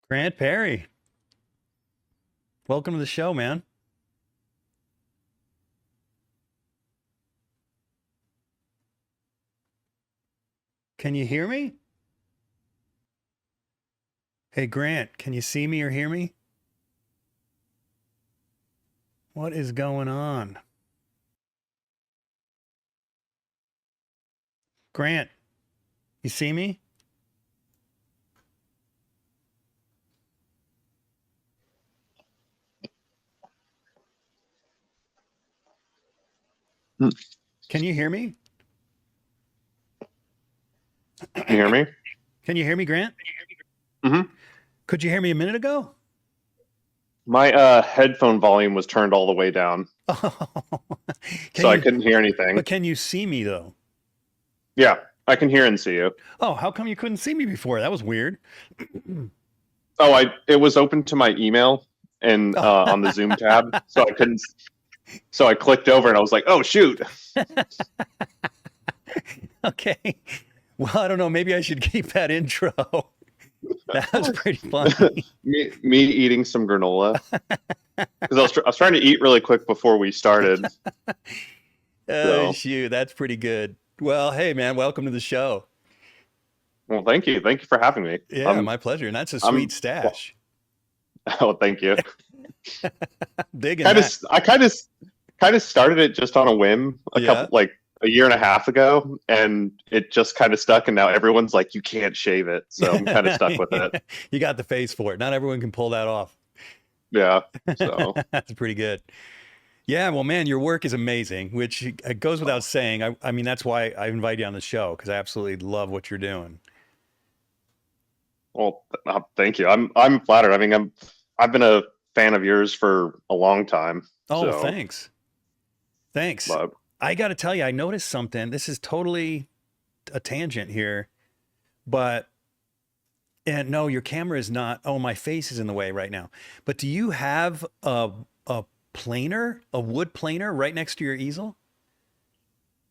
Grant Perry, welcome to the show, man. Can you hear me? Hey, Grant, can you see me or hear me? What is going on? Grant, you see me? Can you hear me? Can you hear me? Can you hear me, Grant? Mm-hmm. Could you hear me a minute ago? My headphone volume was turned all the way down, so I couldn't hear anything. But can you see me, though? Yeah, I can hear and see you. Oh, how come you couldn't see me before? That was weird. Oh, it was open to my email and on the Zoom tab, so I couldn't. So I clicked over and I was like, "Oh shoot!" Okay. Well, I don't know. Maybe I should keep that intro. That was pretty funny. me eating some granola because I was trying to eat really quick before we started. Oh, shoot, that's pretty good. Well, hey, man, welcome to the show. Well, thank you for having me. Yeah, my pleasure. And that's a sweet stash. Oh, thank you. Digging that. I kind of started it just on a whim a year and a half ago, and it just kind of stuck, and now everyone's like, you can't shave it, so I'm kind of stuck with it. You got the face for it. Not everyone can pull that off. Yeah, so that's pretty good. Yeah, well, man, your work is amazing, which it goes without saying. I mean, that's why I invite you on the show, because I absolutely love what you're doing. Well, thank you. I'm flattered. I mean, I've been a fan of yours for a long time. Oh, so. Thanks. But I got to tell you, I noticed something. This is totally a tangent here, and no, your camera is not. Oh, my face is in the way right now. But do you have a planer, a wood planer right next to your easel?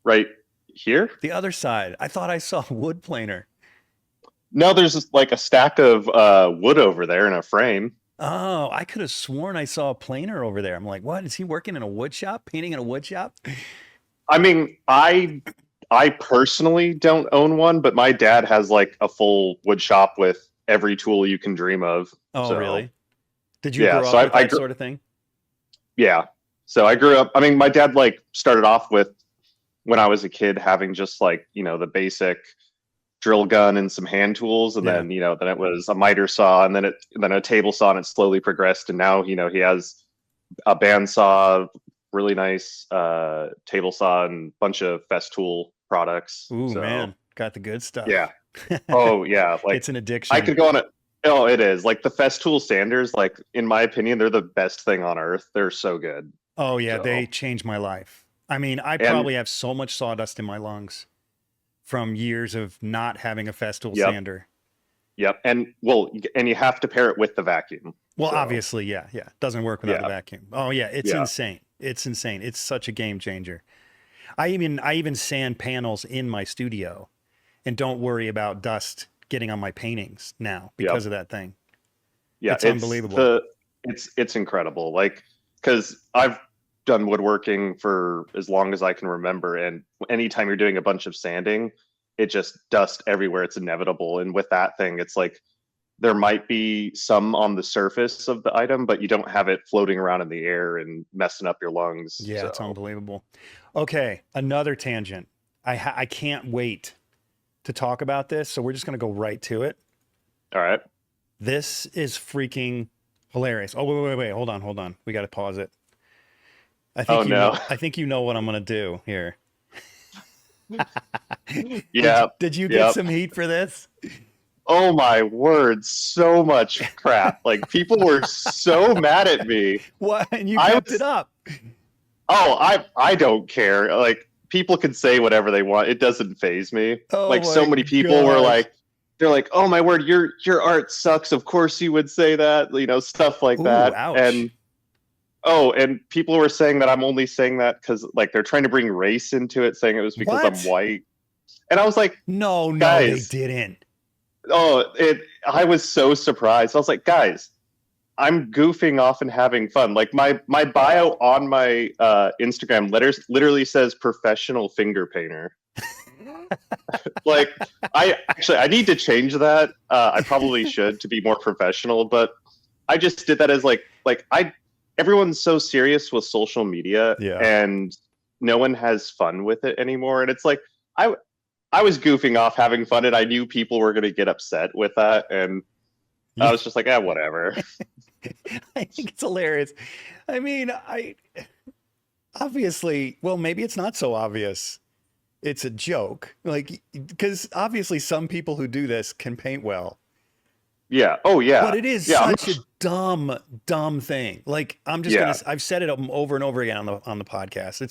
Right here? The other side. I thought I saw a wood planer. No, there's like a stack of wood over there in a frame. Oh, I could have sworn I saw a planer over there. I'm like, what? Is he working in a wood shop, painting in a wood shop? I mean, I personally don't own one, but my dad has like a full wood shop with every tool you can dream of. Oh, so, really? Did you grow up with that sort of thing? Yeah. So I grew up, I mean, my dad like started off with, when I was a kid, having just like, the basic drill gun and some hand tools, and then then it was a miter saw, and then a table saw, and it slowly progressed, and now he has a bandsaw, really nice table saw, and a bunch of Festool products. Ooh, man, got the good stuff. Yeah. Oh yeah, like it's an addiction. I could go on it. Oh, it is. Like the Festool sanders, like in my opinion, they're the best thing on earth. They're so good. Oh yeah, they changed my life. I mean, I probably have so much sawdust in my lungs from years of not having a Festool sander. Yep. And you have to pair it with the vacuum. Well, obviously, yeah. Doesn't work without the vacuum. Oh yeah, it's insane. It's insane. It's such a game changer. I even sand panels in my studio and don't worry about dust getting on my paintings now because of that thing. Yeah, it's unbelievable. It's incredible. Like, because I've done woodworking for as long as I can remember, and anytime you're doing a bunch of sanding, it just dust everywhere. It's inevitable. And with that thing, it's like there might be some on the surface of the item, but you don't have it floating around in the air and messing up your lungs. Yeah, it's unbelievable. Okay, another tangent. I can't wait to talk about this, so we're just going to go right to it. All right. This is freaking hilarious. Oh, wait. Hold on. We got to pause it. I think you know what I'm going to do here. Yeah. Did you get some heat for this? Oh my word, so much crap. Like, people were so mad at me. What? And you kept it up. Oh, I don't care. Like, people can say whatever they want. It doesn't faze me. Oh, like, so many people were like, they're like, oh my word, your art sucks. Of course you would say that, you know, stuff like Ooh, that. ouch. And people were saying that I'm only saying that because like they're trying to bring race into it, saying it was because I'm What? white. And I was like, No, they guys, didn't. I was so surprised. I was like, guys, I'm goofing off and having fun. Like my bio on my Instagram literally says professional finger painter. Like I need to change that. I probably should to be more professional, but I just did that as everyone's so serious with social media Yeah. and no one has fun with it anymore. And it's like I was goofing off having fun and I knew people were gonna get upset with that, and I was just like, whatever. I think it's hilarious. I mean, obviously, well, maybe it's not so obvious. It's a joke, like, because obviously some people who do this can paint well. Yeah. Oh yeah. But it is such a dumb thing. Like, I'm just gonna, I've said it over and over again on the podcast.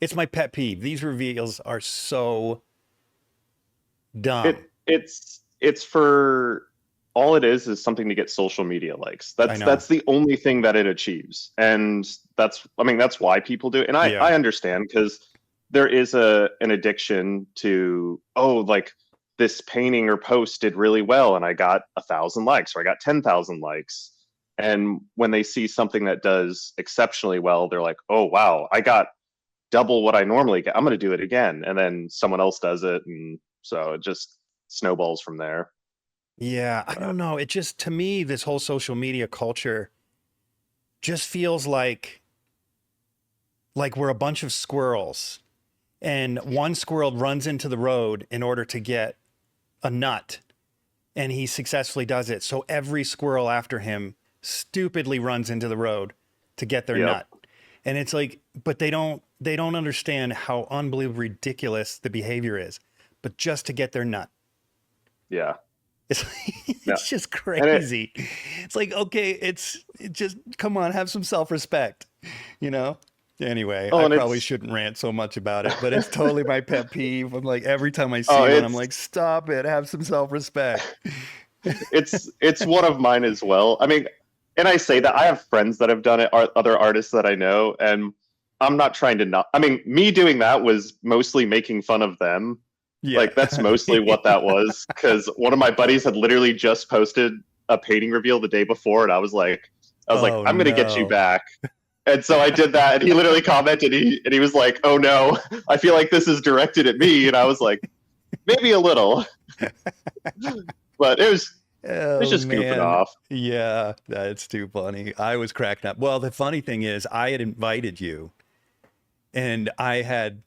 It's my pet peeve. These reveals are so dumb. It's for all it is something to get social media likes. That's the only thing that it achieves, and that's why people do it. And I understand, because there is an addiction to, like, this painting or post did really well and I got 1,000 likes, or I got 10,000 likes. And when they see something that does exceptionally well, they're like, oh wow, I got double what I normally get, I'm going to do it again. And then someone else does it, and so it just snowballs from there. Yeah, I don't know. It just, to me, this whole social media culture just feels like we're a bunch of squirrels, and one squirrel runs into the road in order to get a nut, and he successfully does it. So every squirrel after him stupidly runs into the road to get their nut. And it's like, but they don't understand how unbelievably ridiculous the behavior is, but just to get their nut. Yeah. It's just crazy. It's like, okay, it's just, come on, have some self-respect, you know? Anyway, I probably shouldn't rant so much about it, but it's totally my pet peeve. I'm like, every time I see one, I'm like, stop it, have some self-respect. It's one of mine as well. I mean, and I say that I have friends that have done it, other artists that I know, and I'm not trying to me doing that was mostly making fun of them. Yeah. Like, that's mostly what that was, because one of my buddies had literally just posted a painting reveal the day before, and I was like, I'm gonna get you back. And so I did that, and he literally commented, and he was like, oh no, I feel like this is directed at me. And I was like, maybe a little. But it was just goofing off. Yeah, that's too funny. I was cracking up. Well, the funny thing is, I had invited you, and I had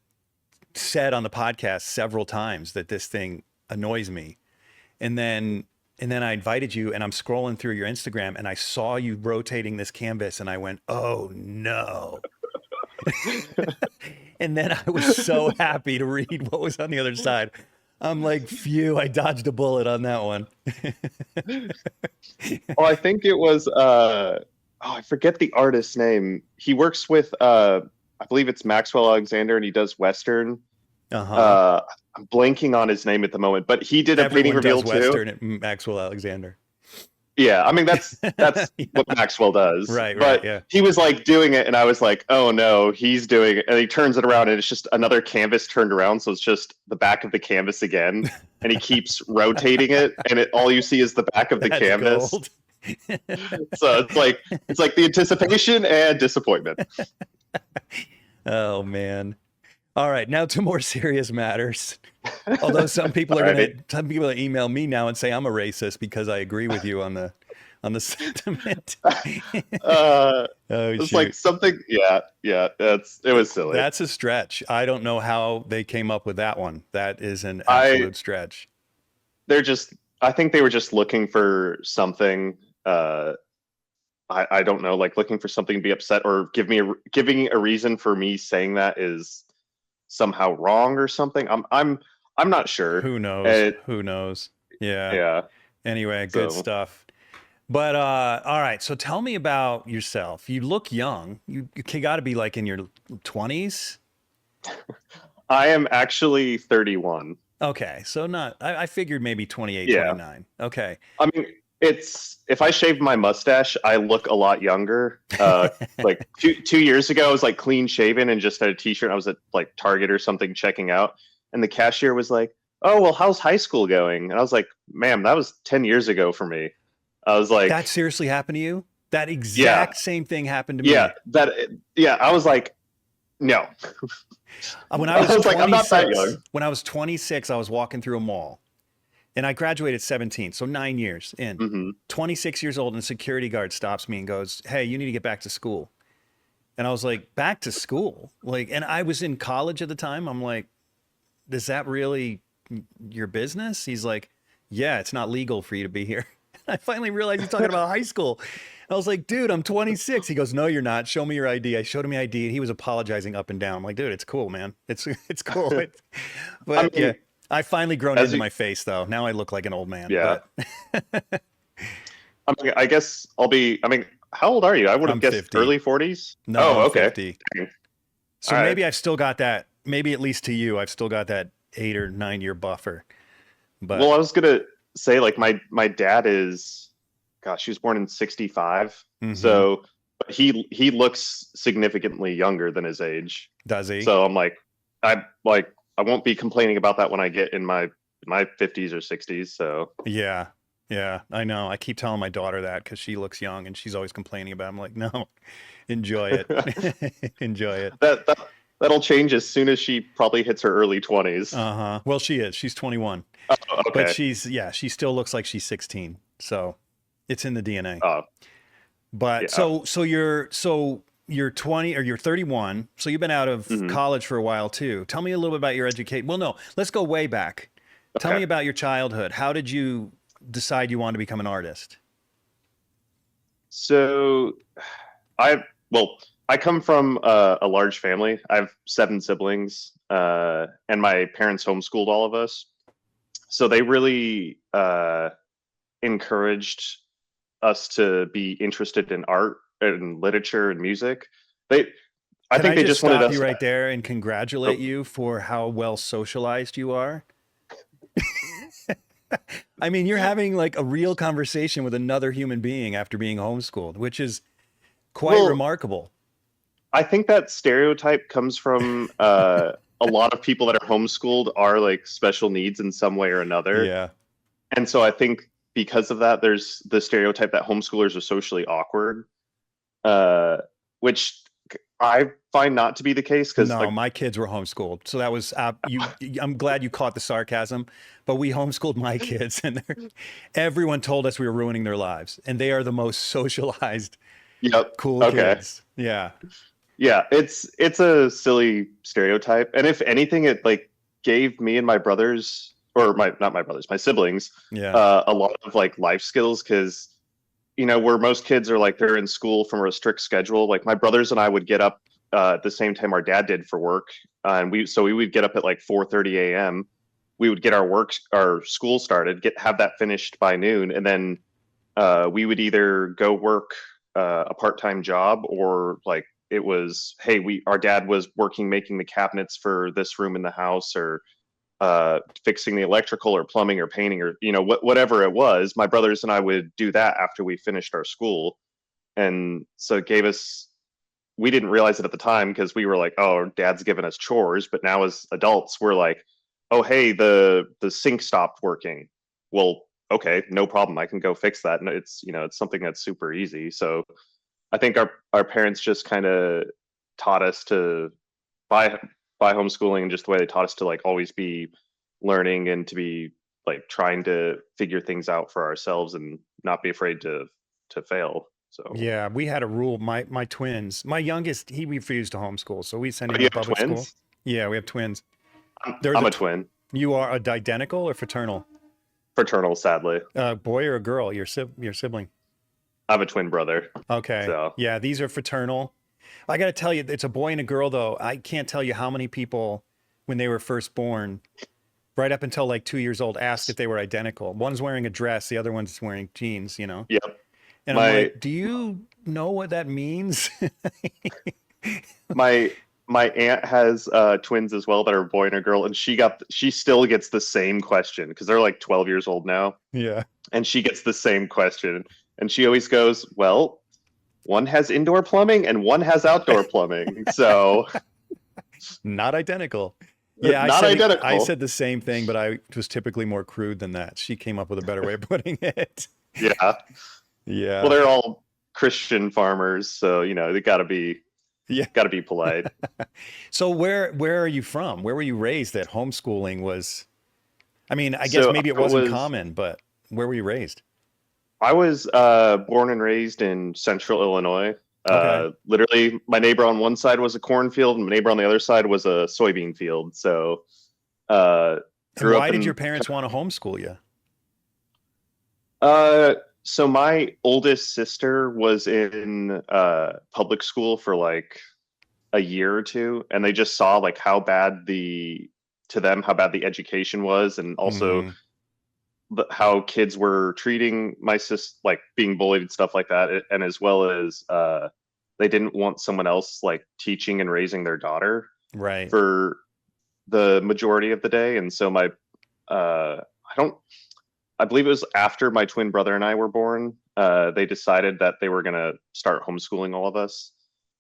said on the podcast several times that this thing annoys me. And then I invited you, and I'm scrolling through your Instagram, and I saw you rotating this canvas, and I went, oh no. And then I was so happy to read what was on the other side. I'm like, phew, I dodged a bullet on that one. I think it was, I forget the artist's name. He works with, I believe it's Maxwell Alexander, and he does Western. I'm blanking on his name at the moment, but he did a painting reveal too. Western at Maxwell Alexander. Yeah, I mean, that's what Maxwell does. Right, but yeah. He was like doing it, and I was like, oh no, he's doing it. And he turns it around, and it's just another canvas turned around, so it's just the back of the canvas again. And he keeps rotating it, and all you see is the back of the canvas. Gold. So it's like the anticipation and disappointment. Oh man. All right, now to more serious matters. Although some people that email me now and say I'm a racist because I agree with you on the sentiment. It's like something. Yeah. It was silly. That's a stretch. I don't know how they came up with that one. That is an absolute stretch. I think they were just looking for something. I don't know, like looking for something to be upset, or giving a reason for me saying that is somehow wrong or something. I'm not sure. Who knows? Who knows? Yeah. Anyway, good stuff. But all right, so tell me about yourself. You look young. You got to be like in your 20s. I am actually 31. Okay. So not, I figured maybe 28, Yeah. 29. Okay. I mean, it's if I shaved my mustache, I look a lot younger. Like 2 years ago, I was like clean shaven and just had a t-shirt. I was at like Target or something checking out, and the cashier was like, "Oh, well, how's high school going?" And I was like, "Ma'am, that was 10 years ago for me." I was That like, seriously happened to you? That "Yeah, exact same thing happened to yeah, me. yeah." I was like, "No." When I I was was like, "I'm not that 26, young." I was walking through a mall and I graduated at 17. So 9 years in, Hmm. 26 years old. And a security guard stops me and goes, "Hey, you need to get back to school." And I was like, "Back to school?" Like, and I was in college at the time. I'm like, "Is that really your business?" He's like, "Yeah, it's not legal for you to be here." I finally realized he's talking about high school. I was like, "Dude, I'm 26." He goes, "No, you're not. Show me your ID." I showed him my ID and he was apologizing up and down. I'm like, "Dude, it's cool, man. It's cool." I But mean, yeah, I finally grown as into you, my face though. Now I look like an old man, yeah. but I mean, I guess I'll be. I mean, how old are you? I would have I'm guessed 50. early 40s. No, Oh, I'm okay. 50. All So right. maybe I've still got that, maybe at least to you, I've still got that 8 or 9 year buffer. Well, But I was gonna say like my dad is, gosh, he was born in 65. mhm. So but he looks significantly younger than his age. Does he? So I'm like I won't be complaining about that when I get in my 50s or 60s. So Yeah. Yeah, I know. I keep telling my daughter that because she looks young and she's always complaining about it. I'm like, no, enjoy that, it. Enjoy it. that that'll change as soon as she probably hits her early 20s. Uh-huh. Well, she is. She's 21. Oh, But okay. yeah, she still looks like she's 16. So it's in the DNA. Uh, But yeah. so you're 20 or you're 31. So you've been out of Hmm. college for a while too. Tell me a little bit about your education. Well, no, let's go way back. Tell Okay. me about your childhood. How did you decide you wanted to become an artist? So I well, I come from a large family. I have 7 siblings, and my parents homeschooled all of us. So they really encouraged us to be interested in art and literature and music. They, I Can think I they just just wanted stop you us. right there and Oh, congratulate you for how well socialized you are? I mean, you're having like a real conversation with another human being after being homeschooled, which is quite well, remarkable. I think that stereotype comes from a lot of people that are homeschooled are like special needs in some way or another. Yeah. And so I think because of that, there's the stereotype that homeschoolers are socially awkward, uh, which I find not to be the case because, No, like, my kids were homeschooled. So that was I'm glad you caught the sarcasm, but we homeschooled my kids and everyone told us we were ruining their lives and they are the most socialized yep, cool okay, kids. Yeah. yeah, it's a silly stereotype, and if anything, it like gave me and my brothers, or my not my brothers, my siblings, Yeah. a lot of like life skills because where most kids are like they're in school from a strict schedule. Like my brothers and I would get up at the same time our dad did for work, and we would get up at like 4:30 a.m. We would get our school started, have that finished by noon, and then we would either go work a part-time job, or like it was, hey, we our dad was working making the cabinets for this room in the house, or fixing the electrical or plumbing or painting, or whatever it was. My brothers and I would do that after we finished our school, and so it gave us. We didn't realize it at the time because we were like, "Oh, Dad's giving us chores," but now as adults, we're like, "Oh, hey, the sink stopped working." Well, okay, no problem. I can go fix that, and it's something that's super easy. So I think our parents just kind of taught us to by homeschooling, and just the way they taught us to like always be learning and to be like trying to figure things out for ourselves and not be afraid to fail. So, Yeah, we had a rule. My twins, my youngest, he refused to homeschool, so we send oh, him you to have public school. twins? Yeah, we have twins. I'm, They're I'm the a tw twin, You are identical or fraternal? fraternal, sadly. Boy or a girl? Your sibling? I have a twin brother. Okay. So, Yeah, these are fraternal. I got to tell you, it's a boy and a girl though. I can't tell you how many people, when they were first born, right up until like 2 years old, asked if they were identical. One's wearing a dress, the other one's wearing jeans, you know? yep. And I'm My like, do you know what that means? my my aunt has twins as well that are a boy and a girl, and she still gets the same question because they're like 12 years old now, Yeah. and she gets the same question, and she always goes, "Well, one has indoor plumbing and one has outdoor plumbing, so Not identical. Yeah, not I identical." said the same thing, but I was typically more crude than that. She came up with a better way of putting it. Yeah. Well, Yeah. they're all Christian farmers, so they Yeah. got to be polite. So where are you from? Where were you raised that homeschooling was? I mean, I guess So maybe it wasn't common, but where were you raised? I was born and raised in Central Illinois. Okay. Literally, my neighbor on one side was a cornfield, and my neighbor on the other side was a soybean field. So, uh, And grew why up did your in. parents want to homeschool you? So my oldest sister was in public school for like a year or two, and they just saw like how bad the education was, and also Hmm. how kids were treating my sis, like being bullied and stuff like that, and as well as they didn't want someone else like teaching and raising their daughter Right. for the majority of the day. And so I believe it was after my twin brother and I were born, they decided that they were going to start homeschooling all of us.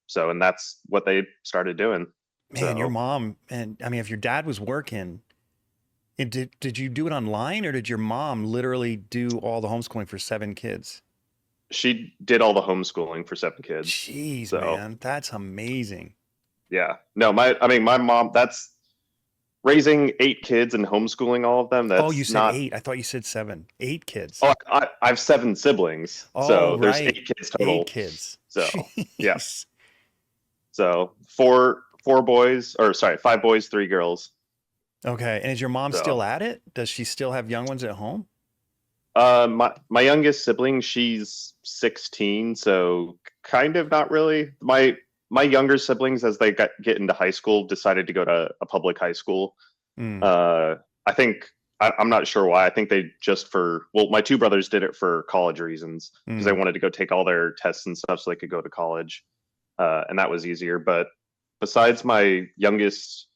So, and that's what they started doing. Man, your So mom, and I mean, if your dad was working, and did you do it online or did your mom literally do all the homeschooling for 7 kids? she did all the homeschooling for 7 kids. Jeez, So man, that's amazing. yeah, no, my mom, that's raising 8 kids and homeschooling all of them. Oh, you That's said not. 8. I thought you said 7. 8 kids. Oh, I have 7 siblings, Oh, so there's right. 8 kids 8 kids. So yeah, Jeez. so four boys, or sorry, 5 boys, 3 girls. Okay. And is your mom So still at it? Does she still have young ones at home? my youngest sibling, she's 16, so kind of not really. My younger siblings, as they get into high school, decided to go to a public high school. Mm, Uh, I think I'm not sure why. I think they just my 2 brothers did it for college reasons because they mm. wanted to go take all their tests and stuff so they could go to college, and that was easier. But besides my youngest,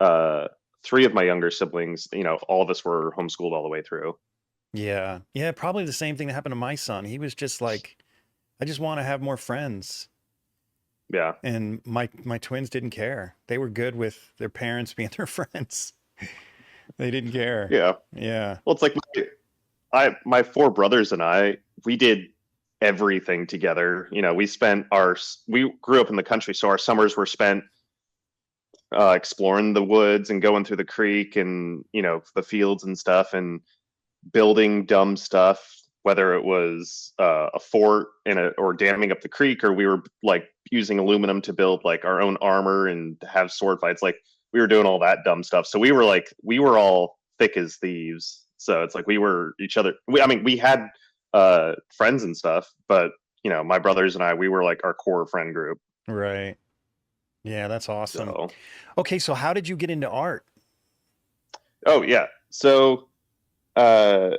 uh, 3 of my younger siblings, all of us were homeschooled all the way through. Yeah. Yeah, probably the same thing that happened to my son. He was just like, I just want to have more friends. Yeah, And my twins didn't care. They were good with their parents being their friends. They didn't care. yeah. Yeah. Well, it's like my 4 brothers and I, we did everything together. We grew up in the country, so our summers were spent exploring the woods and going through the creek and the fields and stuff, and building dumb stuff, whether it was a fort or damming up the creek, or we were like using aluminum to build like our own armor and have sword fights. Like we were doing all that dumb stuff. So we were all thick as thieves. So it's like we were each other. I mean, we had friends and stuff, but my brothers and I, we were like our core friend group. Right. Yeah, that's awesome. So, Okay, so how did you get into art? oh yeah. So, uh,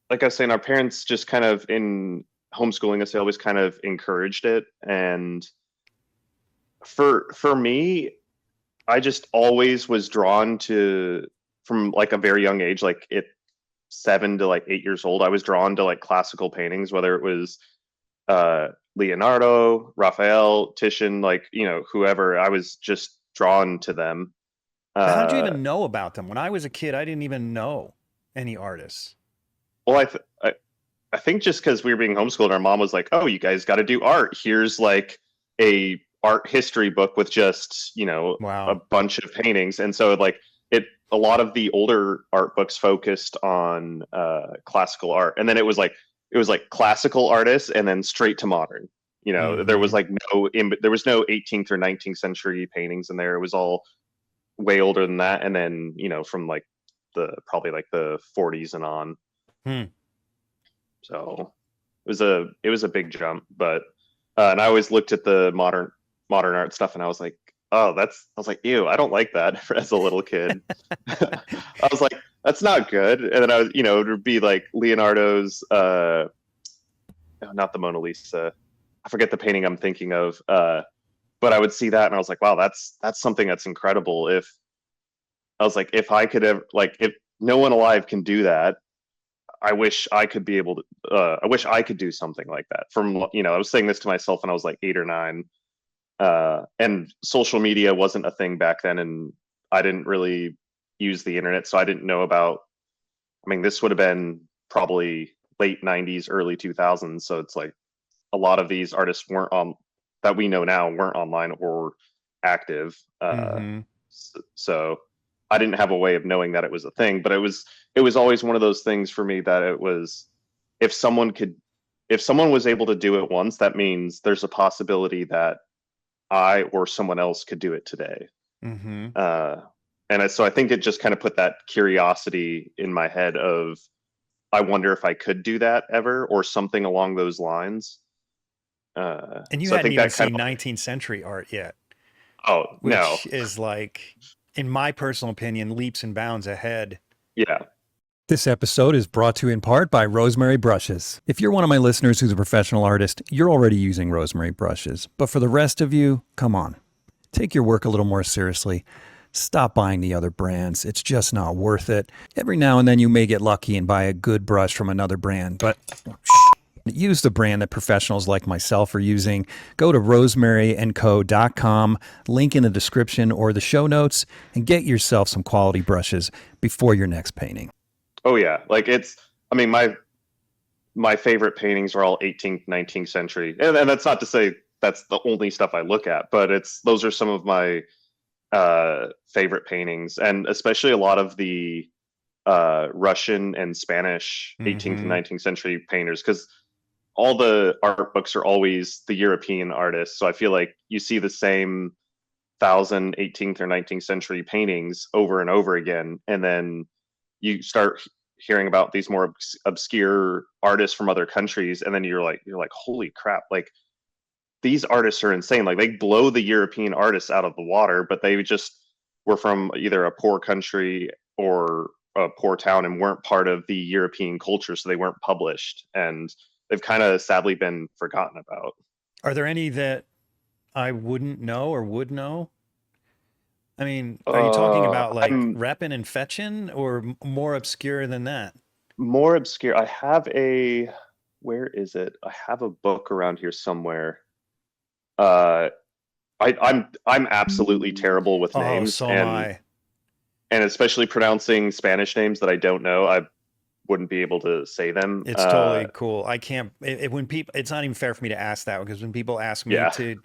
like I was saying, our parents just kind of in homeschooling us, they always kind of encouraged it. And for me, I just always was drawn to, from like a very young age, like 7 to like 8 years old, I was drawn to like classical paintings, whether it was Leonardo, Raphael, Titian, like whoever. I was just drawn to them. Now, how did you Uh, even know about them? When I was a kid, I didn't even know any artists. well, I think just because we were being homeschooled, our mom was like, "Oh, you guys got to do art. Here's like a art history book with just a Wow. bunch of paintings." And so like a lot of the older art books focused on classical art, and then it was like classical artists, and then straight to modern. There was Hmm. like there was no 18th or 19th century paintings in there. It was all way older than that, and then from like probably like the 40s and on. Hmm. So it was a big jump, but and I always looked at the modern art stuff, and I was like, oh, I was like, ew, I don't like that as a little kid. I was like, that's not good. And then it would be like Leonardo's, not the Mona Lisa. I forget the painting I'm thinking of. but I would see that and I was like, wow, that's something that's incredible. If I was like, if I could ever, like, if no one alive can do that, I wish I could be able to, I wish I could do something like that. From, you know, I was saying this to myself when I was like 8 or 9. And social media wasn't a thing back then. And I didn't really use the internet. So I didn't know about, I mean, this would have been probably late 90s, early 2000s. So it's like a lot of these artists weren't on, that we know now, weren't online or active. So I didn't have a way of knowing that it was a thing, but it was always one of those things for me that it was, if someone was able to do it once, that means there's a possibility that I or someone else could do it today. So I think it just kind of put that curiosity in my head of, I wonder if I could do that ever, or something along those lines. And you hadn't even seen 19th century art yet. Oh, which is like, in my personal opinion, leaps and bounds ahead. Yeah. This episode is brought to you in part by Rosemary Brushes. If you're one of my listeners who's a professional artist, you're already using Rosemary Brushes. But for the rest of you, come on. Take your work a little more seriously. Stop buying the other brands. It's just not worth it. Every now and then you may get lucky and buy a good brush from another brand, but use the brand that professionals like myself are using. Go to rosemaryandco.com, link in the description or the show notes, and get yourself some quality brushes before your next painting. Oh yeah, like I mean, my favorite paintings are all 18th, 19th century, and that's not to say that's the only stuff I look at, but those are some of my favorite paintings, and especially a lot of the Russian and Spanish 18th and 19th century painters, because all the art books are always the European artists. So I feel like you see the same 18th or 19th century paintings over and over again. And then you start hearing about these more obscure artists from other countries. And then you're like, holy crap. Like, these artists are insane. Like, they blow the European artists out of the water, but they just were from either a poor country or a poor town and weren't part of the European culture. So they weren't published. And they've kind of sadly been forgotten about. Are there any that I wouldn't know or would know? I mean, are you talking about like reppin' and fetchin', or more obscure than that? More obscure. I have where is it? I have a book around here somewhere. I'm absolutely terrible with names. So am I. And especially pronouncing Spanish names that I don't know. I wouldn't be able to say them. It's totally cool. I can't, when people, it's not even fair for me to ask that, because when people ask me to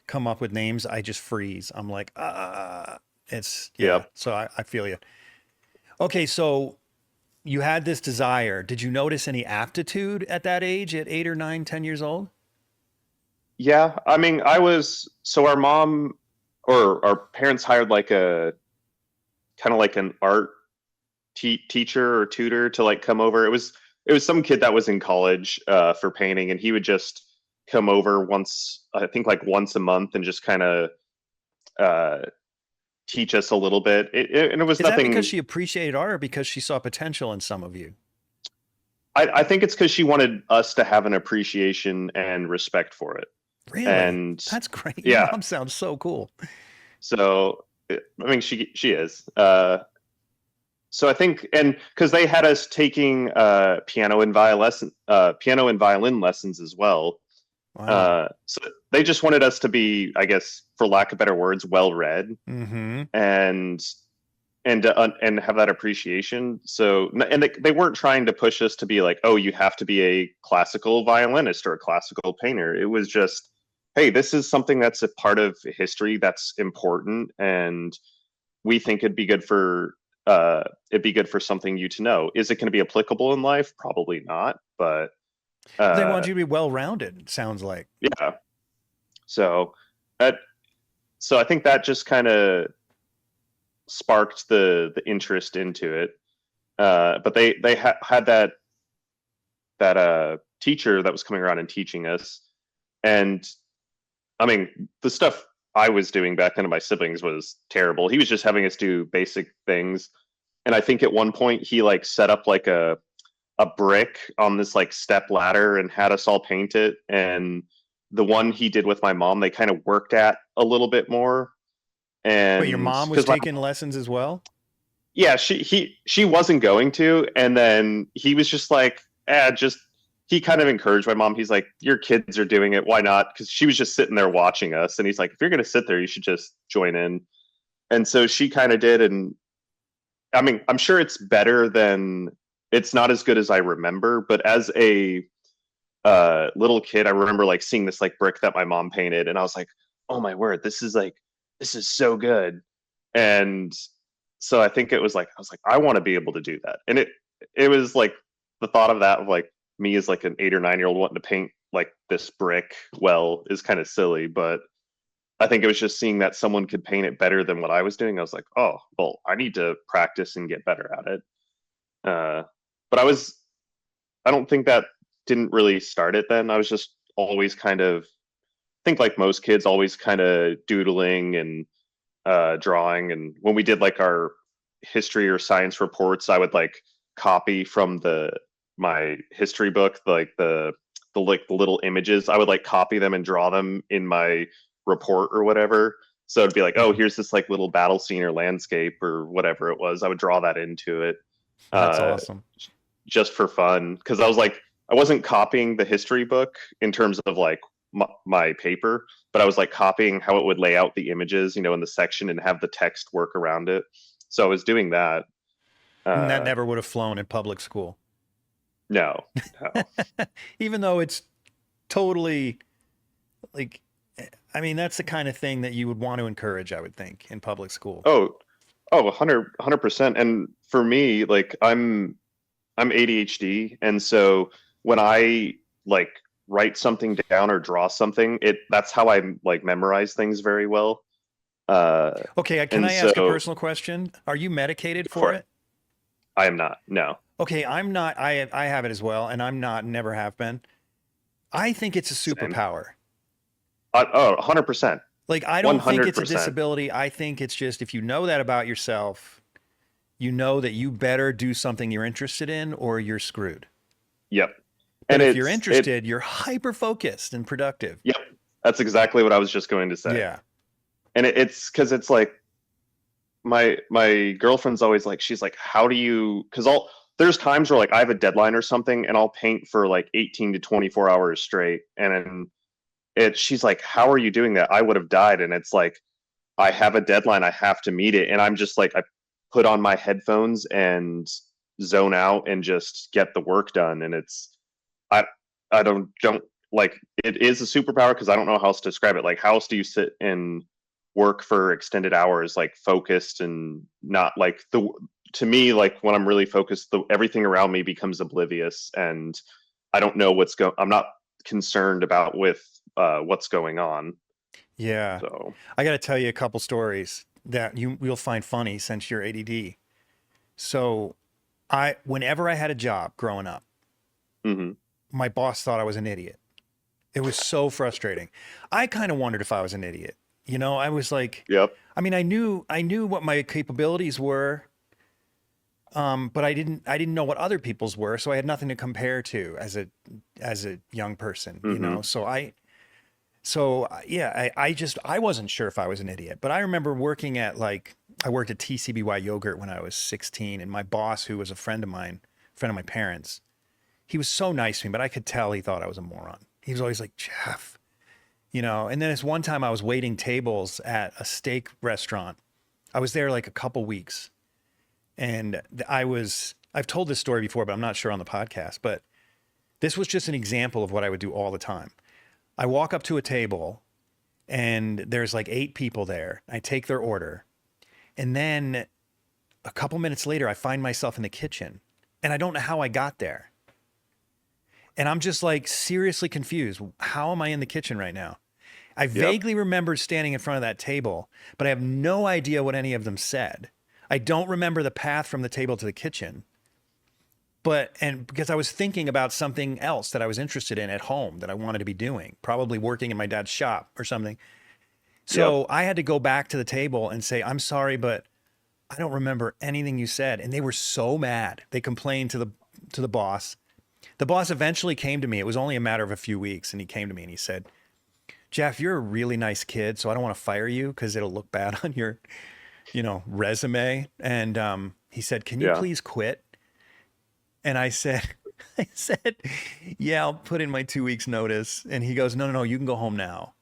come up with names, I just freeze. I'm like, so I feel you. Okay. So you had this desire. Did you notice any aptitude at that age, at 8 or 9, 10 years old? Yeah. I mean, our mom or our parents hired like a kind of like an art teacher or tutor to like come over. It was some kid that was in college for painting, and he would just come over once a month and just kind of teach us a little bit. And it was nothing. Is that because she appreciated art, or because she saw potential in some of you? I think it's because she wanted us to have an appreciation and respect for it. Really? And that's great. Yeah. Your mom sounds so cool. So, I mean, she is. So I think, and because they had us taking piano and violin lessons as well. Wow. So they just wanted us to be, I guess, for lack of better words, well-read, and have that appreciation. So, and they weren't trying to push us to be like, oh, you have to be a classical violinist or a classical painter. It was just, hey, this is something that's a part of history that's important, and we think it'd be good for something you to know. Is it going to be applicable in life? Probably not, but they want you to be well-rounded, it sounds like. Yeah. So I think that just kind of sparked the interest into it. But they had that teacher that was coming around and teaching us. And I mean, the stuff I was doing back then to my siblings was terrible. He was just having us do basic things. And I think at one point he like set up like a brick on this like step ladder and had us all paint it. And the one he did with my mom, they kind of worked at a little bit more. And But your mom was taking lessons as well? Yeah, she wasn't going to, and then he was just like, he kind of encouraged my mom. He's like, your kids are doing it, why not? Because she was just sitting there watching us, and he's like, if you're gonna sit there, you should just join in. And so she kind of did, and I mean, I'm sure it's better than, it's not as good as I remember, but as a little kid, I remember like seeing this like brick that my mom painted, and I was like, oh my word, this is so good. And so I think it was like, I was like, I want to be able to do that. And it was like the thought of that, of like me as like an 8 or 9 year old wanting to paint like this brick well is kind of silly, but I think it was just seeing that someone could paint it better than what I was doing. I was like, oh, well, I need to practice and get better at it. But I don't think that didn't really start it then. I was just always kind of, I think like most kids, always kind of doodling and drawing. And when we did like our history or science reports, I would like copy from my history book, like the little images. I would like copy them and draw them in my report or whatever. So it'd be like, oh, here's this like little battle scene or landscape or whatever it was. I would draw that into it. That's awesome. Just for fun, because I was like, I wasn't copying the history book in terms of like my paper, but I was like copying how it would lay out the images, in the section and have the text work around it. So I was doing that. And that never would have flown in public school. No. Even though it's totally like, I mean, that's the kind of thing that you would want to encourage, I would think, in public school. Oh, 100%. And for me, like I'm ADHD. And so when I like write something down or draw something, that's how I like memorize things very well. Okay, can I ask a personal question? Are you medicated for it? I am not. No. Okay, I'm not. I have it as well, and I'm not. Never have been. I think it's a superpower. 100%. Like, I don't 100%. Think it's a 100%. disability. I think it's just, if you know that about yourself, you know that you better do something you're interested in, or you're screwed. Yep. And if you're interested, you're hyper focused and productive. Yep. That's exactly what I was just going to say. Yeah. And it's because it's like my girlfriend's always like, she's like, how do you, because there's times where like I have a deadline or something and I'll paint for like 18 to 24 hours straight. And she's like, how are you doing that? I would have died. And it's like, I have a deadline, I have to meet it. And I'm just like, I put on my headphones and zone out and just get the work done. And I don't like, it is a superpower because I don't know how else to describe it. Like, how else do you sit and work for extended hours, like focused and not like to me, like when I'm really focused, everything around me becomes oblivious and I don't know I'm not concerned about what's going on. Yeah. So I got to tell you a couple stories that you'll find funny since you're ADD. So whenever I had a job growing up, mm-hmm. my boss thought I was an idiot. It was so frustrating. I kind of wondered if I was an idiot. I was like, yep. I mean, I knew what my capabilities were, but I didn't know what other people's were. So I had nothing to compare to as a young person, mm-hmm. I wasn't sure if I was an idiot, but I remember working at I worked at TCBY Yogurt when I was 16, and my boss, who was a friend of my parents, he was so nice to me, but I could tell he thought I was a moron. He was always like, Jeff, and then this one time I was waiting tables at a steak restaurant. I was there like a couple weeks, and I've told this story before, but I'm not sure on the podcast, but this was just an example of what I would do all the time. I walk up to a table and there's like 8 people there. I take their order. And then a couple minutes later, I find myself in the kitchen and I don't know how I got there. And I'm just like seriously confused. How am I in the kitchen right now? I vaguely remember standing in front of that table, but I have no idea what any of them said. I don't remember the path from the table to the kitchen. And because I was thinking about something else that I was interested in at home that I wanted to be doing, probably working in my dad's shop or something. So I had to go back to the table and say, I'm sorry, but I don't remember anything you said. And they were so mad. They complained to the boss. The boss eventually came to me. It was only a matter of a few weeks. And he came to me and he said, Jeff, you're a really nice kid, so I don't want to fire you because it'll look bad on your, resume. And he said, can you please quit? And I said, yeah, I'll put in my 2 weeks notice. And he goes, no, you can go home now.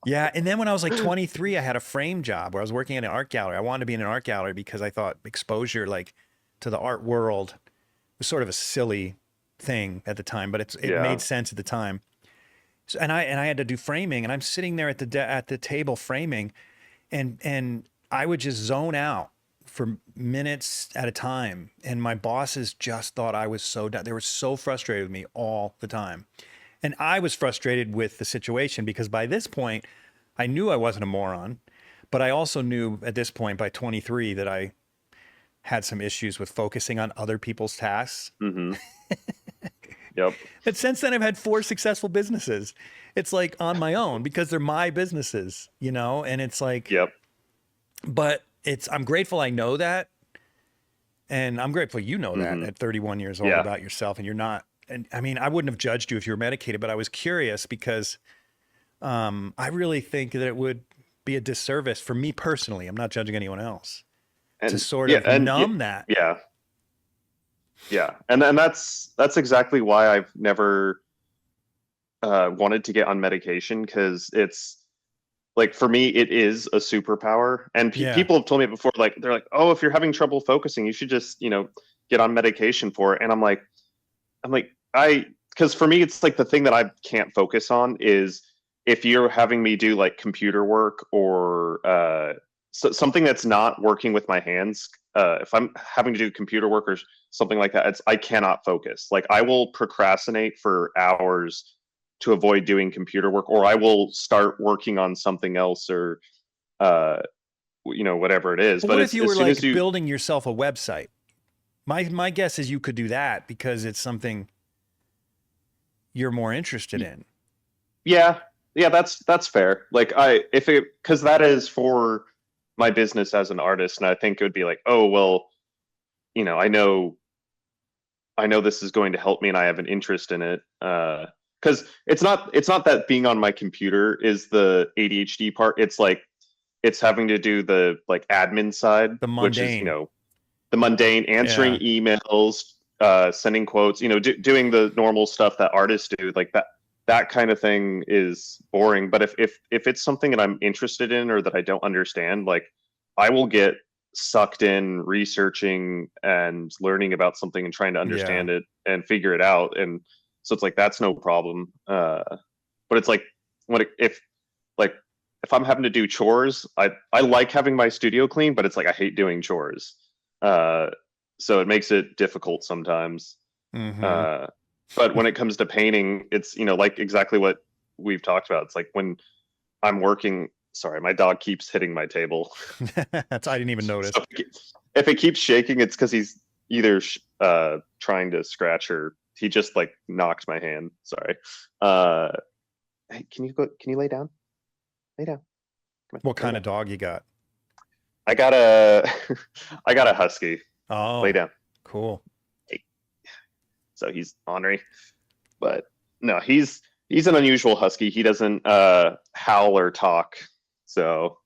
Yeah. And then when I was like 23, I had a frame job where I was working at an art gallery. I wanted to be in an art gallery because I thought exposure like to the art world was sort of a silly thing at the time, but it made sense at the time. So, and I had to do framing, and I'm sitting there at the table framing, and I would just zone out for minutes at a time. And my bosses just thought I was so they were so frustrated with me all the time. And I was frustrated with the situation because by this point, I knew I wasn't a moron, but I also knew at this point by 23 that I had some issues with focusing on other people's tasks. Mm-hmm. Yep. But since then, I've had 4 successful businesses. It's like on my own because they're my businesses, and it's like, yep. But I'm grateful I know that. And I'm grateful you know that at 31 years old about yourself, and you're not. And I mean, I wouldn't have judged you if you were medicated, but I was curious because I really think that it would be a disservice for me personally. I'm not judging anyone else to sort of numb that. Yeah. Yeah. And that's exactly why I've never wanted to get on medication, because it's like, for me, it is a superpower. And people have told me before, like, they're like, oh, if you're having trouble focusing, you should just, get on medication for it. And I'm like, because for me, it's like the thing that I can't focus on is if you're having me do like computer work or something that's not working with my hands. If I'm having to do computer work or something like that, I cannot focus. Like, I will procrastinate for hours to avoid doing computer work, or I will start working on something else, or whatever it is. But what if you were like building yourself a website? My guess is you could do that because it's something you're more interested in. Yeah, that's fair. Like, because that is for my business as an artist, and I think it would be like, oh well, I know this is going to help me, and I have an interest in it. Because it's not that being on my computer is the ADHD part. It's like it's having to do the like admin side, the mundane, which is the mundane, answering emails, sending quotes, doing the normal stuff that artists do, like that kind of thing is boring. But if it's something that I'm interested in or that I don't understand, like, I will get sucked in researching and learning about something and trying to understand it and figure it out. And so it's like, that's no problem. But it's like, if I'm having to do chores, I like having my studio clean, but it's like, I hate doing chores. So it makes it difficult sometimes. Mm-hmm. But when it comes to painting, it's, like exactly what we've talked about. It's like when I'm working, sorry, my dog keeps hitting my table. I didn't even notice. So if it keeps shaking, it's because he's either trying to scratch, or he just like knocked my hand. Sorry. Hey, can you lay down? Lay down. What kind of dog you got? I got a husky. Oh, lay down. Cool. So he's ornery, but no, he's an unusual husky. He doesn't howl or talk. So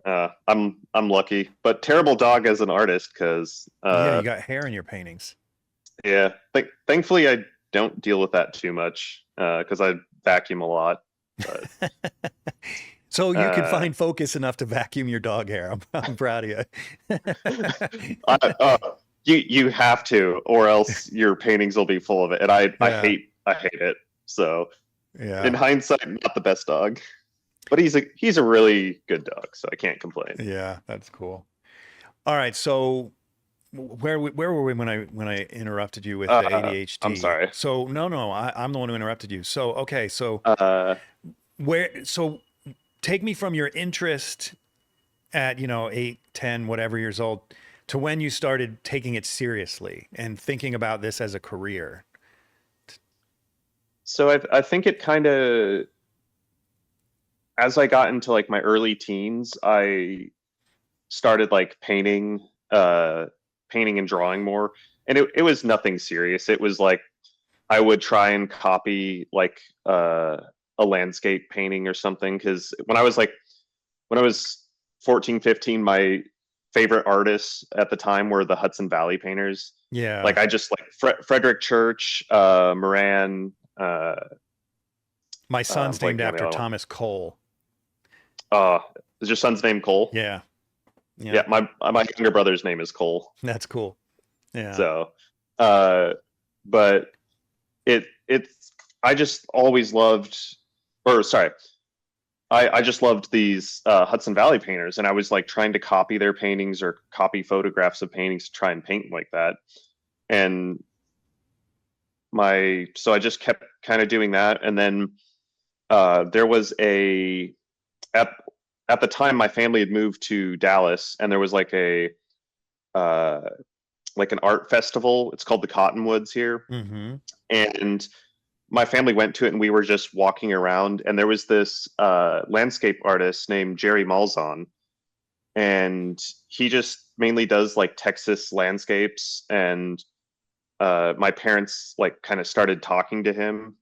I'm lucky, but terrible dog as an artist, because you got hair in your paintings. Yeah, thankfully I don't deal with that too much because I vacuum a lot. But, so you can find focus enough to vacuum your dog hair. I'm proud of you. You have to, or else your paintings will be full of it. And I hate it. So in hindsight, not the best dog, but he's a really good dog, so I can't complain. Yeah, that's cool. All right, so where were we when I interrupted you with the ADHD? I'm sorry. So no, I'm the one who interrupted you. So okay, so take me from your interest at 8, 10, whatever years old, to when you started taking it seriously and thinking about this as a career. So I think it kind of, as I got into like my early teens, I started like painting and drawing more. And it was nothing serious. It was like, I would try and copy like a landscape painting or something. Because when I was 14, 15, my favorite artists at the time were the Hudson Valley painters. Yeah. Like I just like Frederick Church, Moran. My son's named blanking on the after other one. Thomas Cole. Is your son's name Cole? Yeah. Yeah. My younger brother's name is Cole. That's cool. Yeah. So, but I just always loved, I just loved these Hudson Valley painters, and I was like trying to copy their paintings or copy photographs of paintings to try and paint like that. And so I just kept kind of doing that. And then there was at the time my family had moved to Dallas, and there was like an art festival. It's called the Cottonwoods here. Mm-hmm. And my family went to it, and we were just walking around, and there was this landscape artist named Jerry Malzahn, and he just mainly does like Texas landscapes. And my parents like kind of started talking to him,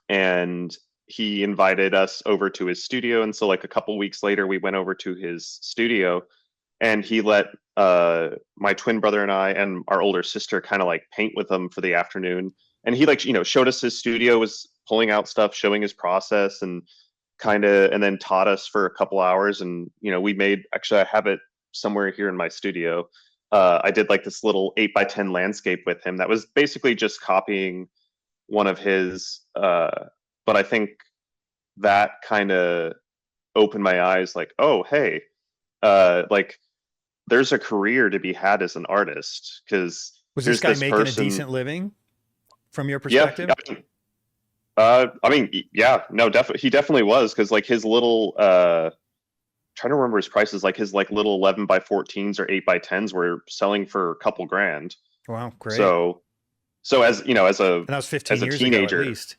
and he invited us over to his studio. And so like a couple weeks later, we went over to his studio, and he let my twin brother and I and our older sister kind of like paint with him for the afternoon. And he like, showed us his studio, was pulling out stuff, showing his process, and then taught us for a couple hours. And, actually I have it somewhere here in my studio. I did like this little 8x10 landscape with him that was basically just copying one of his, but I think that kind of opened my eyes like, oh, hey, like there's a career to be had as an artist. Because was this guy making a decent living from your perspective? Yeah, no, definitely. He definitely was. Because like his little, trying to remember his prices, like his like little 11x14s or 8x10s were selling for a couple grand. Wow, great. So as and that was 15 years teenager, ago at least.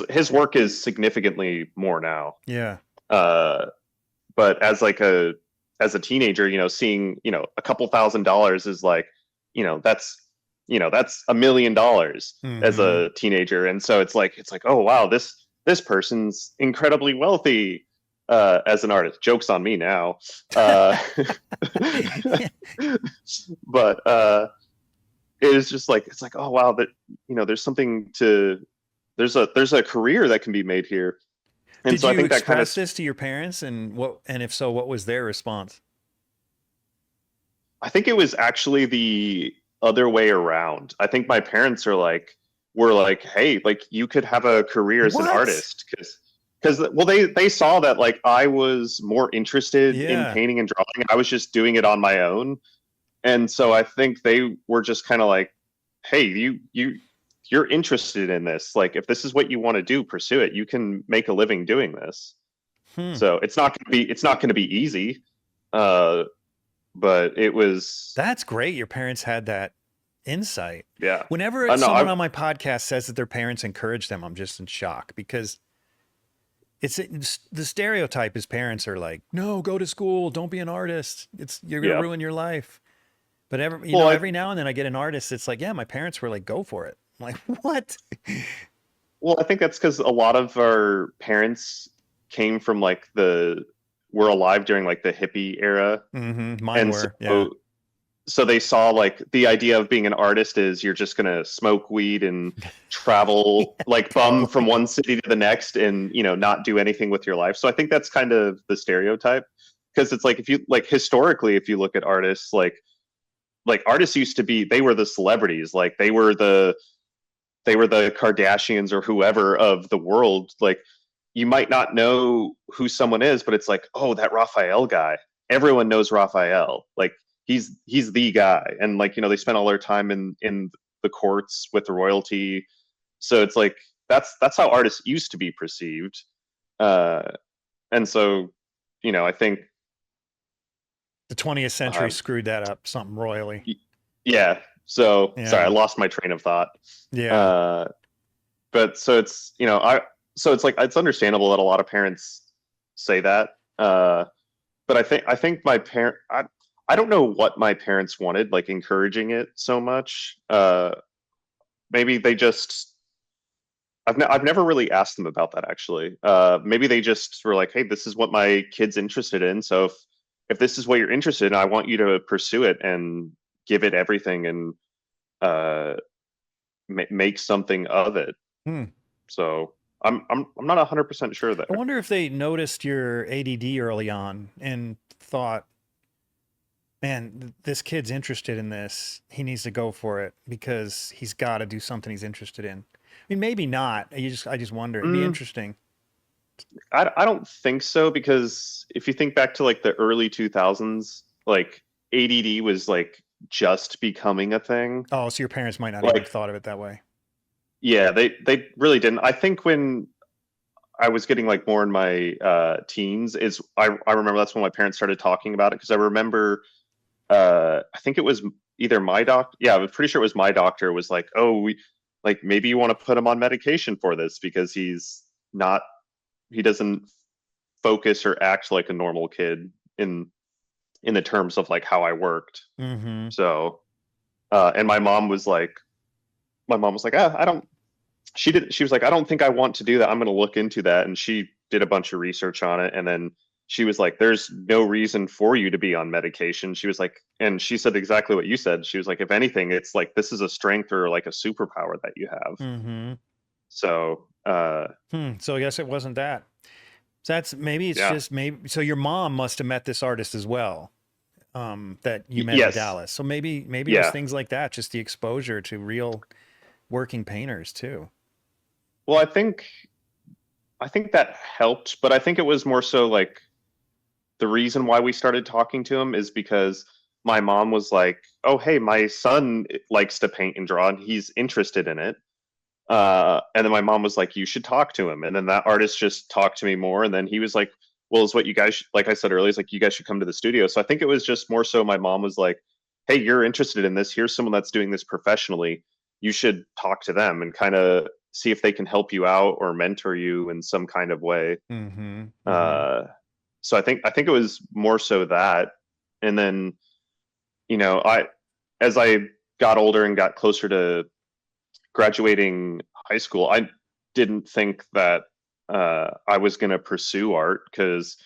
His work is significantly more now. Yeah. But as a teenager, seeing, a couple $1,000s is like, that's $1 million as a teenager. And so it's like, oh wow, this person's incredibly wealthy as an artist. Joke's on me now. But it is just like, it's like, oh wow, that, there's something to, there's a career that can be made here. And Did so you I think that kind of, this to your parents, and if so, what was their response? I think it was actually the other way around. I think my parents were like, hey, like you could have a career as an artist. Because they saw that like I was more interested in painting and drawing. I was just doing it on my own. And so I think they were just kind of like, hey, you're interested in this. Like, if this is what you want to do, pursue it. You can make a living doing this. So it's not going to be easy. But it was. That's great. Your parents had that insight. Yeah. Whenever someone on my podcast says that their parents encourage them, I'm just in shock, because it's the stereotype is parents are like, no, go to school. Don't be an artist. You're going to ruin your life. But every now and then I get an artist. It's like, yeah, my parents were like, go for it. I'm like, what? Well, I think that's because a lot of our parents came from like were alive during like the hippie era. Mm-hmm. Mine were. So they saw like the idea of being an artist is you're just going to smoke weed and travel like bum from one city to the next and, not do anything with your life. So I think that's kind of the stereotype, because it's like, if you like historically, if you look at artists, like artists used to be, they were the celebrities, like they were the Kardashians or whoever of the world. Like you might not know who someone is, but it's like, oh, that Raphael guy. Everyone knows Raphael. Like he's the guy. And like, they spent all their time in the courts with the royalty. So it's like, that's how artists used to be perceived. And so, I think the 20th century screwed that up something royally. Yeah. So sorry, I lost my train of thought. Yeah. But so it's, it's like, it's understandable that a lot of parents say that. But I think my I don't know what my parents wanted, like encouraging it so much. maybe they just, I've never really asked them about that actually. Maybe they just were like, hey, this is what my kid's interested in. So if this is what you're interested in, I want you to pursue it and give it everything and make something of it. So I'm not 100% sure there. I wonder if they noticed your ADD early on and thought, man, this kid's interested in this. He needs to go for it because he's got to do something he's interested in. I mean, maybe not. I just wonder. It'd be interesting. I don't think so, because if you think back to like the early 2000s, like ADD was like just becoming a thing. Oh, so your parents might not even have thought of it that way. Yeah, they really didn't. I think when I was getting like more in my teens, I remember that's when my parents started talking about it, because I remember I think it was either my doctor. Yeah, I was pretty sure it was my doctor was like, oh, maybe you want to put him on medication for this because he doesn't focus or act like a normal kid in the terms of like how I worked. So, and my mom was like, she was like, I don't think I want to do that. I'm going to look into that. And she did a bunch of research on it. And then she was like, there's no reason for you to be on medication. She was like, and she said exactly what you said. She was like, if anything, it's like, this is a strength or like a superpower that you have. So, so I guess it wasn't that. So it's just maybe, so your mom must have met this artist as well. That you met in Dallas. So maybe it was things like that, just the exposure to real working painters too. Well, I think that helped, but I think it was more so like the reason why we started talking to him is because my mom was like, oh, hey, my son likes to paint and draw and he's interested in it. And then my mom was like, you should talk to him. And then that artist just talked to me more. And then he was like, well, it's what you guys, like I said earlier, it's like, you guys should come to the studio. So I think it was just more so my mom was like, hey, you're interested in this. Here's someone that's doing this professionally. You should talk to them and kind of see if they can help you out or mentor you in some kind of way. So I think it was more so that. And then, as I got older and got closer to graduating high school, I didn't think that I was going to pursue art, because,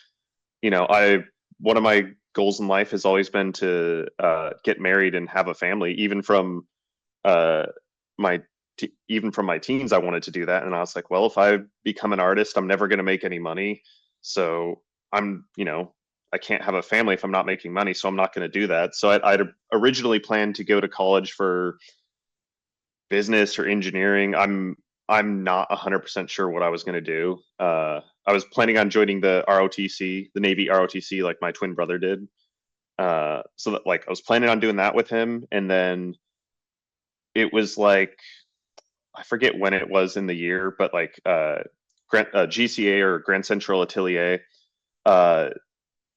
one of my goals in life has always been to get married and have a family. Even from my teens, I wanted to do that. And I was like, well, if I become an artist, I'm never going to make any money. So I can't have a family if I'm not making money. So I'm not going to do that. So I'd originally planned to go to college for business or engineering. I'm not 100% sure what I was going to do. I was planning on joining the ROTC, the Navy ROTC, like my twin brother did. So that, like, I was planning on doing that with him. And then it was like, I forget when it was in the year, but like GCA or Grand Central Atelier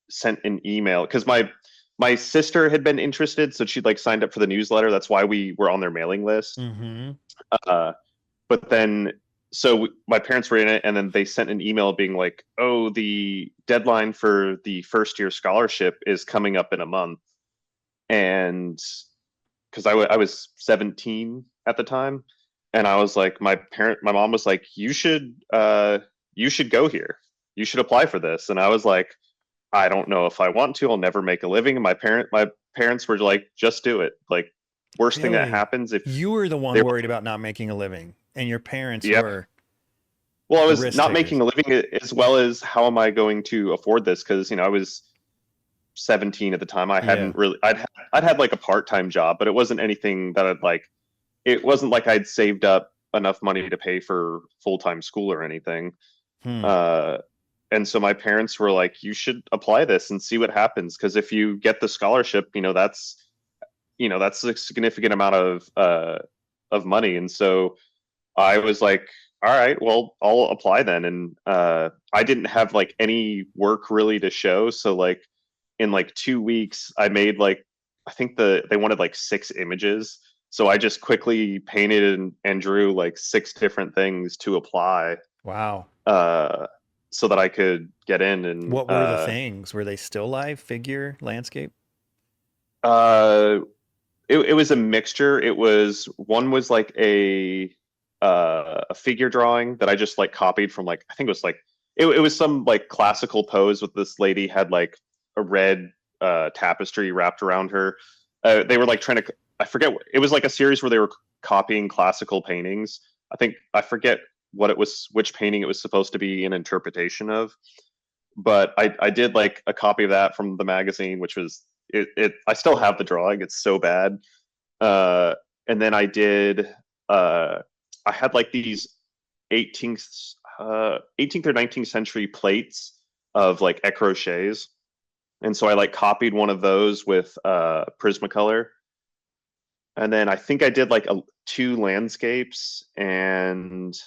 sent an email, because my sister had been interested, so she'd like signed up for the newsletter. That's why we were on their mailing list. But then, so my parents were in it, and then they sent an email being like, oh, the deadline for the first year scholarship is coming up in a month. And because I was 17 at the time, and I was like, my mom was like, you should go here. You should apply for this. And I was like, I don't know if I want to. I'll never make a living. And my parents were like, just do it. Like, worst thing that happens, if you were the one worried about not making a living, and your parents were. Well, I was not making a living, as well as how am I going to afford this? Because I was 17 at the time. I hadn't really. I'd had like a part-time job, but it wasn't anything that I'd like. It wasn't like I'd saved up enough money to pay for full-time school or anything. And so my parents were like, you should apply this and see what happens. Because if you get the scholarship, that's a significant amount of money. And so I was like, all right, well, I'll apply then. And I didn't have like any work really to show. So like in like 2 weeks, I made like, I think they wanted like 6 images. So I just quickly painted and drew like 6 different things to apply. Wow. So that I could get in. And what were the things? Were they still life, figure, landscape? it was a mixture. One was like a figure drawing that I just like copied from like, I think it was like, it was some like classical pose with this lady had like a red tapestry wrapped around her. They were like trying to, I forget, it was like a series where they were copying classical paintings. I forget what it was, which painting it was supposed to be an interpretation of. But I did like a copy of that from the magazine, which was I still have the drawing. It's so bad. And then I did I had like these 18th or 19th century plates of like ecrochets. And so I like copied one of those with Prismacolor. And then I think I did like two landscapes, and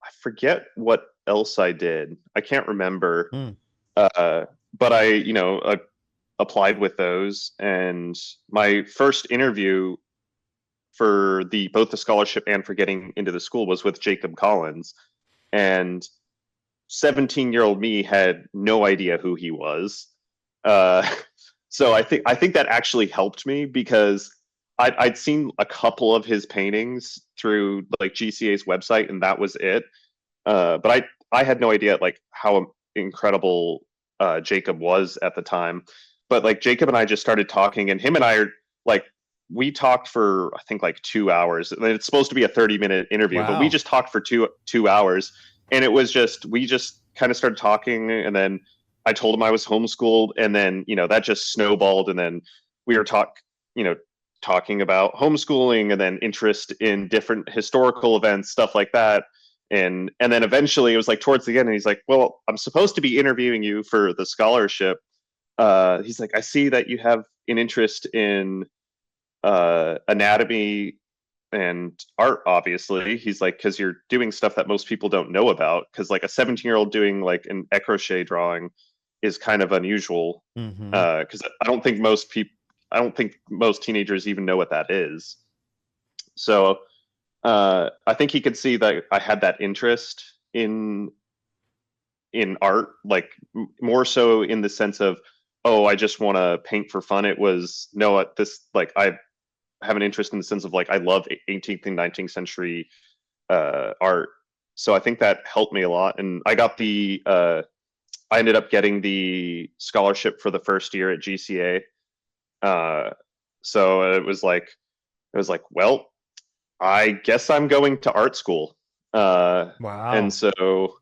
I forget what else I did. I can't remember. But I applied with those, and my first interview for both the scholarship and for getting into the school was with Jacob Collins, and 17-year-old me had no idea who he was. So I think that actually helped me, because I'd seen a couple of his paintings through like GCA's website, and that was it. But I had no idea like how incredible Jacob was at the time. But like Jacob and I just started talking, and him and I are like, we talked for I think like 2 hours. It's supposed to be a 30-minute interview, Wow. but we just talked for two hours, and it was just we just kind of started talking, and then I told him I was homeschooled, and then that just snowballed, and then we were talking about homeschooling, and then interest in different historical events, stuff like that. And then eventually it was like towards the end, and he's like, well, I'm supposed to be interviewing you for the scholarship. He's like, I see that you have an interest in anatomy and art, obviously. He's like, because you're doing stuff that most people don't know about, because like a 17-year-old doing like an ecrochet drawing is kind of unusual. Because I don't think most teenagers even know what that is. So I think he could see that I had that interest in art, like more so in the sense of, oh, I just want to paint for fun. It was no, this like I have an interest in the sense of like I love 18th and 19th century art. So I think that helped me a lot, and I got I ended up getting the scholarship for the first year at GCA. So it was like, well, I guess I'm going to art school. Wow. And so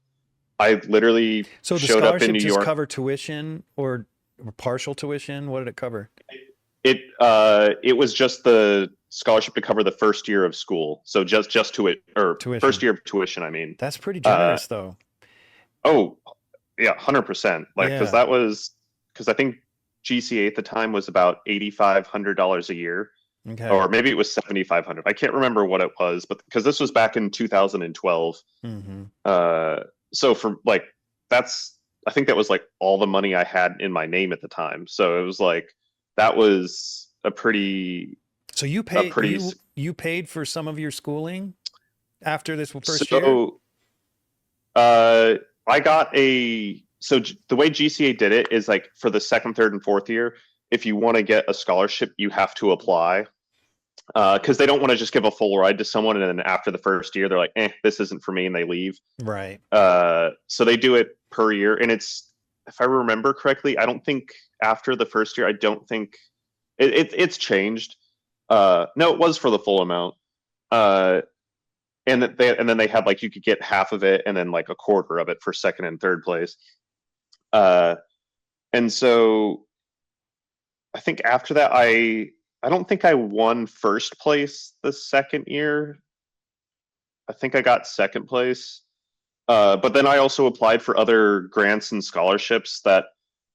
I literally showed up in New York. Just cover tuition or partial tuition? What did it cover? It was just the scholarship to cover the first year of school. So just tuition. First year of tuition, I mean. That's pretty generous though. Oh, yeah, 100%. Like, because I think GCA at the time was about $8,500 a year. Okay. Or maybe it was 7,500. I can't remember what it was, but because this was back in 2012. So for like, I think that was like all the money I had in my name at the time. So it was like, that was a pretty. So you paid for some of your schooling after this first year? So I got the way GCA did it is like for the second, third, and fourth year, if you want to get a scholarship, you have to apply, because they don't want to just give a full ride to someone, and then after the first year, they're like, this isn't for me, and they leave. Right. So they do it per year, and it's, if I remember correctly, I don't think after the first year, I don't think it's changed. No, it was for the full amount. And then they had like, you could get half of it and then like a quarter of it for second and third place. And so I think after that, I don't think I won first place the second year. I think I got second place. But then I also applied for other grants and scholarships that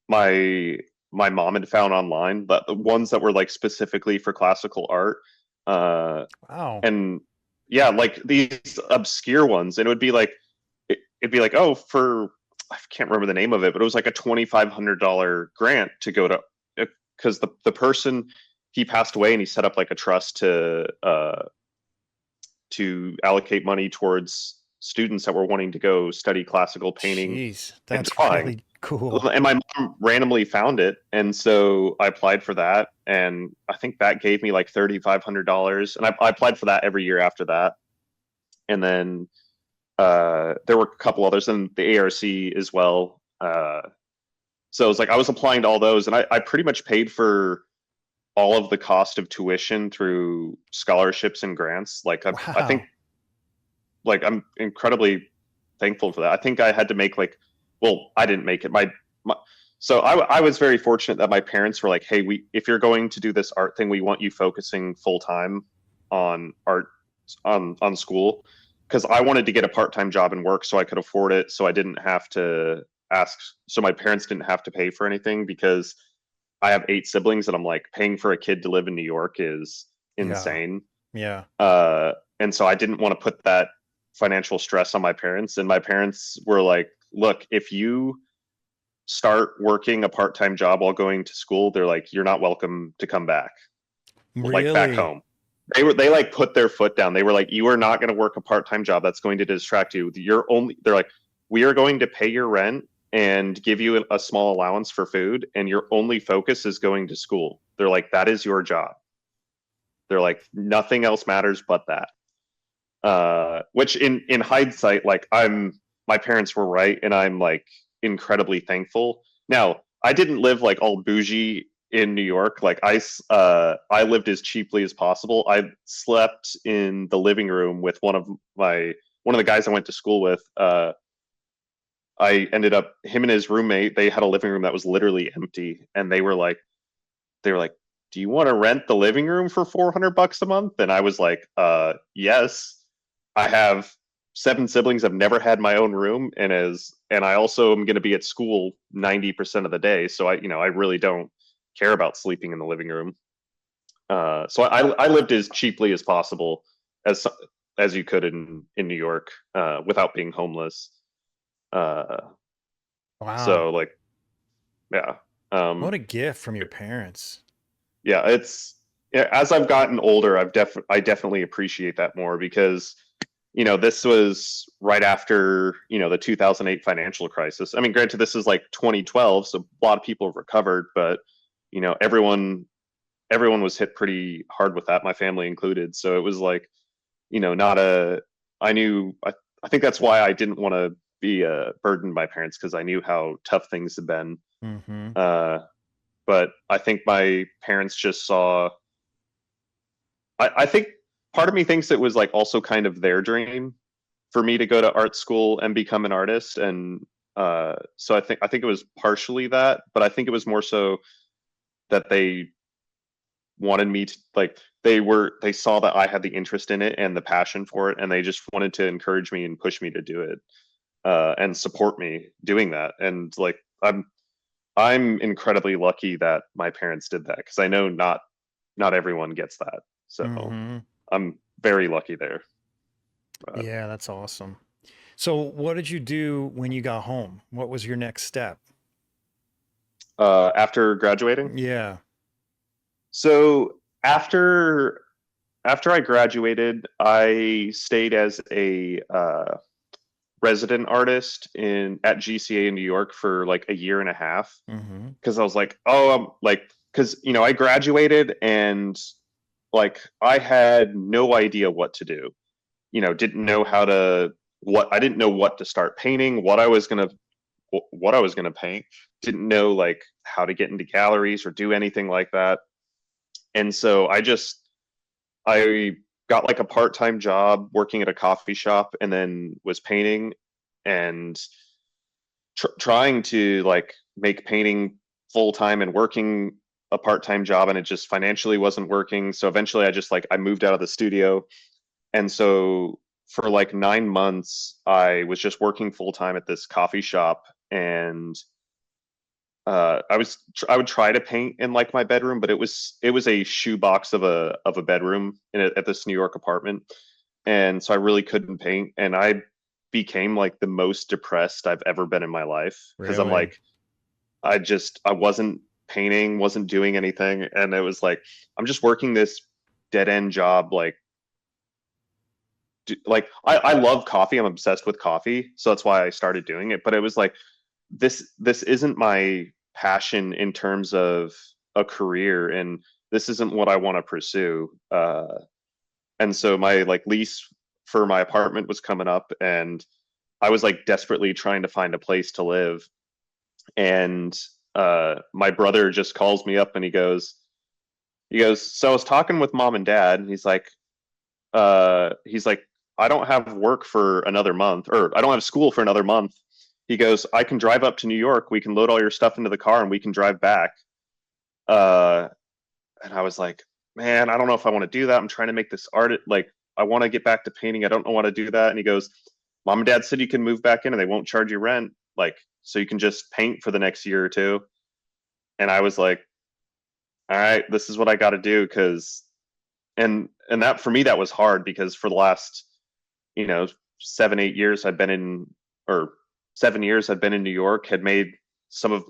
my mom had found online, but the ones that were like specifically for classical art. Wow. And yeah, like these obscure ones, and it would be like, it'd be like, oh, I can't remember the name of it, but it was like a $2,500 grant to go to, because the person, he passed away, and he set up like a trust to allocate money towards students that were wanting to go study classical painting Jeez, and that's drawing. really cool. And my mom randomly found it, and so I applied for that, and I think that gave me like $3,500, and I applied for that every year after that. And then there were a couple others, and the ARC as well. So it was like I was applying to all those, and I pretty much paid for all of the cost of tuition through scholarships and grants. Like I think, like, I'm incredibly thankful for that. I think I had to make like, well, I didn't make it. So I was very fortunate that my parents were like, hey, if you're going to do this art thing, we want you focusing full time on art, on school, because I wanted to get a part-time job and work so I could afford it, so I didn't have to so my parents didn't have to pay for anything, because I have 8 siblings, and I'm like, paying for a kid to live in New York is insane. Yeah. And so I didn't want to put that financial stress on my parents, and my parents were like, look, if you start working a part-time job while going to school, they're like, you're not welcome to come back. Really? Like back home. They like put their foot down. They were like, you are not going to work a part-time job that's going to distract you. They're like, we are going to pay your rent and give you a small allowance for food, and your only focus is going to school. They're like, that is your job. They're like, nothing else matters but that. Which in hindsight, like, my parents were right, and I'm like incredibly thankful. Now, I didn't live like all bougie in New York. Like I lived as cheaply as possible. I slept in the living room with one of the guys I went to school with. I ended up, him and his roommate, they had a living room that was literally empty, and they were like, do you want to rent the living room for $400 a month? And I was like, yes. I have 7 siblings. I've never had my own room, and I also am going to be at school 90% of the day, so I really don't care about sleeping in the living room. So I lived as cheaply as possible as you could in New York, without being homeless. Wow. So like, yeah. What a gift from your parents. Yeah, as I've gotten older, I definitely appreciate that more, because this was right after the 2008 financial crisis. I mean, granted, this is like 2012, so a lot of people have recovered, but everyone was hit pretty hard with that, my family included. So it was like, I think that's why I didn't want to be burdened by parents, because I knew how tough things had been. Mm-hmm. But I think my parents just saw, I think part of me thinks it was like also kind of their dream for me to go to art school and become an artist. And so I think it was partially that, but I think it was more so that they wanted me to, like, they saw that I had the interest in it and the passion for it, and they just wanted to encourage me and push me to do it, and support me doing that. And like, I'm incredibly lucky that my parents did that, because I know not everyone gets that. So Mm-hmm. I'm very lucky there. Yeah, that's awesome. So what did you do when you got home? What was your next step? After graduating? Yeah. So after I graduated, I stayed as a resident artist at GCA in New York for like a year and a half, because I was like, because I graduated, and like I had no idea what to do. Didn't know I didn't know what to start painting, what I was gonna paint. Didn't know like how to get into galleries or do anything like that. And so I got like a part-time job working at a coffee shop, and then was painting and trying to like make painting full-time and working a part-time job, and it just financially wasn't working. So eventually I moved out of the studio. And so for like 9 months, I was just working full-time at this coffee shop, and I would try to paint in like my bedroom, but it was a shoebox of a bedroom at this New York apartment, and so I really couldn't paint, and I became like the most depressed I've ever been in my life, because I'm like, I wasn't painting, wasn't doing anything, and it was like, I'm just working this dead end job like like, I love coffee. I'm obsessed with coffee. So that's why I started doing it. But it was like, this isn't my passion in terms of a career, and this isn't what I want to pursue. And so my like lease for my apartment was coming up, and I was like desperately trying to find a place to live. And my brother just calls me up and he goes, so I was talking with mom and dad, and he's like, I don't have work for another month, or I don't have school for another month. He goes, I can drive up to New York. We can load all your stuff into the car and we can drive back. And I was like, man, I don't know if I want to do that. I'm trying to make this art. Like, I want to get back to painting. I don't know how to do that. And he goes, mom and dad said you can move back in and they won't charge you rent. Like, so you can just paint for the next year or two. And I was like, all right, this is what I got to do. And that for me, that was hard because for the last, 7 years I've been in New York, had made some of,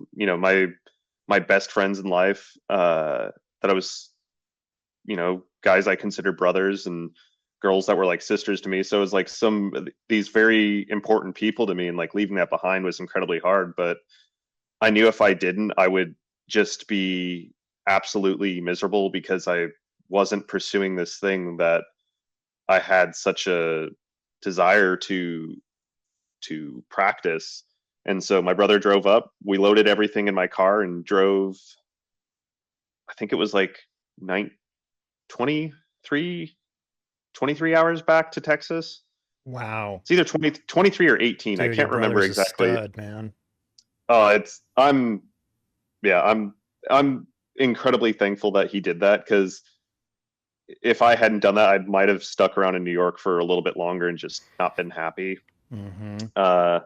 my best friends in life, that I was, guys I consider brothers and girls that were like sisters to me. So it was like these very important people to me, and like leaving that behind was incredibly hard. But I knew if I didn't, I would just be absolutely miserable because I wasn't pursuing this thing that I had such a desire to practice. And so my brother drove up, we loaded everything in my car and drove, I think it was like 23 hours back to Texas. Wow. It's either 23 or 18. Dude, I can't remember exactly. A stud, man. Oh, I'm incredibly thankful that he did that, because if I hadn't done that, I might have stuck around in New York for a little bit longer and just not been happy. Mm-hmm.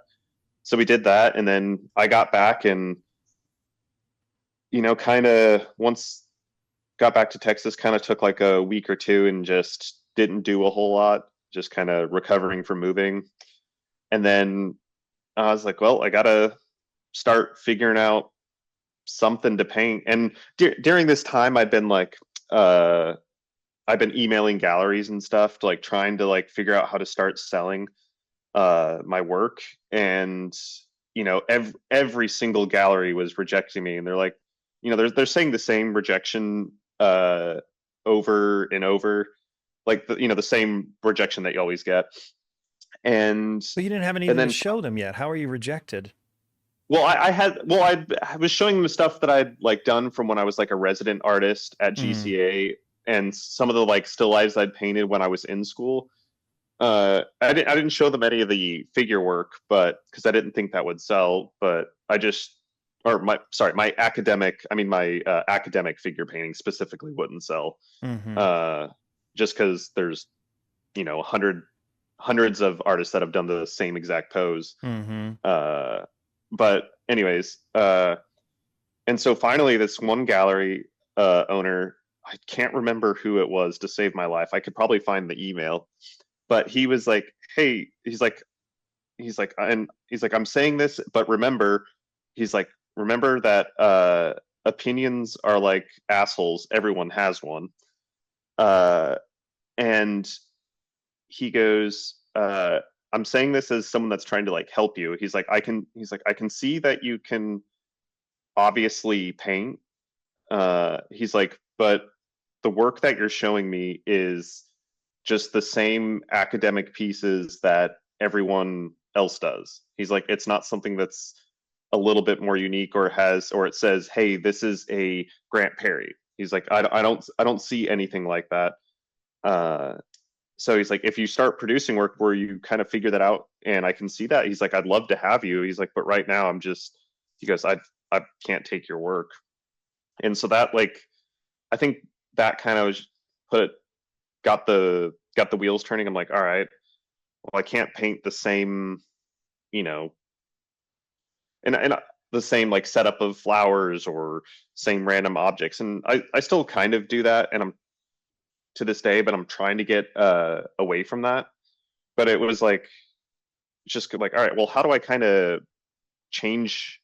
So we did that, and then I got back, and kind of once got back to Texas, kind of took like a week or two and just didn't do a whole lot, just kind of recovering from moving. And then I was like, well, I gotta start figuring out something to paint. And during this time, I've been emailing galleries and stuff to like trying to like figure out how to start selling my work. And every single gallery was rejecting me, and they're like, they're saying the same rejection over and over, like the same rejection that you always get. And but you didn't have anything to show them yet. How are you rejected? Well, I was showing them the stuff that I'd like done from when I was like a resident artist at GCA, and some of the like still lives I'd painted when I was in school. I didn't show them any of the figure work, but because I didn't think that would sell. But my academic figure painting specifically wouldn't sell. Just because there's hundreds of artists that have done the same exact pose. But anyways, and so finally this one gallery owner, I can't remember who it was to save my life. I could probably find the email, but he was like, hey, he's like, I'm saying this, but remember that opinions are like assholes. Everyone has one. And he goes, I'm saying this as someone that's trying to like help you. He's like, I can see that you can obviously paint. He's like, but the work that you're showing me is just the same academic pieces that everyone else does. He's like, it's not something that's a little bit more unique or it says, hey, this is a Grant Perry. He's like, I don't see anything like that. So he's like, if you start producing work where you kind of figure that out, and I can see that, he's like, I'd love to have you. He's like, but right now he goes, I can't take your work. And so that, like, I think that kind of got the wheels turning. I'm like, all right, well, I can't paint the same, and the same like setup of flowers or same random objects. And I still kind of do that, and I'm to this day, but I'm trying to get away from that. But it was like, just like, all right, well, how do I kind of change?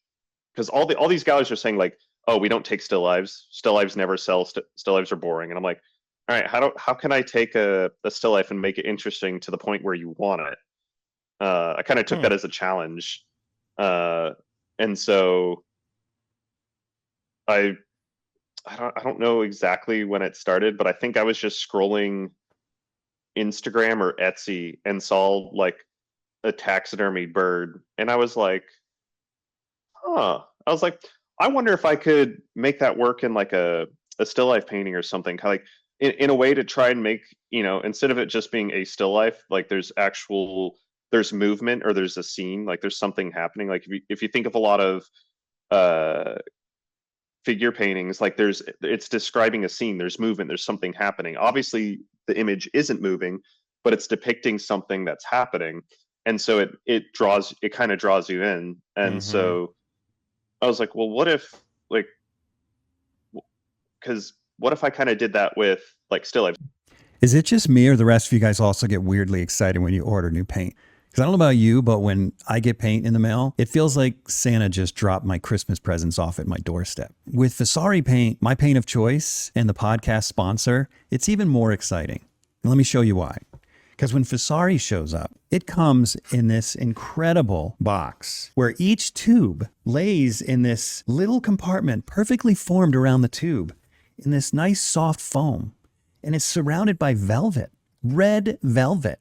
Because all these galleries are saying like, oh, we don't take still lives. Still lives never sell. Still lives are boring. And I'm like, all right, how can I take a still life and make it interesting to the point where you want it? I kind of took that as a challenge. And so I don't know exactly when it started, but I think I was just scrolling Instagram or Etsy and saw like a taxidermy bird, and I was like, huh. I was like, I wonder if I could make that work in like a still life painting or something, kind of like in a way to try and make, instead of it just being a still life, like there's movement or there's a scene, like there's something happening. Like if you think of a lot of figure paintings, like it's describing a scene, there's movement, there's something happening. Obviously the image isn't moving, but it's depicting something that's happening. And so it kind of draws you in. And so I was like, well, what if I kind of did that with like still life? Is it just me, or the rest of you guys also get weirdly excited when you order new paint? Because I don't know about you, but when I get paint in the mail, it feels like Santa just dropped my Christmas presents off at my doorstep. With Vasari paint, my paint of choice and the podcast sponsor, it's even more exciting. And let me show you why. Because when Vasari shows up, it comes in this incredible box where each tube lays in this little compartment perfectly formed around the tube in this nice soft foam. And it's surrounded by velvet, red velvet.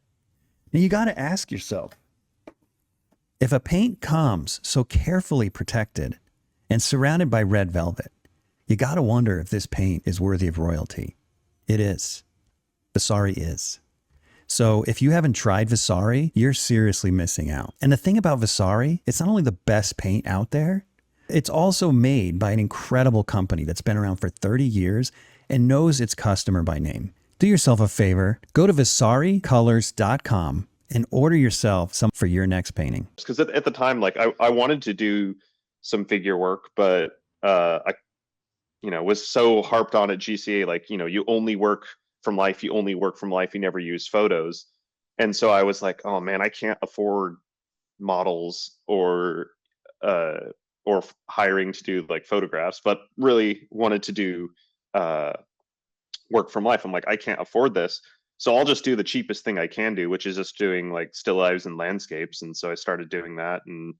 Now you got to ask yourself, if a paint comes so carefully protected and surrounded by red velvet, you got to wonder if this paint is worthy of royalty. It is. Vasari is. So if you haven't tried Vasari, you're seriously missing out. And the thing about Vasari, it's not only the best paint out there, it's also made by an incredible company that's been around for 30 years and knows its customer by name. Do yourself a favor, go to vasaricolors.com and order yourself some for your next painting. Because at the time, like I wanted to do some figure work, but I was so harped on at GCA, like, you only work from life, you never use photos. And so I was like, oh man, I can't afford models or hiring to do like photographs, but really wanted to do work from life. I'm like, I can't afford this, so I'll just do the cheapest thing I can do, which is just doing like still lives and landscapes. And so I started doing that, and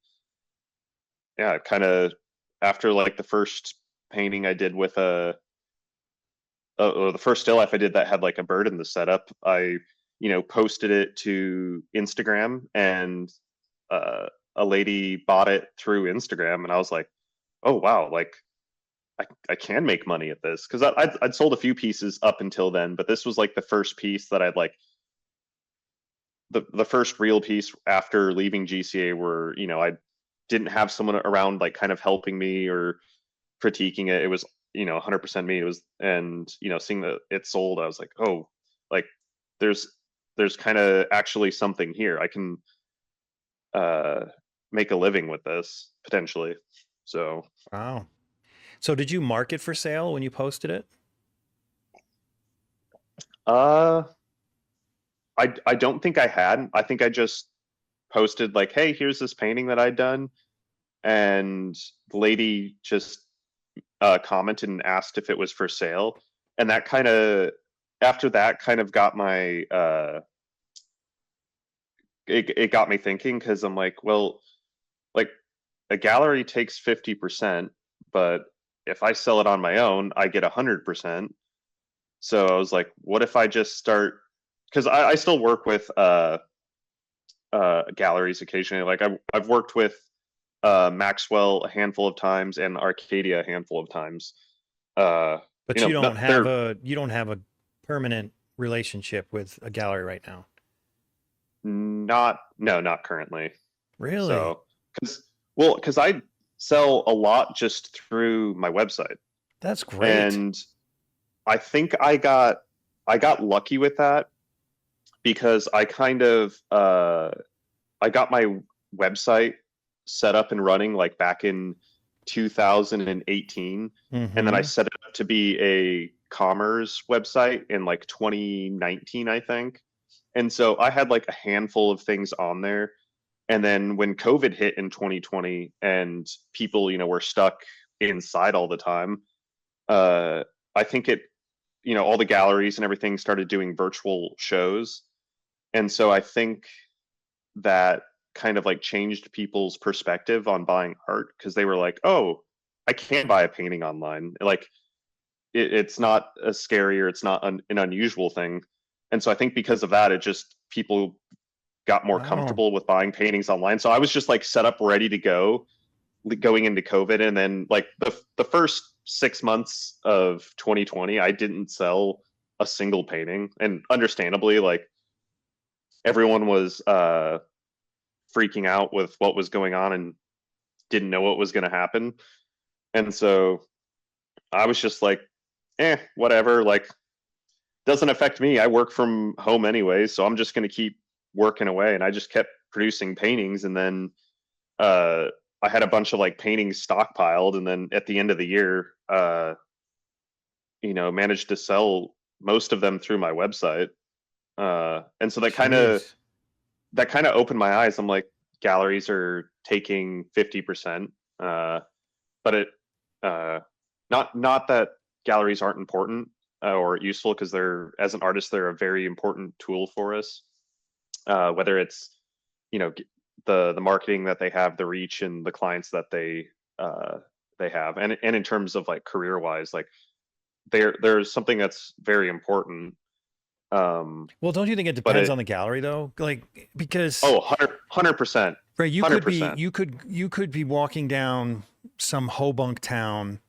yeah, kind of after like the first painting I did with or the first still life I did that had like a bird in the setup, I posted it to Instagram, and a lady bought it through Instagram, and I was like, oh wow, like I can make money at this, because I'd sold a few pieces up until then, but this was like the first piece that I'd like the first real piece after leaving GCA where I didn't have someone around like kind of helping me or critiquing it. It was 100% me. It was, and seeing that it sold, I was like, oh, like there's kind of actually something here. I can make a living with this potentially. So wow. So did you mark it for sale when you posted it? I don't think I had. I think I just posted like, hey, here's this painting that I'd done, and the lady just commented and asked if it was for sale, and that kind of got my it got me thinking, because I'm like, well, like a gallery takes 50%, but if I sell it on my own, I get 100%. So I was like, what if I just start, because I still work with galleries occasionally. Like I've worked with Maxwell a handful of times and Arcadia a handful of times. But you don't have a permanent relationship with a gallery right now. Not currently. Really? So, because I sell a lot just through my website. That's great. And I think I got lucky with that, because I kind of I got my website set up and running like back in 2018, and then I set it up to be a commerce website in like 2019, I think. And so I had like a handful of things on there. And then when COVID hit in 2020 and people, were stuck inside all the time, I think it all the galleries and everything started doing virtual shows. And so I think that kind of like changed people's perspective on buying art, because they were like, oh, I can buy a painting online. Like it's not as scary, or it's not an unusual thing. And so I think because of that, it just, people got more comfortable with buying paintings online. So I was just like set up ready to go going into COVID. And then like the first 6 months of 2020, I didn't sell a single painting. And understandably, like everyone was freaking out with what was going on and didn't know what was going to happen. And so I was just like, whatever, like doesn't affect me. I work from home anyway, so I'm just going to keep working away. And I just kept producing paintings. And then I had a bunch of like paintings stockpiled. And then at the end of the year, managed to sell most of them through my website. And so that kind of opened my eyes. I'm like, galleries are taking 50%, but it not that galleries aren't important or useful, because they're, as an artist, they're a very important tool for us. Whether it's the marketing that they have, the reach, and the clients that they have, and in terms of like career wise, like there's something that's very important. Well, don't you think it depends on the gallery though? Like, because 100%. Right, you 100%. could be walking down some hobunk town,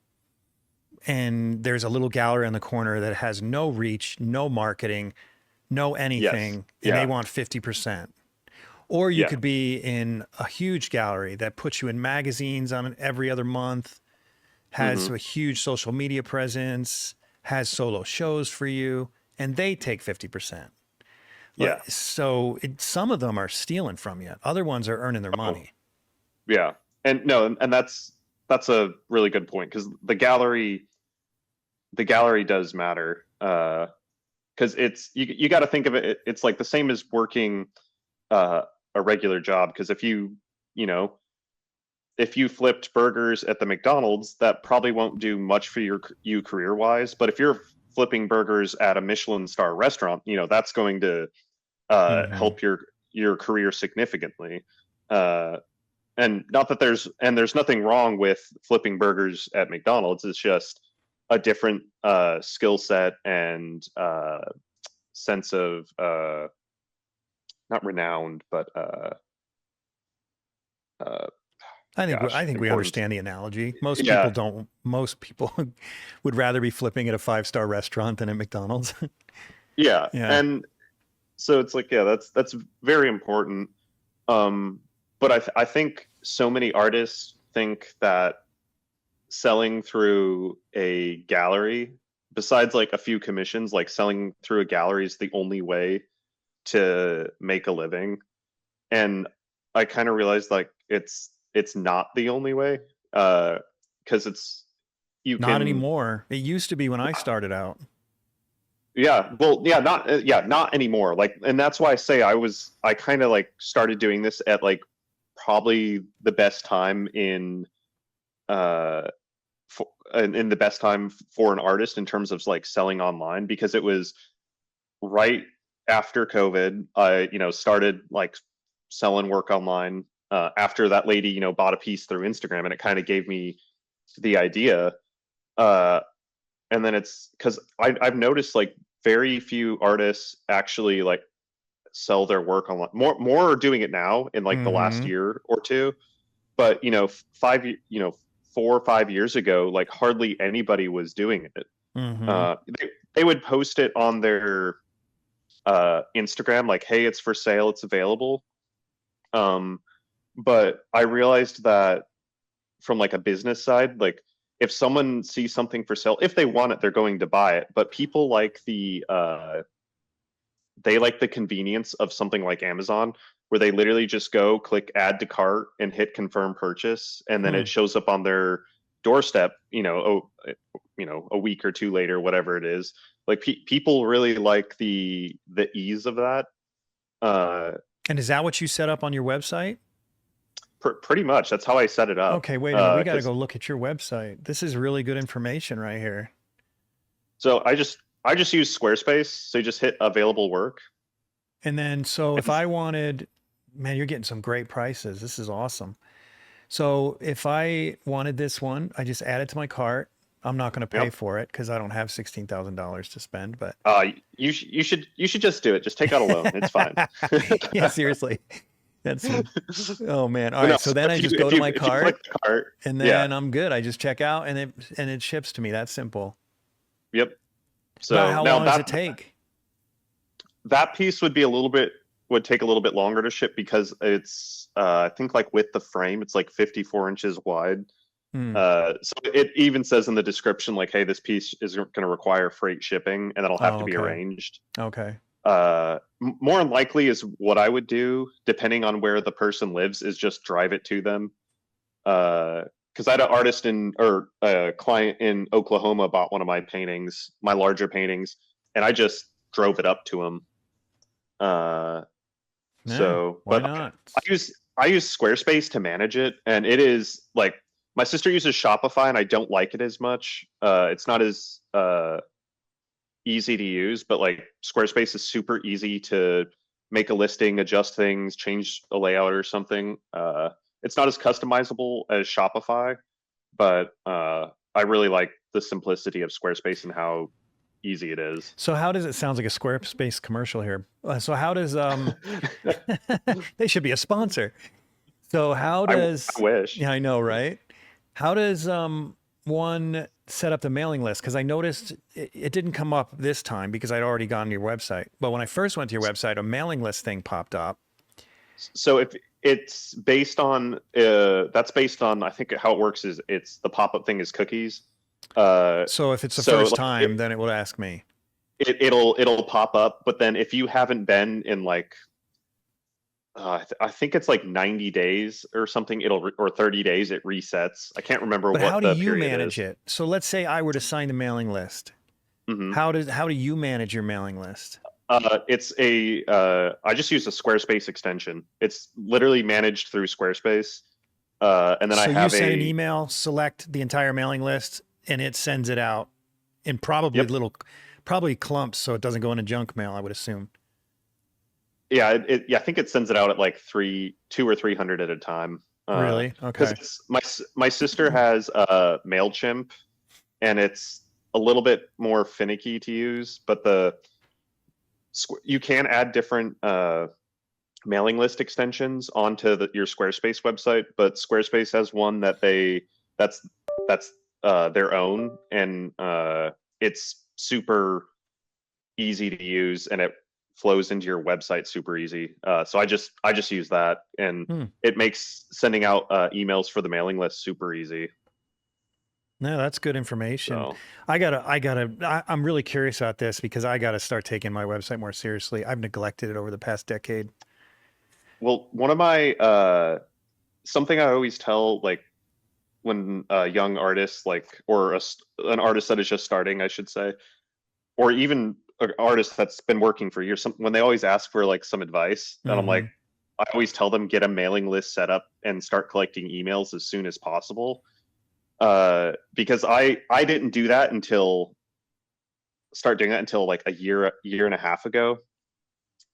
and there's a little gallery in the corner that has no reach, no marketing, no anything, and they want 50%. Or you could be in a huge gallery that puts you in magazines on every other month, has a huge social media presence, has solo shows for you, and they take 50%. Yeah. So some of them are stealing from you. Other ones are earning their money. Yeah. And that's a really good point, because the gallery does matter. Because it's, you got to think of it. It's like the same as working a regular job. Because if you flipped burgers at the McDonald's, that probably won't do much for you career wise. But if you're flipping burgers at a Michelin star restaurant, that's going to help your career significantly. And not that there's nothing wrong with flipping burgers at McDonald's. It's just a different skill set and sense of not renowned, but I think we understand the analogy. Most people don't. Most people would rather be flipping at a 5-star restaurant than at McDonald's. Yeah. And so it's like, that's very important. But I think so many artists think that selling through a gallery, besides like a few commissions, like selling through a gallery is the only way to make a living. And I kind of realized like it's not the only way, because not anymore. It used to be when I started out. Yeah, well, not anymore. Like, and that's why I say I kind of like started doing this at like probably the best time in the best time for an artist in terms of like selling online, because it was right after COVID. I started like selling work online after that lady bought a piece through Instagram, and it kind of gave me the idea. And then it's because I've noticed like very few artists actually like sell their work online. More are doing it now in like the last year or two, but 4 or 5 years ago, like hardly anybody was doing it. They would post it on their Instagram, like, hey, it's for sale, it's available. But I realized that from like a business side, like if someone sees something for sale, if they want it, they're going to buy it. But people like the convenience of something like Amazon, where they literally just go click add to cart and hit confirm purchase, and then it shows up on their doorstep, a week or two later, whatever it is. Like people really like the ease of that. And is that what you set up on your website? Pretty much. That's how I set it up. Okay, wait a minute. We got to go look at your website. This is really good information right here. So I just I just use Squarespace. So you just hit available work. And then, so if I wanted, man, you're getting some great prices. This is awesome. So if I wanted this one, I just add it to my cart. I'm not going to pay for it because I don't have $16,000 to spend, but you should just do it. Just take out a loan. It's fine. yeah, seriously. That's, oh man. All right. So then I just go to my cart, and then I'm good. I just check out and it ships to me. That's simple. Yep. So now, how long does it take? That piece would take a little bit longer to ship because it's I think like with the frame, it's like 54 inches wide. So it even says in the description, like, hey, this piece is going to require freight shipping and it'll have to be arranged. Okay. More than likely is what I would do, depending on where the person lives, is just drive it to them. Because I had an artist or a client in Oklahoma bought one of my paintings, my larger paintings, and I just drove it up to him. So why not? I use Squarespace to manage it, and it is like, my sister uses Shopify and I don't like it as much. It's not as easy to use, but like Squarespace is super easy to make a listing, adjust things, change a layout or something. It's not as customizable as Shopify, but I really like the simplicity of Squarespace and how easy it is. So how does it sounds like a Squarespace commercial here? So how does they should be a sponsor. So how does I wish. Yeah, I know, right? How does one set up the mailing list? Because I noticed it didn't come up this time because I'd already gone to your website. But when I first went to your website, a mailing list thing popped up. So if it's based on that's based on, I think how it works is it's the pop-up thing is cookies. So if it's the first time, then it will ask me. It'll pop up, but then if you haven't been in like I think it's like 90 days or something, or 30 days, it resets. I can't remember what the period is. But how do you manage it? So let's say I were to sign the mailing list. How do you manage your mailing list? It's I just use a Squarespace extension. It's literally managed through Squarespace. And then so I have you send an email, select the entire mailing list, and it sends it out in probably probably clumps, so it doesn't go into junk mail, I would assume. Yeah, I think it sends it out at like 200 or 300 at a time. Really? Okay. Because my sister has MailChimp, and it's a little bit more finicky to use, but you can add different mailing list extensions onto your Squarespace website, but Squarespace has one that's their own, and it's super easy to use, and it flows into your website super easy. So I just use that, and it makes sending out emails for the mailing list super easy. No, that's good information. So, I'm really curious about this because I gotta start taking my website more seriously. I've neglected it over the past decade. Well, one of my something I always tell, like, when young artists, like, or an artist that is just starting, I should say, or even an artist that's been working for years, when they always ask for like some advice, and I'm like, I always tell them, get a mailing list set up and start collecting emails as soon as possible. Because I didn't do that until like a year and a half ago.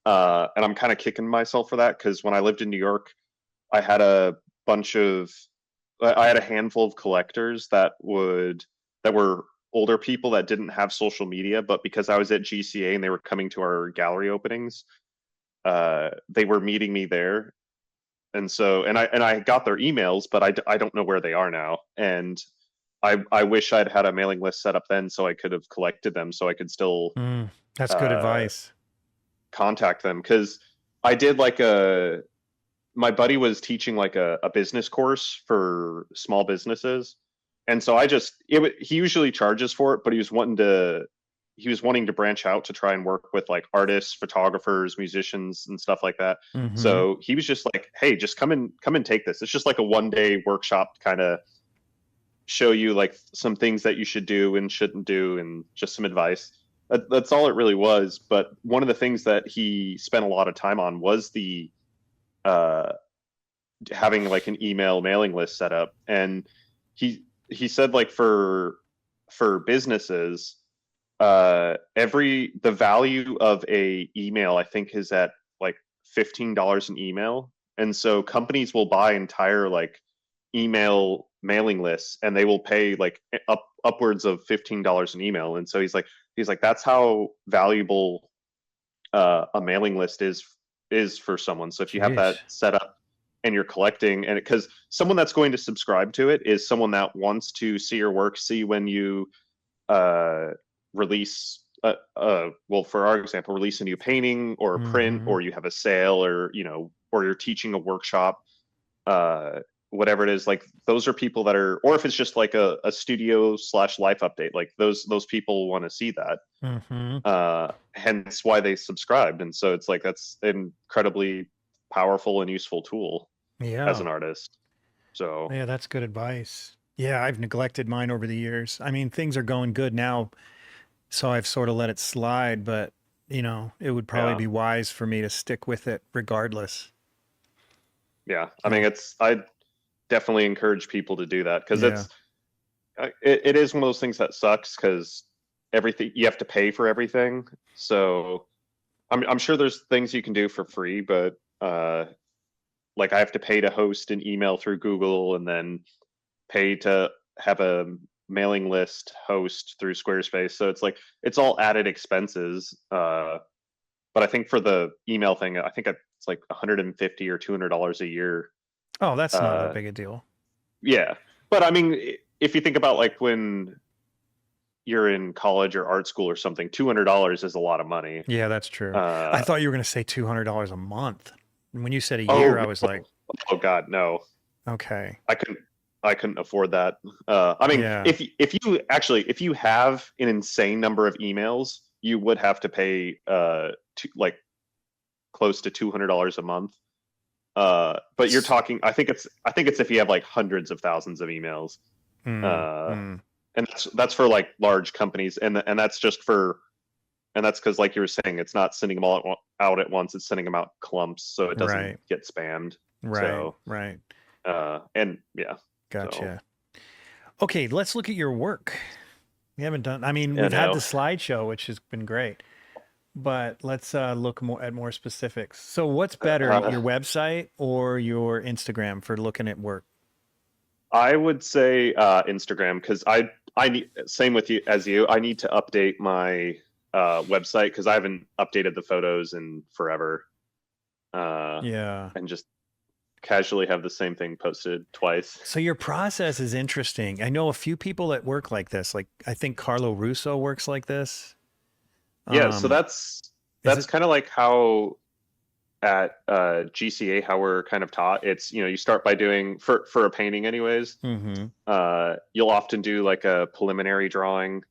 And I'm kind of kicking myself for that, because when I lived in New York, I had a handful of collectors that were older people that didn't have social media, but because I was at GCA and they were coming to our gallery openings, they were meeting me there. And so, and I got their emails, but I don't know where they are now. And I wish I'd had a mailing list set up then, so I could have collected them, so I could still that's good advice, contact them. Because I did like my buddy was teaching like a business course for small businesses, and so he usually charges for it, but he was wanting to branch out to try and work with like artists, photographers, musicians, and stuff like that. So he was just like, hey, just come and take this. It's just like a 1-day workshop to kind of show you like some things that you should do and shouldn't do, and just some advice. That's all it really was. But one of the things that he spent a lot of time on was the having like an email mailing list set up. And he said, like, for businesses, the value of a email, I think, is at like $15 an email. And so companies will buy entire like email mailing lists, and they will pay like upwards of $15 an email. And so he's like, that's how valuable a mailing list is for someone. So if you have that set up and you're collecting, and because someone that's going to subscribe to it is someone that wants to see your work, see when you release well, for our example, release a new painting or a print, or you have a sale, or or you're teaching a workshop, whatever it is. Like those are people that are, or if it's just like a studio / life update, like those people want to see that. Hence why they subscribed. And so it's like, that's an incredibly powerful and useful tool as an artist. So yeah, that's good advice. Yeah, I've neglected mine over the years. I mean, things are going good now, so I've sort of let it slide, but it would probably be wise for me to stick with it regardless. Yeah, I mean, I definitely encourage people to do that, because it is one of those things that sucks, because everything, you have to pay for everything. So I'm sure there's things you can do for free, but like I have to pay to host an email through Google, and then pay to have a mailing list host through Squarespace. So it's like, it's all added expenses. But I think for the email thing, I think it's like $150 or $200 a year. Oh, that's not that big a deal. Yeah. But I mean, if you think about like when you're in college or art school or something, $200 is a lot of money. Yeah, that's true. I thought you were going to say $200 a month. When you said a year, I was like, oh God, no. Okay. I couldn't afford that. I mean, if you have an insane number of emails, you would have to pay like close to $200 a month. But you're talking, I think it's if you have like hundreds of thousands of emails. And that's for like large companies, and that's just for, and that's because, like you were saying, it's not sending them all out at once, it's sending them out clumps, so it doesn't get spammed. Right. And yeah. Gotcha. So. Okay, let's look at your work. We haven't done, I mean, we've had the slideshow, which has been great, but let's look at more specifics. So what's better, your website or your Instagram for looking at work? I would say Instagram, because I need, same with you as you, I need to update my website, because I haven't updated the photos in forever. And just casually have the same thing posted twice. So your process is interesting. I know a few people that work like this. Like I think Carlo Russo works like this. Yeah, so that's kind of like how at GCA, how we're kind of taught. It's, you start by doing, for a painting anyways, you'll often do like a preliminary drawing,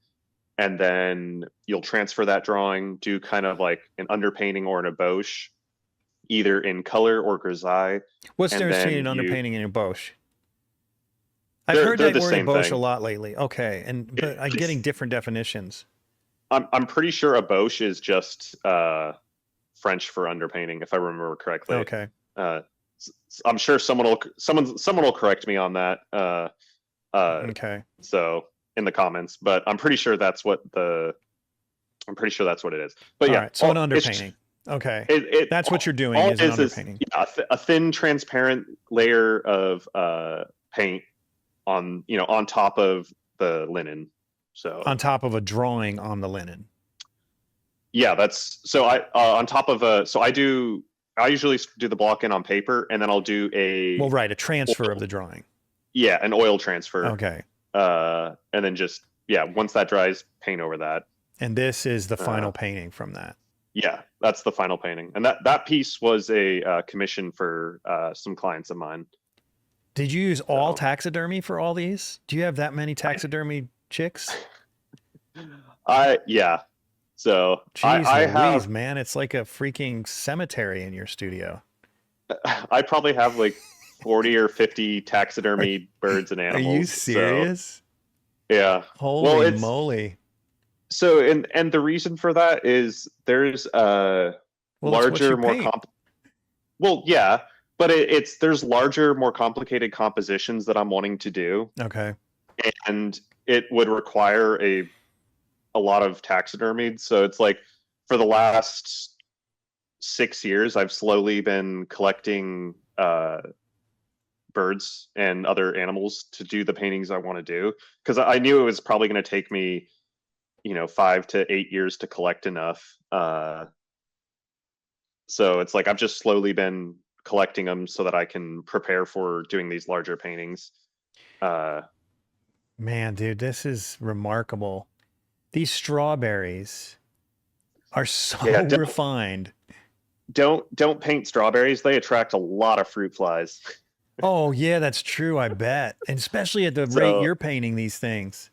and then you'll transfer that drawing, do kind of like an underpainting or an eboche, either in color or grisaille. What's the difference between an underpainting and eboche? I've heard that word eboche a lot lately. Okay, but I'm getting different definitions. I'm pretty sure eboche is just French for underpainting, if I remember correctly. Okay. I'm sure someone will correct me on that. Okay. So in the comments, but I'm pretty sure that's what it is. But yeah, right, so an underpainting. Okay. That's what you're doing, is an underpainting. A thin, transparent layer of paint on top of the linen. So on top of a drawing on the linen. Yeah, that's so. On top of I usually do the block in on paper, and then I'll do a transfer of the drawing. Yeah, an oil transfer. Okay. And then just once that dries, paint over that. And this is the final painting from that. Yeah, that's the final painting, and that piece was a commission for some clients of mine. Did you use all taxidermy for all these? Do you have that many taxidermy chicks? Yeah. So Jeez I Louise, have, man, it's like a freaking cemetery in your studio. I probably have like 40 or 50 taxidermy birds and animals. Are you serious? So, yeah. Holy moly. So, and the reason for that is there's larger, more well, yeah, but there's larger, more complicated compositions that I'm wanting to do. Okay. And it would require a a lot of taxidermied. So it's like for the last 6 years, I've slowly been collecting birds and other animals to do the paintings I want to do. Because I knew it was probably going to take me, 5 to 8 years to collect enough. So it's like I've just slowly been collecting them so that I can prepare for doing these larger paintings. Man, dude, this is remarkable. These strawberries are so refined. Don't paint strawberries. They attract a lot of fruit flies. Oh, yeah, that's true, I bet. And especially at the rate you're painting these things.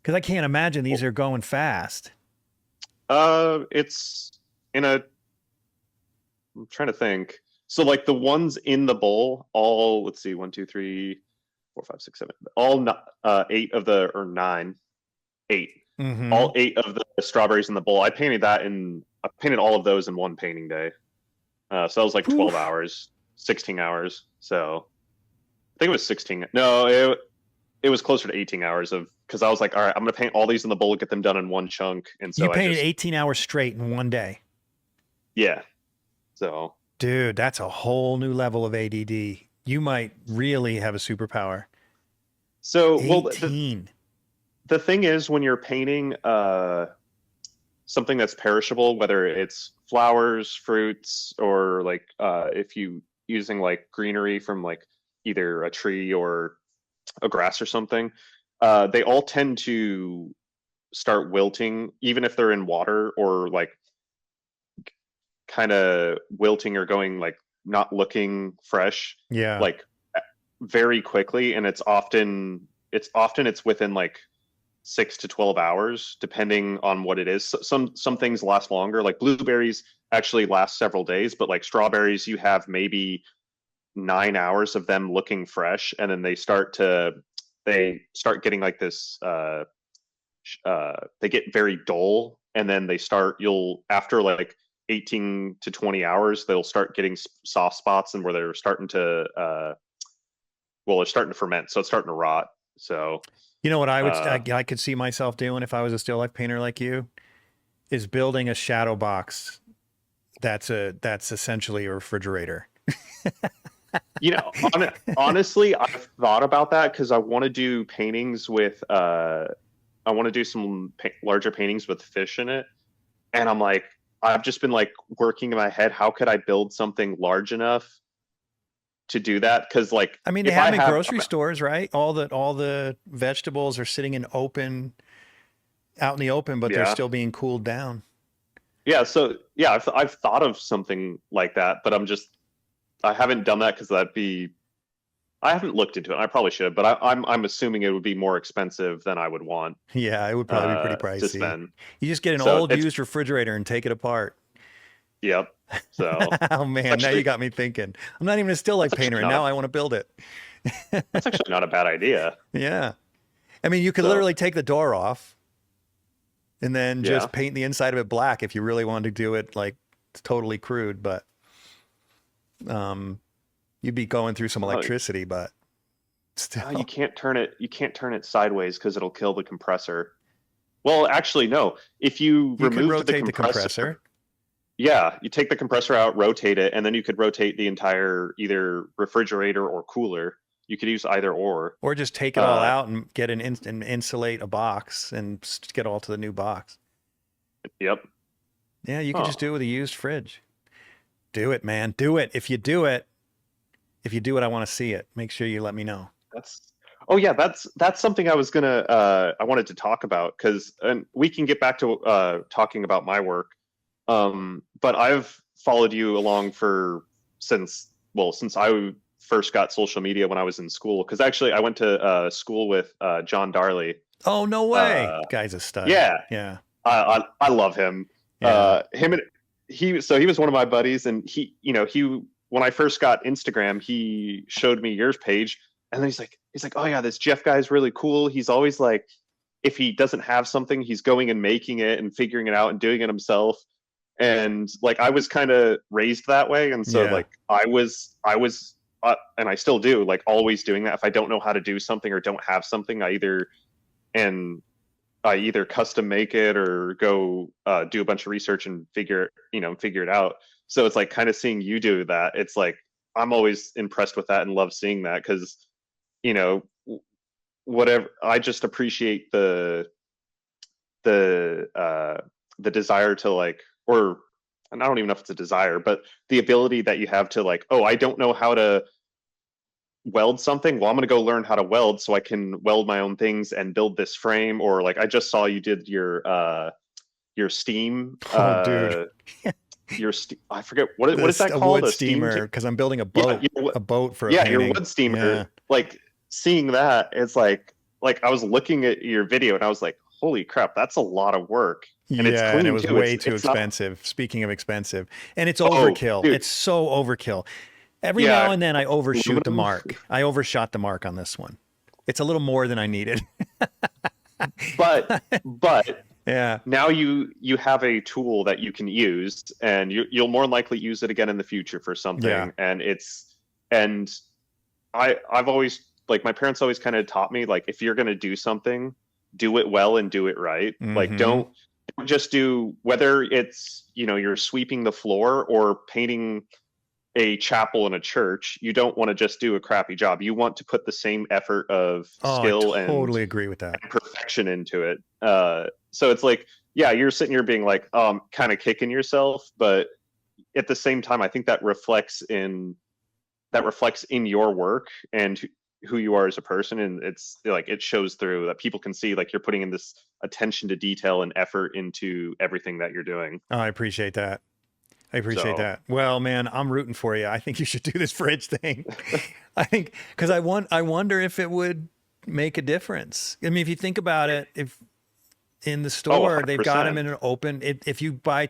Because I can't imagine these are going fast. It's I'm trying to think. So like the ones in the bowl, all, let's see, 1, 2, 3, 4, 5, 6, 7, all 8 of the, or 9, 8. Mm-hmm. All 8 of the strawberries in the bowl. I painted all of those in one painting day. So that was like 12 hours, 16 hours. So I think it was 16. No, it was closer to 18 hours because I was like, all right, I'm going to paint all these in the bowl, get them done in one chunk. And so you painted 18 hours straight in one day. Yeah. So, dude, that's a whole new level of ADD. You might really have a superpower. So, 18. The thing is, when you're painting something that's perishable, whether it's flowers, fruits, or like if you using like greenery from like either a tree or a grass or something, they all tend to start wilting, even if they're in water, or like kind of wilting or going like not looking fresh. Yeah. Like very quickly, and it's often within like 6 to 12 hours, depending on what it is. Some things last longer, like blueberries actually last several days, but like strawberries, you have maybe 9 hours of them looking fresh, and then they start getting like this, they get very dull, and then after like 18 to 20 hours, they'll start getting soft spots, and where they're starting to, they're starting to ferment, so it's starting to rot. So, you know what I could see myself doing if I was a still life painter like you, is building a shadow box that's essentially a refrigerator. Honestly, I've thought about that because I want to do paintings with I want to do some larger paintings with fish in it, and I'm like, I've just been like working in my head, how could I build something large enough to do that? Because like, I mean, they have them in grocery stores, right? All the vegetables are sitting out in the open, but they're still being cooled down. Yeah. So yeah, I've thought of something like that, but I haven't done that because I haven't looked into it. I probably should, but I'm assuming it would be more expensive than I would want. Yeah, it would probably be pretty pricey. To spend. You just get an old used refrigerator and take it apart. Yep. So. Oh man, now you got me thinking. I'm not even a still life painter, and now I want to build it. That's actually not a bad idea. Yeah, I mean, you could literally take the door off, and then just paint the inside of it black if you really wanted to do it like totally crude. But you'd be going through some electricity, but still. You can't turn it sideways because it'll kill the compressor. Well, actually, no. If you remove the compressor. Yeah, you take the compressor out, rotate it, and then you could rotate the entire either refrigerator or cooler. You could use either or. Or just take it all out and get and insulate a box and get all to the new box. Yep. Yeah, you could just do it with a used fridge. Do it, man. Do it. If you do it, I want to see it. Make sure you let me know. That's something I was I wanted to talk about, and we can get back to talking about my work. But I've followed you along since I first got social media when I was in school. Because actually, I went to school with John Darley. Oh, no way! Guy's a stud. Yeah. I love him. Yeah. He was one of my buddies, and he when I first got Instagram, he showed me your page, and then he's like, oh yeah, this Jeff guy's really cool. He's always like, if he doesn't have something, he's going and making it and figuring it out and doing it himself. And like, I was kind of raised that way. And so like I was, and I still do, like always doing that. If I don't know how to do something or don't have something, I either, and I either custom make it or go do a bunch of research and figure it out. So it's like kind of seeing you do that. It's like I'm always impressed with that and love seeing that because, you know, whatever, I just appreciate the desire to like, or and I don't even know if it's a desire, but the ability that you have to like, oh, I don't know how to weld something. Well, I'm going to go learn how to weld so I can weld my own things and build this frame. Or like, I just saw you did your steam. Dude. I forget what is that called? A wood steamer, because I'm building a boat. Yeah, a boat for a your painting. wood steamer. Yeah. Like seeing that, it's like I was looking at your video and I was like, holy crap, that's a lot of work. And it's clean, and it was too. way too expensive. Speaking of expensive, and it's overkill. Dude. It's so overkill. Every now and then I overshoot the mark. I overshot the mark on this one. It's a little more than I needed. but yeah, now you have a tool that you can use, and you'll more likely use it again in the future for something. Yeah. And I've always, like, my parents always kind of taught me, like, if you're going to do something, do it well and do it right. Mm-hmm. Like, don't just do, whether it's, you're sweeping the floor or painting a chapel in a church, you don't want to just do a crappy job. You want to put the same effort of skill I totally and agree with that. and perfection into it. So it's like, yeah, you're sitting here being like, kind of kicking yourself, but at the same time, I think that reflects in your work and who you are as a person. And it's like, it shows through that people can see, like, you're putting in this attention to detail and effort into everything that you're doing. Oh, I appreciate that. That. Well, man, I'm rooting for you. I think you should do this fridge thing. I think, because I wonder if it would make a difference. I mean, if you think about it, if in the store they've got them in an open, if you buy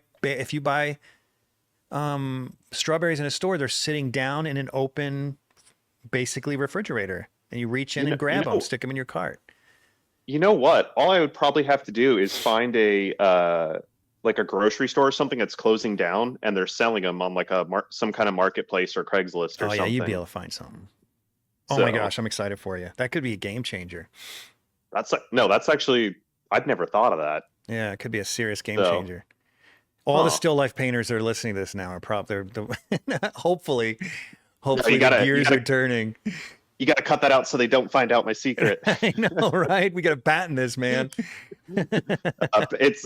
strawberries in a store, they're sitting down in an open, basically, refrigerator, and you reach in and grab them, stick them in your cart. You know what? All I would probably have to do is find like a grocery store or something that's closing down, and they're selling them on like some kind of marketplace or Craigslist or something. Oh yeah, you'd be able to find something. Oh my gosh, I'm excited for you. That could be a game changer. That's actually, I'd never thought of that. Yeah, it could be a serious game changer. All the still life painters that are listening to this now are hopefully the gears are turning. You got to cut that out so they don't find out my secret. I know, right? We got to patent this, man. It's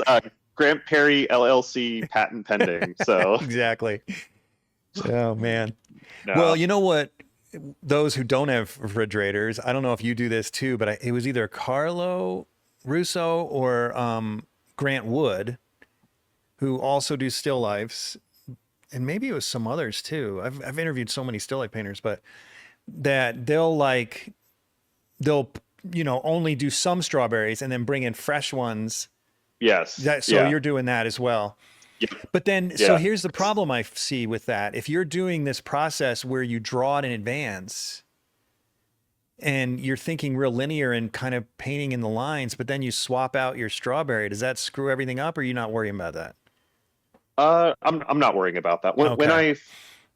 Grant Perry LLC, patent pending. So exactly. Oh man. No. Well, you know what? Those who don't have refrigerators, I don't know if you do this too, but it was either Carlo Russo or Grant Wood, who also do still lifes, and maybe it was some others too. I've interviewed so many still life painters, but that they'll only do some strawberries and then bring in fresh ones. Yes. You're doing that as well. Yeah. But then, so here's the problem I see with that. If you're doing this process where you draw it in advance and you're thinking real linear and kind of painting in the lines, but then you swap out your strawberry, does that screw everything up, or are you not worrying about that? I'm not worrying about that.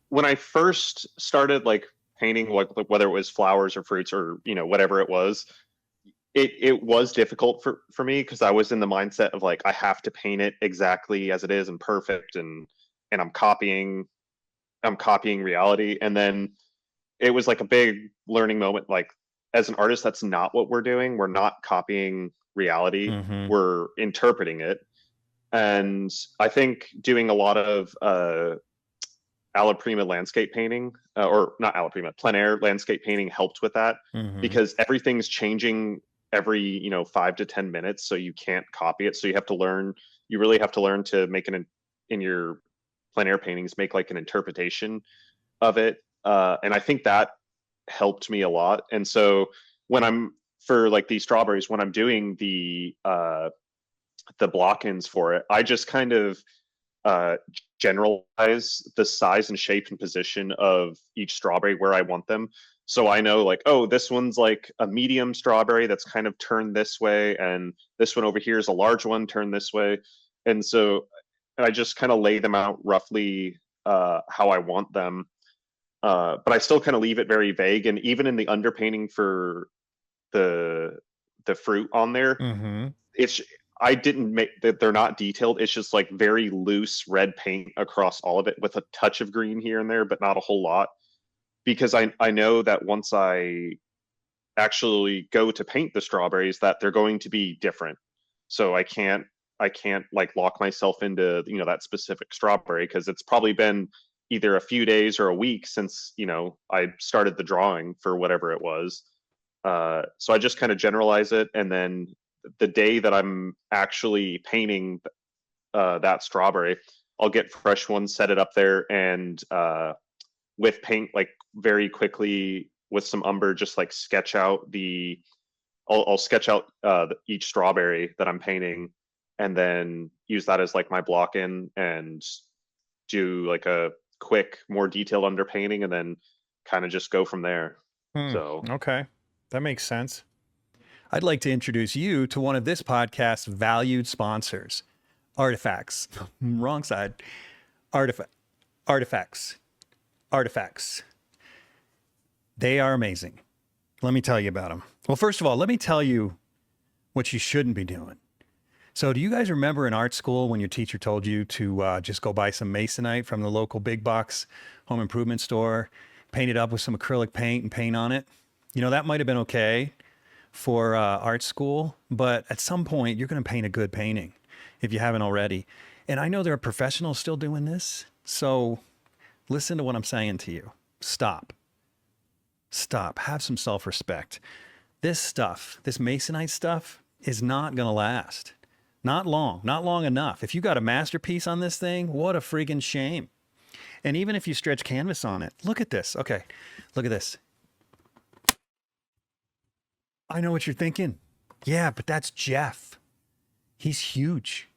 When I first started like painting, like whether it was flowers or fruits or whatever it was was difficult for me, because I was in the mindset of like, I have to paint it exactly as it is and perfect, and I'm copying reality. And then it was like a big learning moment. Like, as an artist, that's not what we're doing. We're not copying reality. Mm-hmm. We're interpreting it. And I think doing a lot of alla prima landscape painting, or not alla prima, plein air landscape painting helped with that, because everything's changing every 5 to 10 minutes, so you can't copy it. So you really have to learn to make in your plein air paintings, make like an interpretation of it. And I think that helped me a lot. And so for like these strawberries, when I'm doing the block-ins for it, I just kind of generalize the size and shape and position of each strawberry where I want them. So I know, like, oh, this one's like a medium strawberry that's kind of turned this way, and this one over here is a large one turned this way. And so I just kind of lay them out roughly how I want them. But I still kind of leave it very vague. And even in the underpainting for the fruit on there, I didn't make that. They're not detailed. It's just like very loose red paint across all of it with a touch of green here and there, but not a whole lot. Because I know that once I actually go to paint the strawberries, that they're going to be different. So I can't like lock myself into, that specific strawberry, because it's probably been either a few days or a week since, I started the drawing for whatever it was. So I just kind of generalize it, and then the day that I'm actually painting that strawberry, I'll get fresh ones, set it up there, and with paint, like very quickly with some umber, just like sketch out I'll sketch out each strawberry that I'm painting, and then use that as like my block in, and do like a quick, more detailed underpainting, and then kind of just go from there. So okay, that makes sense. I'd like to introduce you to one of this podcast's valued sponsors, ARTEFEX. Wrong side. ARTEFEX. They are amazing. Let me tell you about them. Well, first of all, let me tell you what you shouldn't be doing. So do you guys remember in art school when your teacher told you to just go buy some masonite from the local big box home improvement store, paint it up with some acrylic paint and paint on it? That might have been okay for art school, but at some point you're going to paint a good painting if you haven't already. And I know there are professionals still doing this. So listen to what I'm saying to you. Stop. Have some self-respect. This stuff, this masonite stuff, is not going to last. Not long enough. If you got a masterpiece on this thing, what a freaking shame. And even if you stretch canvas on it, look at this. Okay, look at this. I know what you're thinking. Yeah, but that's Jeff. He's huge.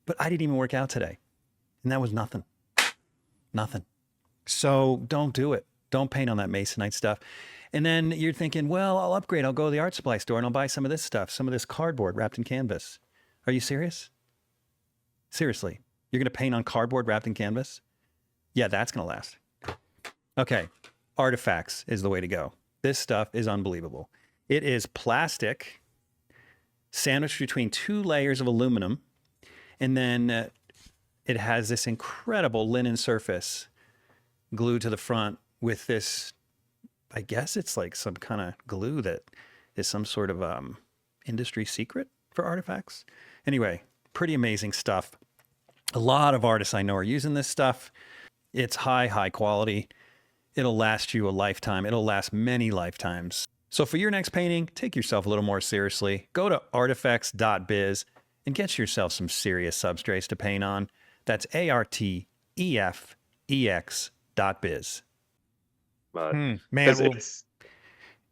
But I didn't even work out today. And that was nothing. So don't do it. Don't paint on that masonite stuff. And then you're thinking, well, I'll upgrade. I'll go to the art supply store and I'll buy some of this stuff, some of this cardboard wrapped in canvas. Are you serious? Seriously, you're going to paint on cardboard wrapped in canvas? Yeah, that's going to last. Okay, ARTEFEX is the way to go. This stuff is unbelievable. It is plastic sandwiched between 2 layers of aluminum, and then it has this incredible linen surface glued to the front with this, I guess it's like some kind of glue that is some sort of industry secret for ARTEFEX. Anyway, pretty amazing stuff. A lot of artists I know are using this stuff. It's high quality. It'll last you a lifetime. It'll last many lifetimes. So for your next painting, take yourself a little more seriously. Go to artefex.biz and get yourself some serious substrates to paint on. That's ARTEFEX.biz. Man, well,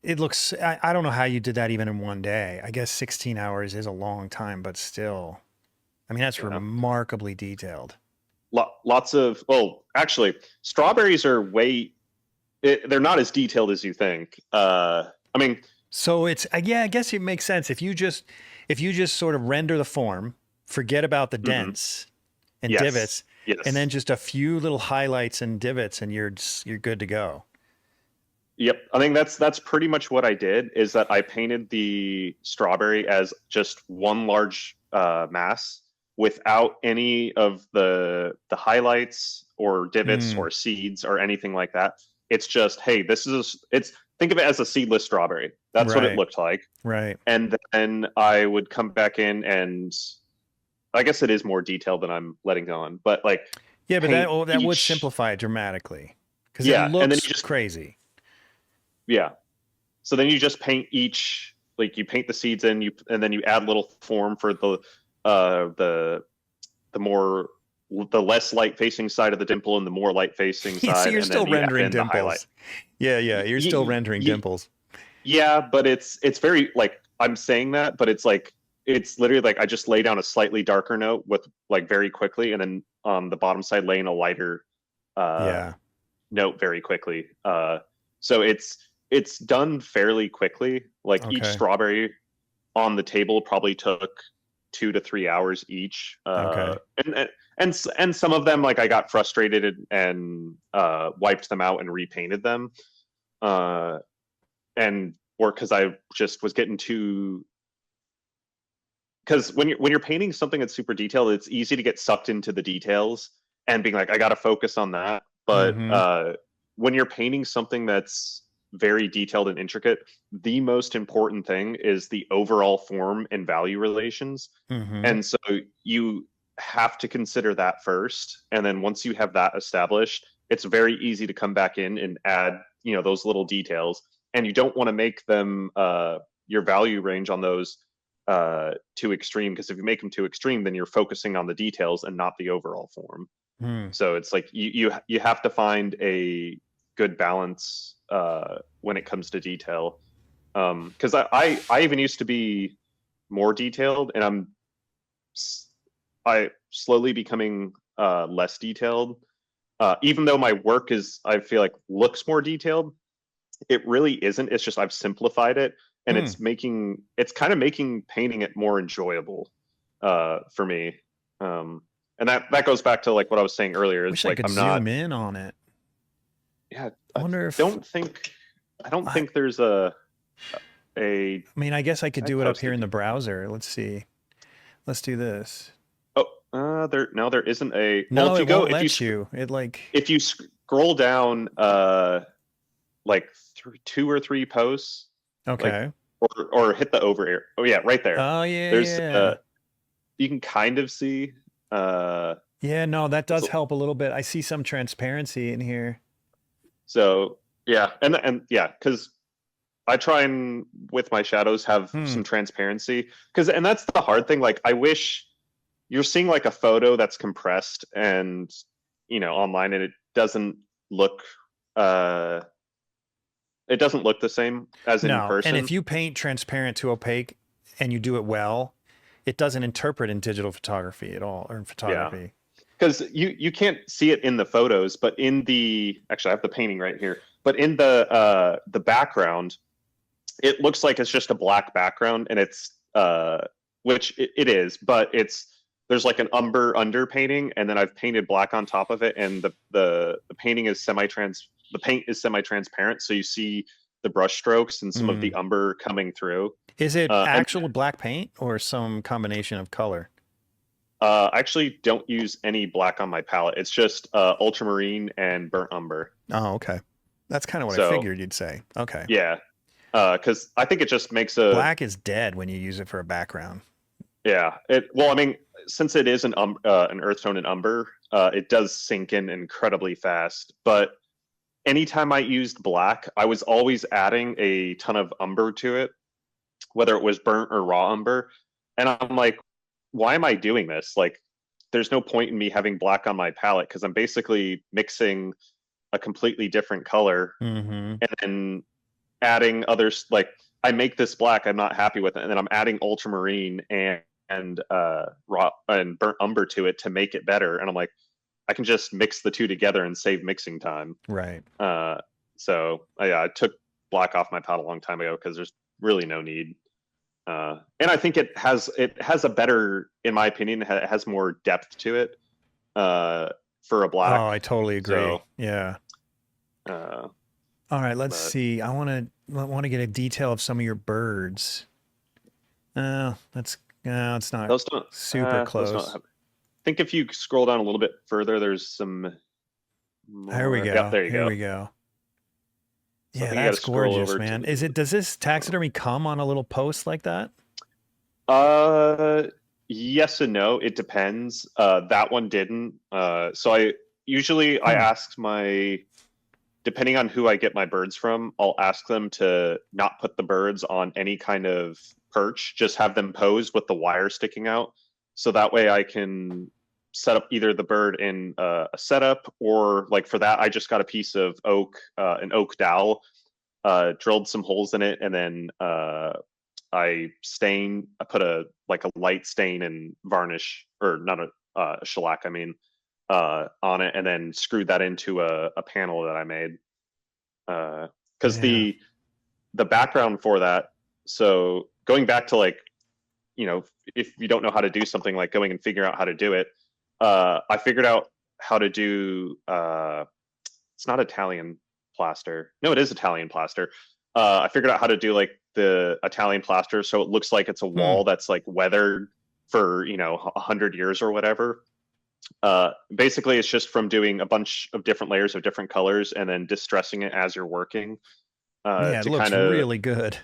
it looks, I don't know how you did that even in one day. I guess 16 hours is a long time, but still, I mean, that's remarkably detailed. Lots of, well, actually, strawberries are they're not as detailed as you think. So it's, yeah, I guess it makes sense. If you just sort of render the form, forget about the dents and divots, and then just a few little highlights and divots, and you're good to go. Yep. I think that's pretty much what I did, is that I painted the strawberry as just one large mass without any of the highlights or divots or seeds or anything like that. It's just, hey, think of it as a seedless strawberry. That's what it looked like. Right. And then I would come back in, and I guess it is more detailed than I'm letting on, but like, yeah, but that would simplify it dramatically, because it looks and then you just crazy. Yeah. So then you just paint like you paint the seeds in, and then you add little form for the less light facing side of the dimple and the more light facing side. So you're still rendering dimples. Yeah. You're still rendering dimples. Yeah, but it's very, like, I'm saying that, but it's like, it's literally like I just lay down a slightly darker note with like very quickly, and then on the bottom side laying a lighter note very quickly. So it's done fairly quickly. Like each strawberry on the table probably took 2 to 3 hours each. And some of them, like, I got frustrated and wiped them out and repainted them. Or because I just was getting too because when you're painting something that's super detailed, it's easy to get sucked into the details and being like, I got to focus on that. But when you're painting something that's very detailed and intricate, the most important thing is the overall form and value relations. And so you have to consider that first. And then once you have that established, it's very easy to come back in and add, those little details. And you don't want to make them your value range on those too extreme, because if you make them too extreme, then you're focusing on the details and not the overall form. So it's like you have to find a good balance when it comes to detail. Because I even used to be more detailed, and I slowly becoming less detailed. Even though my work I feel like looks more detailed, it really isn't. It's just I've simplified it, and it's kind of making painting it more enjoyable for me. And that goes back to like what I was saying earlier. Wish I could zoom in on it. Yeah, I wonder if I don't think there's a. I mean, I guess I could do it up here in the browser. Let's see. Let's do this. Oh, there isn't a. No, well, if it you won't go, let you. It like if you scroll down, like 2 or 3 posts. Okay. Like, or hit the over here. Oh yeah, right there. Oh yeah. There's you can kind of see. Yeah, no, that does help a little bit. I see some transparency in here. So yeah, and yeah, because I try and with my shadows have some transparency, and that's the hard thing. Like I wish you're seeing like a photo that's compressed and online, and it doesn't look the same as in person. And if you paint transparent to opaque and you do it well, it doesn't interpret in digital photography at all, or in photography. Because you can't see it in the photos, but in actually I have the painting right here, but in the background, it looks like it's just a black background, and it's which it is, but there's like an umber underpainting, and then I've painted black on top of it, and the paint is semi-transparent, so you see the brush strokes and some of the umber coming through. Is it actual black paint or some combination of color? I actually don't use any black on my palette. It's just ultramarine and burnt umber. Oh, okay. That's kind of what I figured you'd say. Okay. Yeah. Because I think it just makes black is dead when you use it for a background. Yeah. Well, I mean, since it is an earth tone and umber, it does sink in incredibly fast. But anytime I used black, I was always adding a ton of umber to it, whether it was burnt or raw umber. And I'm like, why am I doing this? Like, there's no point in me having black on my palette, because I'm basically mixing a completely different color and then adding others. Like, I make this black, I'm not happy with it, and then I'm adding ultramarine and raw and burnt umber to it to make it better. And I'm like, I can just mix the two together and save mixing time. Right. So I took black off my palette a long time ago, because there's really no need. And I think it has a better, in my opinion, it has more depth to it for a black. Oh, I totally agree. So, yeah. All right, let's see. I want to get a detail of some of your birds. It's not super close. I think if you scroll down a little bit further, there's some more. Here we go. Yeah, there you go. Here we go. Yeah, that's gorgeous, man. Does this taxidermy come on a little post like that? Yes and no. It depends. That one didn't. So I ask depending on who I get my birds from, I'll ask them to not put the birds on any kind of perch, just have them posed with the wire sticking out. So that way I can set up either the bird in a setup, or like for that, I just got a piece of oak, an oak dowel, drilled some holes in it, and then I put a light stain and varnish, or not a shellac, I mean, on it, and then screwed that into a panel that I made. Because the background for that, so going back to if you don't know how to do something, like going and figuring out how to do it, I figured out how to do, it's not Italian plaster. No, it is Italian plaster. I figured out how to do like the Italian plaster, so it looks like it's a wall that's like weathered for, 100 years or whatever. Basically, it's just from doing a bunch of different layers of different colors and then distressing it as you're working. Yeah, it looks really good.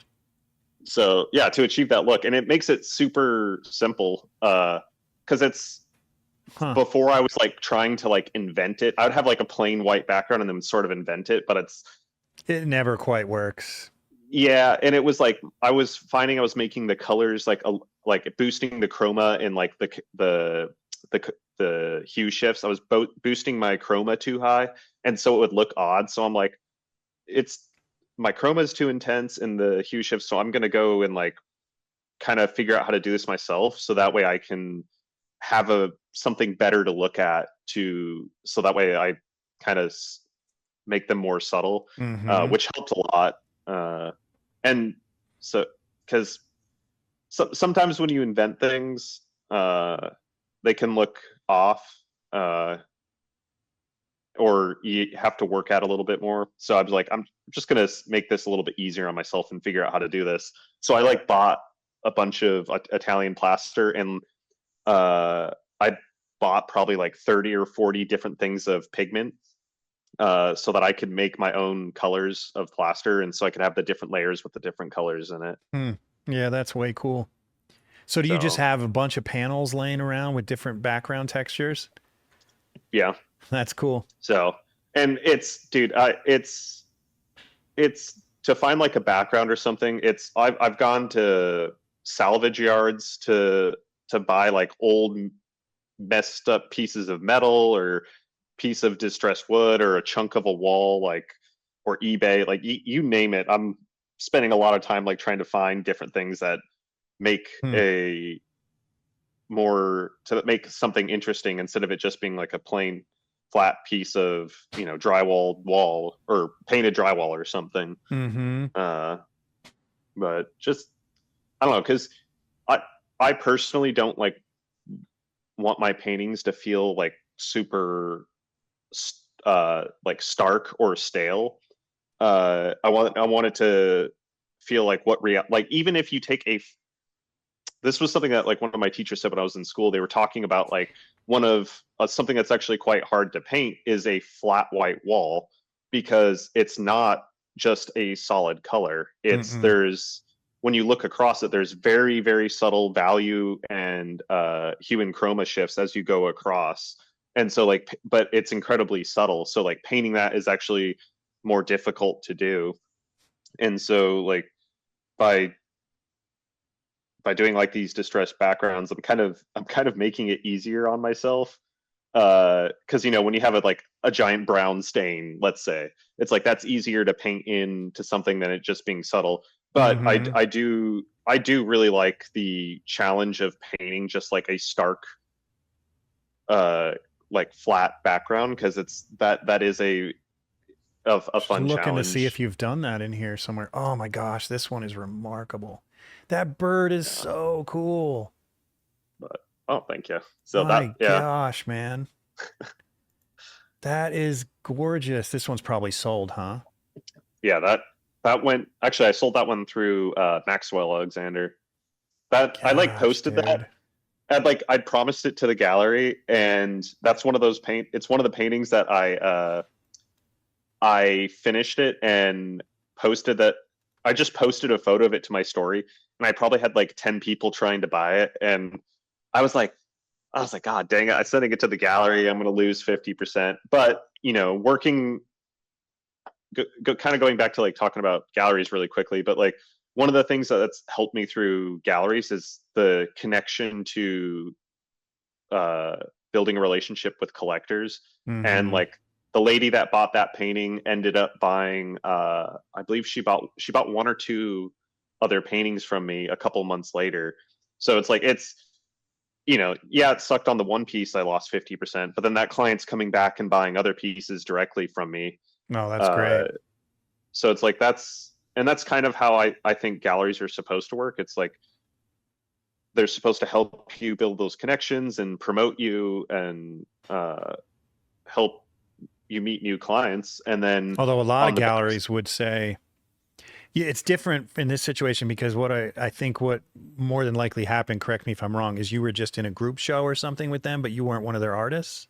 So yeah, to achieve that look, and it makes it super simple. Because it's before I was like trying to like invent it. I would have like a plain white background and then sort of invent it, but it never quite works. Yeah, and it was like I was finding I was making the colors like boosting the chroma in like the hue shifts. I was boosting my chroma too high, and so it would look odd. So I'm like, my chroma is too intense in the hue shifts, so I'm gonna go and like kind of figure out how to do this myself, so that way I can have something better to look at so that way I kind of make them more subtle, which helped a lot. And so, because sometimes when you invent things, they can look off, or you have to work at a little bit more. So I was like, I'm just gonna make this a little bit easier on myself and figure out how to do this. So I like bought a bunch of Italian plaster, and I bought probably like 30 or 40 different things of pigment, so that I could make my own colors of plaster, and so I could have the different layers with the different colors in it. Yeah, that's way cool. So do you just have a bunch of panels laying around with different background textures? Yeah. That's cool. So, and it's to find like a background or something. I've gone to salvage yards to buy like old messed up pieces of metal or piece of distressed wood or a chunk of a wall, like, or eBay, like you name it. I'm spending a lot of time like trying to find different things that make to make something interesting instead of it just being like a plain flat piece of drywall wall or painted drywall or something. But just I don't know, because I personally don't like want my paintings to feel like super like stark or stale. I want it to feel like like even if you take this was something that like one of my teachers said when I was in school. They were talking about like one of something that's actually quite hard to paint is a flat white wall, because it's not just a solid color. There's when you look across it, there's very, very subtle value and hue and chroma shifts as you go across. And so like, but it's incredibly subtle. So like painting that is actually more difficult to do. And so like by doing like these distressed backgrounds, I'm kind of making it easier on myself. Because when you have a giant brown stain, let's say, it's like that's easier to paint into something than it just being subtle. But I do really like the challenge of painting just like a stark like flat background, because that is a fun looking challenge. To see if you've done that in here somewhere. Oh my gosh, this one is remarkable. That bird is so cool. But thank you. So gosh, man. That is gorgeous. This one's probably sold, huh? Yeah, that went, actually I sold that one through Maxwell Alexander. I like posted that. I'd promised it to the gallery, and that's one of those it's one of the paintings that I finished it and posted that. I just posted a photo of it to my story, and I probably had like 10 people trying to buy it. And I was like, God dang it, I'm sending it to the gallery, I'm going to lose 50%. But, working, kind of going back to like talking about galleries really quickly, but like one of the things that's helped me through galleries is the connection to building a relationship with collectors. And like the lady that bought that painting ended up buying, I believe she bought one or two other paintings from me a couple months later. So it's like, it sucked on the one piece, I lost 50%, but then that client's coming back and buying other pieces directly from me. Oh, that's great. So it's like, that's kind of how I think galleries are supposed to work. It's like, they're supposed to help you build those connections and promote you and help you meet new clients. And then although a lot of galleries would say, Yeah, it's different in this situation because what I think what more than likely happened, correct me if I'm wrong, is you were just in a group show or something with them, but you weren't one of their artists?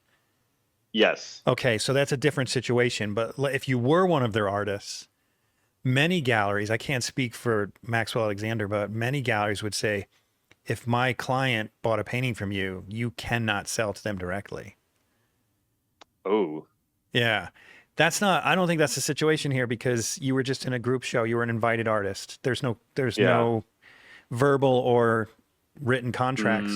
Yes. Okay, so that's a different situation. But if you were one of their artists, many galleries, I can't speak for Maxwell Alexander, but many galleries would say, if my client bought a painting from you, you cannot sell to them directly. Oh. Yeah. I don't think that's the situation here because you were just in a group show. You were an invited artist. There's no verbal or written contracts.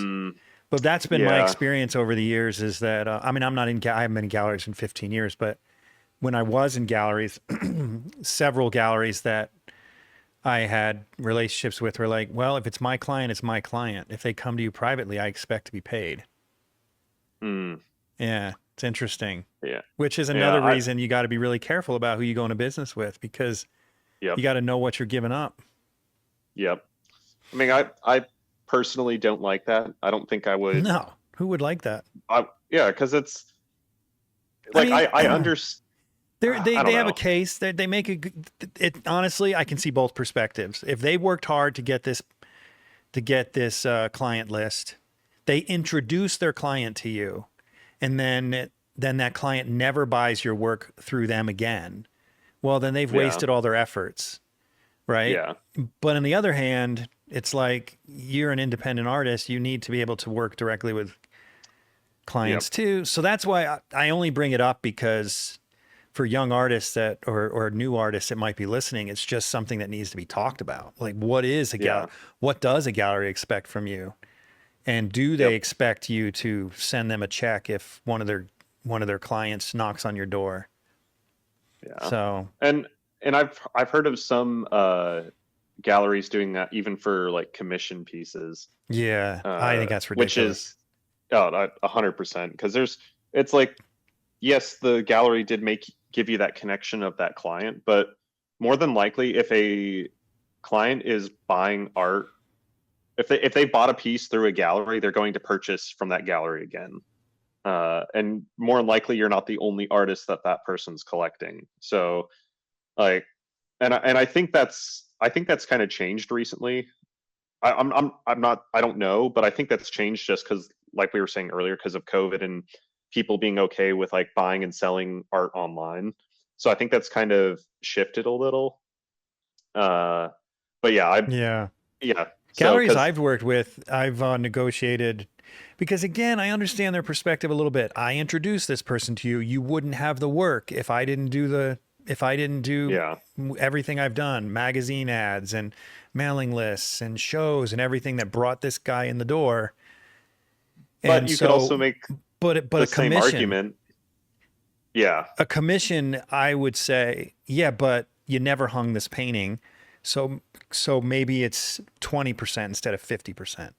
But that's been my experience over the years is that, I mean, I haven't been in galleries in 15 years, but when I was in galleries, several galleries that I had relationships with were like, well, if it's my client, it's my client. If they come to you privately, I expect to be paid. Yeah. It's interesting. Yeah. Which is another reason you got to be really careful about who you go into business with because you got to know what you're giving up. Yep. I mean, I personally don't like that. I don't think I would. No. Who would like that? Yeah, because it's like, I understand. They have a case. They make it. Honestly, I can see both perspectives. If they worked hard to get this client list, they introduce their client to you, and then that client never buys your work through them again. Well, then they've wasted all their efforts, right? Yeah. But on the other hand, it's like you're an independent artist. You need to be able to work directly with clients too. So that's why I only bring it up because for young artists or new artists that might be listening, it's just something that needs to be talked about. Like, what does a gallery expect from you? And do they expect you to send them a check if one of their clients knocks on your door? Yeah. So and I've heard of some galleries doing that even for like commission pieces. Yeah, I think that's ridiculous. Which is 100% because it's like, yes, the gallery did give you that connection of that client, but more than likely, if a client is buying art, if they bought a piece through a gallery, they're going to purchase from that gallery again. And more than likely, you're not the only artist that person's collecting. So, like, and I think that's kind of changed recently. I don't know, but I think that's changed just because, like we were saying earlier, because of COVID and people being okay with like buying and selling art online. So I think that's kind of shifted a little. But yeah. Galleries I've worked with, I've negotiated because, again, I understand their perspective a little bit. I introduced this person to you. You wouldn't have the work if I didn't do everything I've done, magazine ads and mailing lists and shows and everything that brought this guy in the door. But you could also make the same argument. Yeah. A commission, I would say, but you never hung this painting. So maybe it's 20% instead of 50%.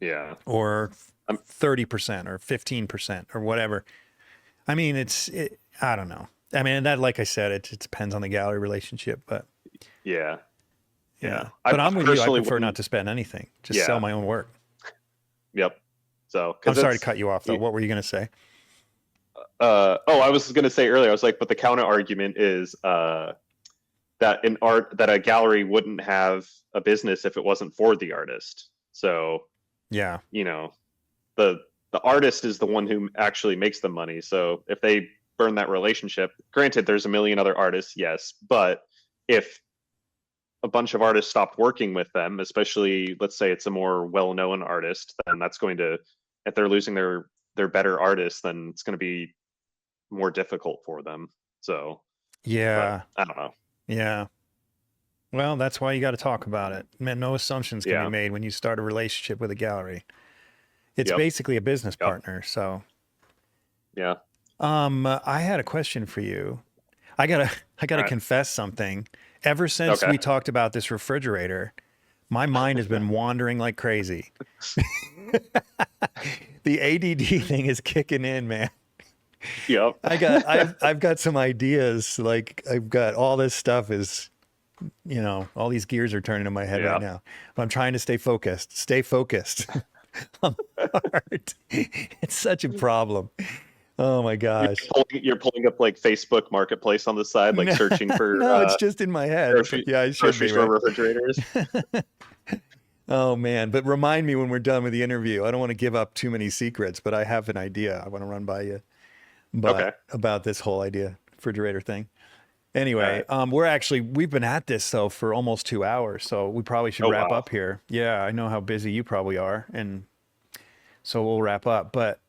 Yeah. Or 30% or 15% or whatever. I mean, I don't know. I mean, that, like I said, it depends on the gallery relationship, but yeah. But I'm with you. I prefer not to spend anything. Just sell my own work. Yep. So I'm sorry to cut you off though. What were you going to say? I was going to say earlier, I was like, but the counter argument is, that in art, that a gallery wouldn't have a business if it wasn't for the artist. So, yeah, the artist is the one who actually makes the money. So if they burn that relationship, granted, there's a million other artists, yes, but if a bunch of artists stopped working with them, especially let's say it's a more well-known artist, then that's going to, if they're losing their better artists, then it's going to be more difficult for them. So I don't know. Yeah. Well, that's why you got to talk about it. Man, no assumptions can be made when you start a relationship with a gallery. It's basically a business partner. So, yeah. I had a question for you. I gotta confess something. Ever since we talked about this refrigerator, my mind has been wandering like crazy. The ADD thing is kicking in, man. Yep. I've got some ideas. Like I've got all this stuff is, all these gears are turning in my head right now. But I'm trying to stay focused on art. It's such a problem. Oh my gosh. You're pulling up like Facebook Marketplace on the side, like searching for No, it's just in my head. But yeah, I should grocery be, store right? refrigerators. Oh man, but remind me when we're done with the interview. I don't want to give up too many secrets, but I have an idea I want to run by you. Okay. About this whole idea refrigerator thing. All Anyway, right. we've been at this though for almost 2 hours, so we probably should Oh wrap wow. up here. Yeah, I know how busy you probably are, and so we'll wrap up. But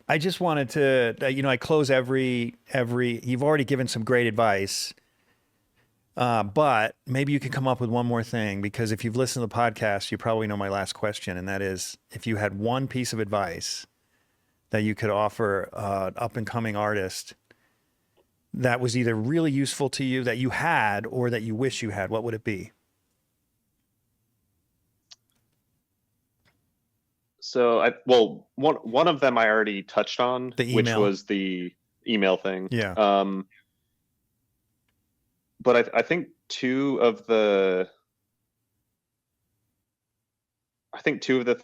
I just wanted to, I close every. You've already given some great advice, but maybe you can come up with one more thing, because if you've listened to the podcast, you probably know my last question, and that is, if you had one piece of advice that you could offer an up and coming artist that was either really useful to you that you had or that you wish you had, what would it be? So one of them I already touched on, The which email. was the email thing. Yeah. But I think two of the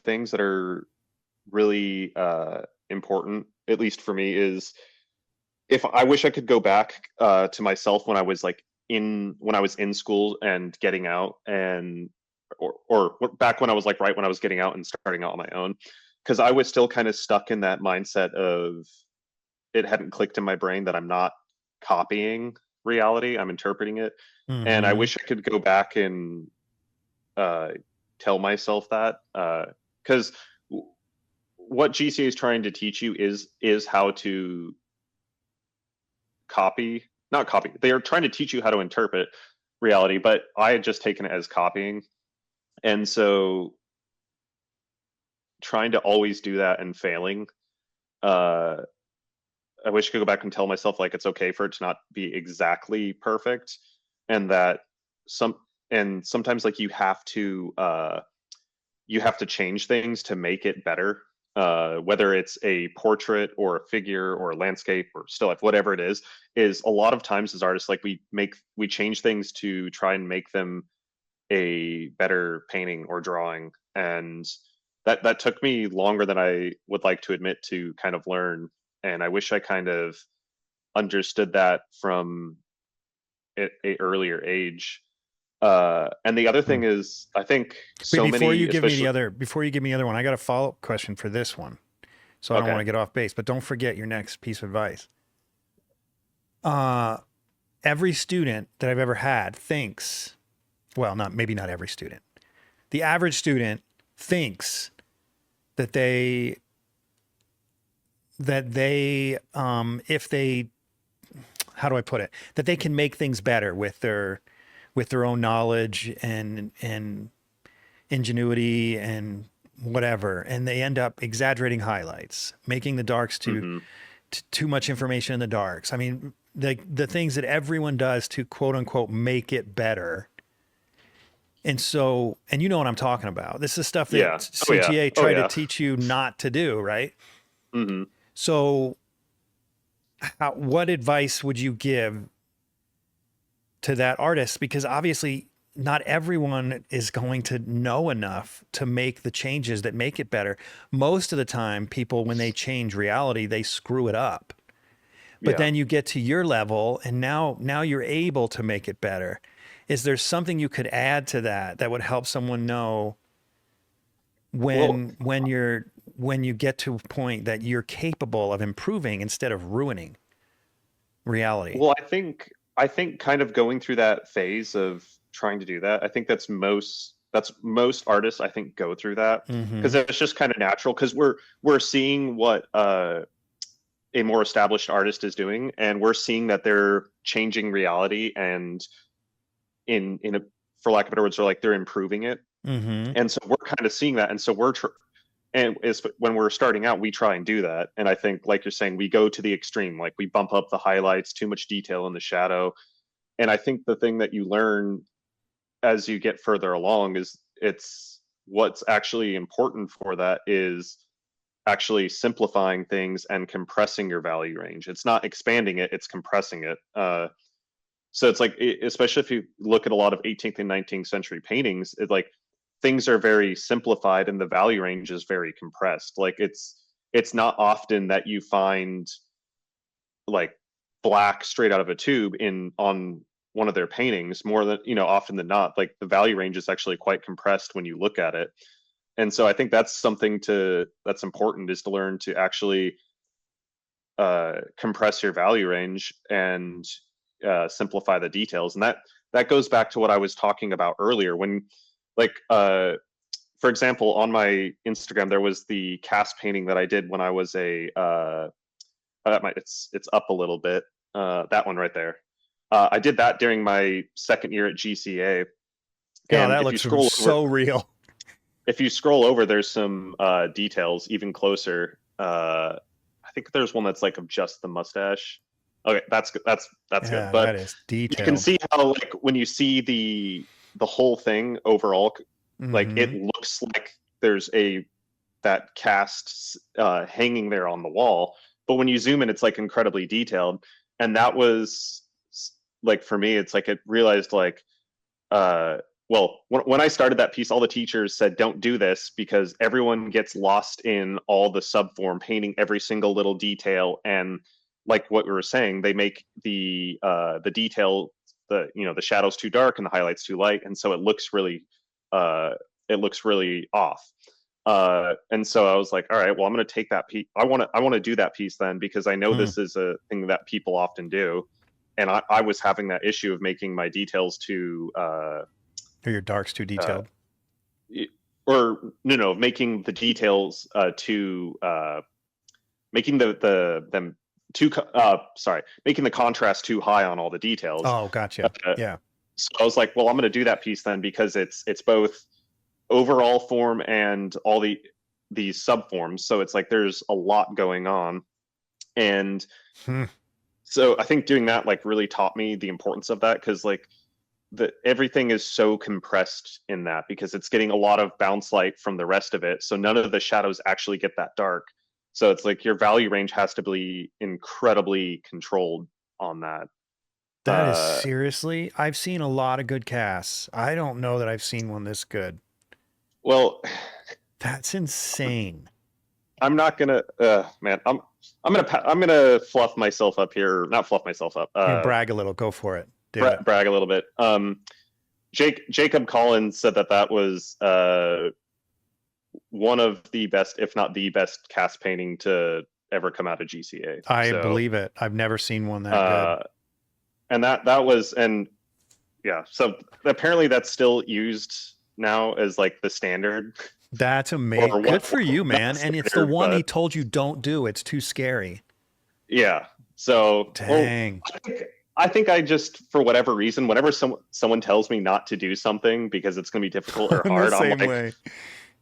things that are really important, at least for me, is if I wish I could go back to myself when I was in school and getting out, and or back when I was like right when I was getting out and starting out on my own, because I was still kind of stuck in that mindset of, it hadn't clicked in my brain that I'm not copying reality, I'm interpreting it. And I Mm-hmm. wish I could go back and tell myself that, because what GCA is trying to teach you is how to not copy. They are trying to teach you how to interpret reality, but I had just taken it as copying. And so trying to always do that and failing, I wish I could go back and tell myself, like, it's okay for it to not be exactly perfect, and that sometimes like you have to change things to make it better, whether it's a portrait or a figure or a landscape or still life, whatever it is a lot of times as artists, like we change things to try and make them a better painting or drawing. And that took me longer than I would like to admit to kind of learn. And I wish I kind of understood that from a earlier age. And the other thing is, I think Wait, so many, especially, before you give me the other one, I got a follow-up question for this one. So I don't want okay, to get off base, but don't forget your next piece of advice. Every student that I've ever had thinks, well, maybe not every student. The average student thinks that if they, how do I put it? That they can make things better with their own knowledge and ingenuity and whatever, and they end up exaggerating highlights, making the darks hmm too much information in the darks. I mean, the things that everyone does to quote unquote make it better. And so, and you know what I'm talking about. This is stuff that yeah, oh yeah, CGA oh tried to yeah, teach you not to do, right? hmm So, what advice would you give to that artist? Because obviously, not everyone is going to know enough to make the changes that make it better. Most of the time, people, when they change reality, they screw it up. But yeah. then you get to your level, and now you're able to make it better. Is there something you could add to that would help someone know Well, when you get to a point that you're capable of improving instead of ruining reality? well, I think kind of going through that phase of trying to do that, I think that's most artists, I think, go through that, Mm-hmm. because it's just kind of natural, because we're seeing what a more established artist is doing, and we're seeing that they're changing reality, and in a, for lack of better words, they're improving it. Mm-hmm. And so we're kind of seeing that, and so and it's when we're starting out, we try and do that. And I think, like you're saying, we go to the extreme, like we bump up the highlights, too much detail in the shadow. And I think the thing that you learn as you get further along is it's what's actually important for that is actually simplifying things and compressing your value range. It's not expanding it, it's compressing it. So it's like, especially if you look at a lot of 18th and 19th century paintings, it's like things are very simplified and the value range is very compressed. Like it's not often that you find like black straight out of a tube on one of their paintings. More than, you know, often than not, like the value range is actually quite compressed when you look at it. And so I think that's something that's important, is to learn to actually compress your value range and simplify the details. And that goes back to what I was talking about earlier, when like for example, on my Instagram, there was the cast painting that I did when I was it's up a little bit. That one right there. I did that during my second year at GCA. Yeah, that looks so real. If you scroll over, there's some details even closer. I think there's one that's like of just the mustache. Okay, that's good. That's good. But that is detailed. You can see how, like, when you see the whole thing overall, like it looks like there's that cast hanging there on the wall. But when you zoom in, it's like incredibly detailed. And that was like, for me, it's like it realized like, well, when I started that piece, all the teachers said, don't do this, because everyone gets lost in all the subform, painting every single little detail. And like what we were saying, they make the detail, the shadows too dark and the highlights too light. And so it looks really off. And so I was like, all right, well, I'm going to take that piece. I want to do that piece then, because I know this is a thing that people often do. And I was having that issue of making my details too, or your darks too detailed, making the details making them too, making the contrast too high on all the details. Oh, gotcha. Yeah. So I was like, well, I'm going to do that piece then, because it's both overall form and all these subforms. So it's like there's a lot going on. And so I think doing that like really taught me the importance of that, because like everything is so compressed in that, because it's getting a lot of bounce light from the rest of it. So none of the shadows actually get that dark. So it's like your value range has to be incredibly controlled on that. That is seriously, I've seen a lot of good casts. I don't know that I've seen one this good. Well, that's insane. I'm not gonna, man. I'm gonna fluff myself up here. Not fluff myself up. Brag a little. Go for it. Brag a little bit. Jacob Collins said that was one of the best, if not the best, cast painting to ever come out of GCA. I believe it. I've never seen one that good. And that was, and yeah. So apparently that's still used now as like the standard. That's amazing. Good for you, man. And it's the one he told you don't do. It's too scary. Yeah. So dang. Well, I think I just, for whatever reason, whenever someone tells me not to do something because it's going to be difficult or hard,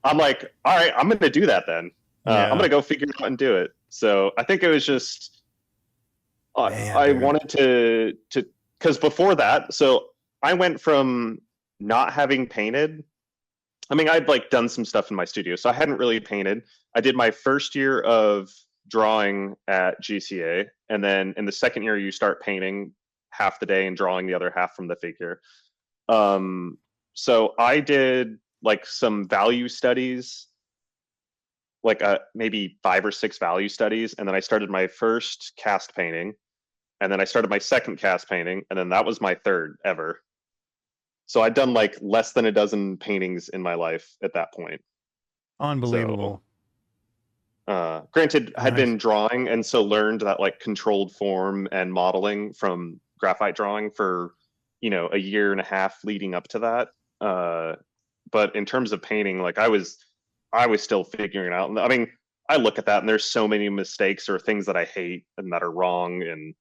I'm like, all right, I'm going to do that then. I'm going to go figure it out and do it. So I think it was just, I wanted to, because before that, so I went from not having painted. I mean, I'd like done some stuff in my studio, so I hadn't really painted. I did my first year of drawing at GCA, and then in the second year, you start painting half the day and drawing the other half from the figure. So I did like some value studies, like maybe 5 or 6 value studies, and then I started my first cast painting, and then I started my second cast painting, and then that was my third ever. So I'd done like less than a dozen paintings in my life at that point. Unbelievable. So, granted, I had been drawing, and so learned that like controlled form and modeling from graphite drawing for, a year and a half leading up to that. But in terms of painting, like I was still figuring it out. I mean, I look at that and there's so many mistakes or things that I hate and that are wrong. And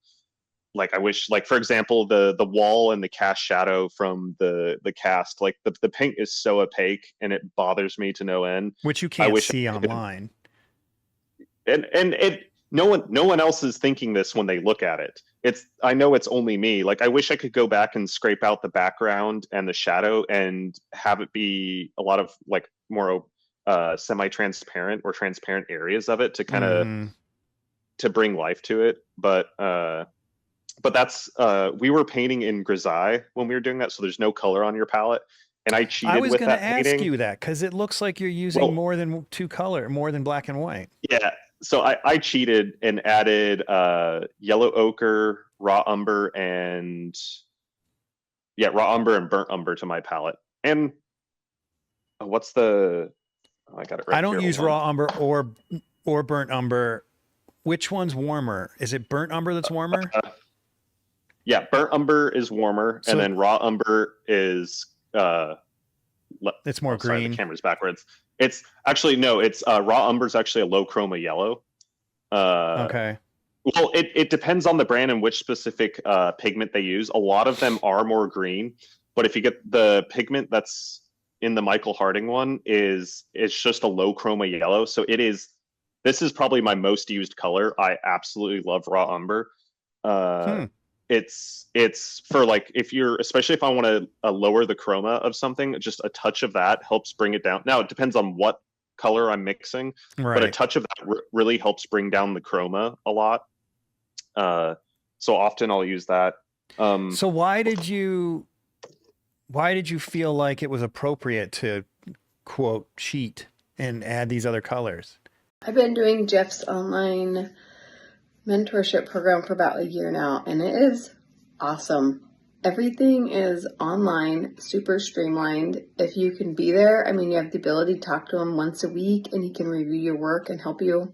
like, I wish, like, for example, the wall and the cast shadow from the cast, like the paint is so opaque and it bothers me to no end. Which you can't see online. And no one else is thinking this when they look at it. I know it's only me. Like, I wish I could go back and scrape out the background and the shadow and have it be a lot of like more semi-transparent or transparent areas of it to kind of to bring life to it. But that's we were painting in grisaille when we were doing that, so there's no color on your palette. And I cheated with that. I was going to ask you that, because it looks like you're using more than black and white. Yeah. So I cheated and added yellow ochre, raw umber, and raw umber and burnt umber to my palette. And what's the? Oh, I got it right I don't here. use Hold on. raw umber or burnt umber. Which one's warmer? Is it burnt umber that's warmer? Yeah, burnt umber is warmer, and then raw umber is it's more green. Sorry, the camera's backwards. It's actually no. It's raw umber is actually a low chroma yellow. Okay. Well, it depends on the brand and which specific pigment they use. A lot of them are more green, but if you get the pigment that's in the Michael Harding one, it's just a low chroma yellow. So this is probably my most used color. I absolutely love raw umber. It's for like, especially if I want to lower the chroma of something, just a touch of that helps bring it down. Now it depends on what color I'm mixing, but a touch of that really helps bring down the chroma a lot. So often I'll use that. So why did you feel like it was appropriate to quote cheat and add these other colors? I've been doing Jeff's online mentorship program for about a year now, and it is awesome. Everything is online, super streamlined. If you can be there, I mean, you have the ability to talk to him once a week and he can review your work and help you.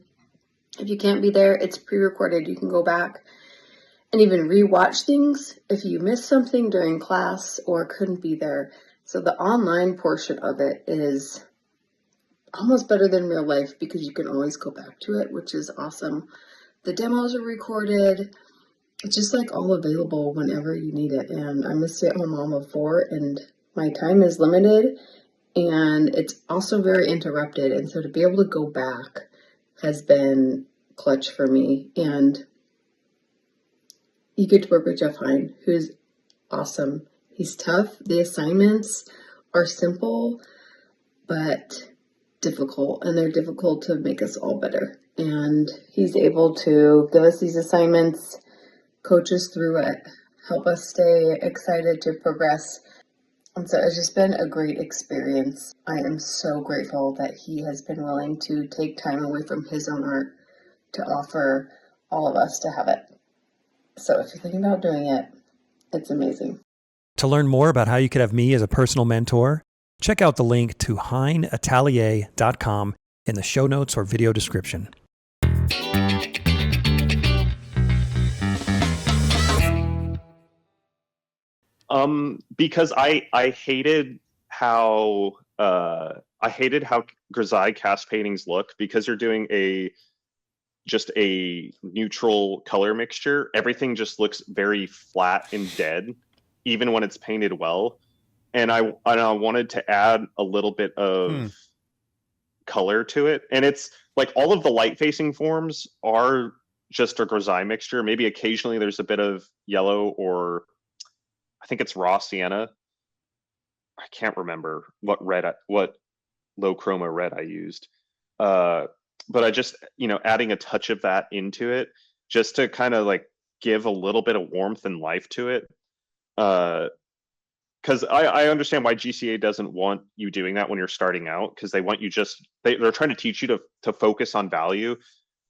If you can't be there, it's pre-recorded. You can go back and even re-watch things if you missed something during class or couldn't be there. So the online portion of it is almost better than real life because you can always go back to it, which is awesome. The demos are recorded. It's just like all available whenever you need it. And I'm a stay-at-home mom of 4 and my time is limited and it's also very interrupted. And so to be able to go back has been clutch for me. And you get to work with Jeff HEIN, who's awesome. He's tough. The assignments are simple, but difficult, and they're difficult to make us all better. And he's able to give us these assignments, coach us through it, help us stay excited to progress. And so it's just been a great experience. I am so grateful that he has been willing to take time away from his own art to offer all of us to have it. So if you're thinking about doing it, it's amazing. To learn more about how you could have me as a personal mentor, check out the link to HEINatelier.com in the show notes or video description. Because I hated how grisaille cast paintings look, because you're doing just a neutral color mixture. Everything just looks very flat and dead, even when it's painted well. And I wanted to add a little bit of color to it. And it's like all of the light facing forms are just a grisaille mixture. Maybe occasionally there's a bit of yellow, or I think it's raw sienna. I can't remember what low chroma red I used. But I just, adding a touch of that into it just to kind of like give a little bit of warmth and life to it. Because I understand why GCA doesn't want you doing that when you're starting out, because they want you they're trying to teach you to focus on value,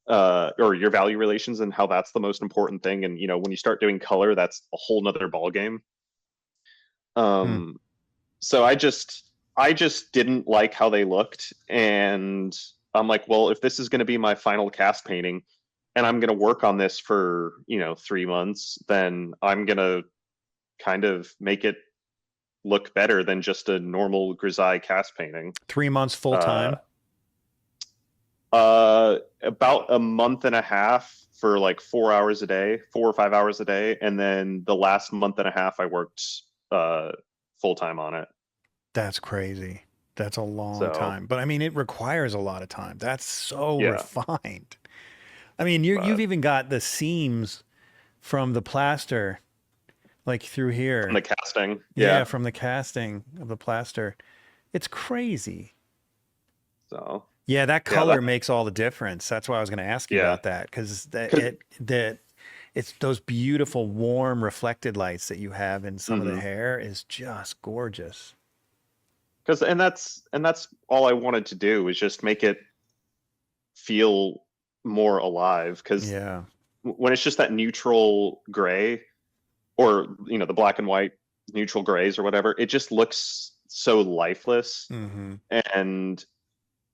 or your value relations, and how that's the most important thing. And, when you start doing color, that's a whole nother ballgame. So I just didn't like how they looked. And I'm like, well, if this is going to be my final cast painting and I'm going to work on this for, 3 months, then I'm going to kind of make it look better than just a normal grisaille cast painting. 3 months full time? About a month and a half for like 4 hours a day, 4 or 5 hours a day. And then the last month and a half I worked full time on it. That's crazy. That's a long time. But I mean, it requires a lot of time. That's so refined. I mean, you've even got the seams from the plaster, like through here. From the casting. Yeah, from the casting of the plaster. It's crazy. So. Yeah, that color makes all the difference. That's why I was going to ask you about that, because it's those beautiful, warm, reflected lights that you have in some of the hair is just gorgeous. And that's all I wanted to do, was just make it feel more alive, because Yeah. when it's just that neutral gray, or the black and white neutral grays or whatever, it just looks so lifeless. Mm-hmm. And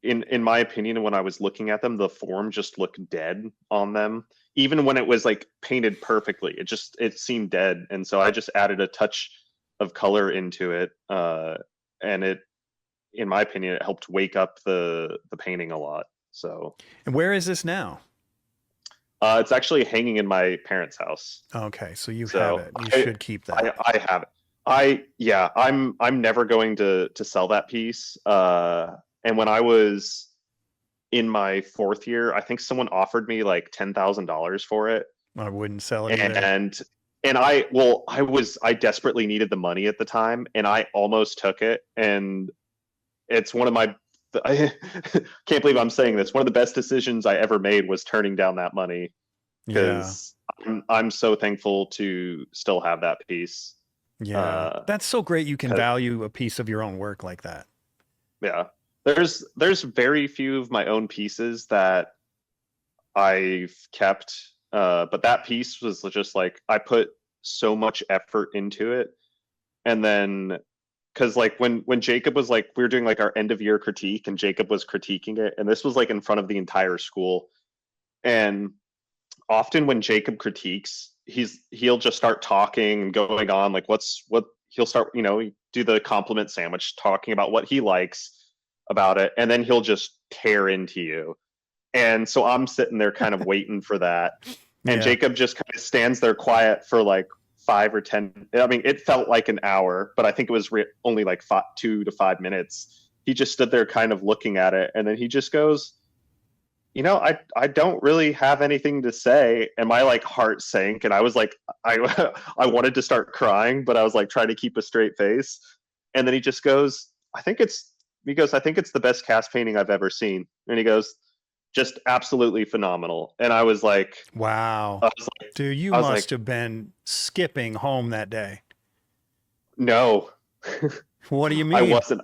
in my opinion, when I was looking at them, the form just looked dead on them. Even when it was like painted perfectly, it seemed dead. And so I just added a touch of color into it, and it, in my opinion, it helped wake up the painting a lot. So. And where is this now? It's actually hanging in my parents' house. Okay, so you have it. You should keep that. I have it. I'm never going to sell that piece. And when I was in my 4th year, I think someone offered me like $10,000 for it. I wouldn't sell it either. And I desperately needed the money at the time, and I almost took it. And it's one of my, I can't believe I'm saying this, one of the best decisions I ever made was turning down that money, because I'm so thankful to still have that piece. Yeah, that's so great. You can value a piece of your own work like that. Yeah, there's very few of my own pieces that I've kept, but that piece was just like, I put so much effort into it. And then, because like when Jacob was like, we were doing like our end of year critique, and Jacob was critiquing it, and this was like in front of the entire school. And often when Jacob critiques, he'll just start talking and going on like he'll start, do the compliment sandwich, talking about what he likes about it, and then he'll just tear into you. And so I'm sitting there kind of waiting for that. And Jacob just kind of stands there quiet for like 5 or 10. I mean, it felt like an hour, but I think it was only like 2 to 5 minutes. He just stood there kind of looking at it, and then he just goes, I don't really have anything to say. And my like heart sank, and I was like, I wanted to start crying, but I was like trying to keep a straight face. And then he just goes, I think it's the best cast painting I've ever seen. And he goes, just absolutely phenomenal. And I was like, wow, dude, you must have been skipping home that day. No. What do you mean? I wasn't.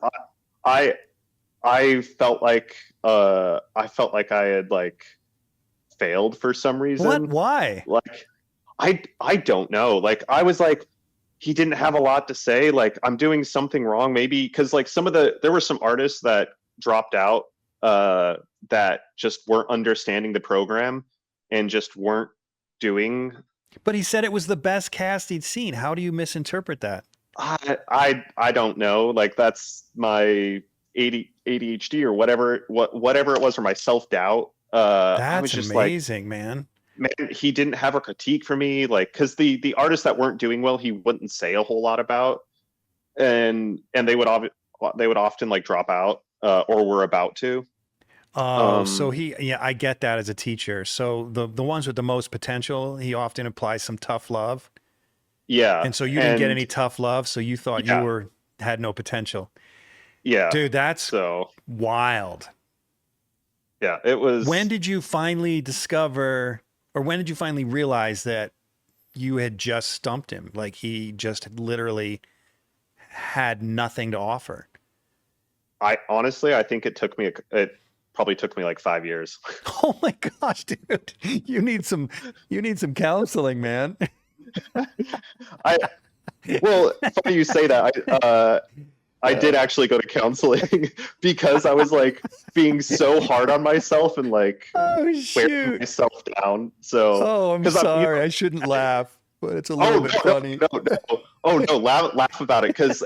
I felt like I had like failed for some reason. What? Why? Like, I don't know. Like, I was like, he didn't have a lot to say. Like, I'm doing something wrong, maybe, because like there were some artists that dropped out, that just weren't understanding the program and just weren't doing. But he said it was the best cast he'd seen. How do you misinterpret that? I don't know. Like, that's my ADHD or whatever it was, or my self-doubt. That's I was just amazing, like, man. He didn't have a critique for me, like, because the artists that weren't doing well, he wouldn't say a whole lot about, and they would often like drop out, or were about to. Oh, so I get that as a teacher. So the ones with the most potential, he often applies some tough love. Yeah. And so you didn't get any tough love, so you thought you had no potential. Yeah. Dude, that's so wild. Yeah, it was. When did you finally discover, or when did you finally realize that you had just stumped him? Like, he just literally had nothing to offer. I think it probably took me like 5 years. Oh my gosh, dude. You need some counseling, man. Well, funny you say that. I did actually go to counseling because I was like being so hard on myself and like wearing myself down. So, I'm sorry, I shouldn't laugh, but it's a little bit funny. No, laugh about it, because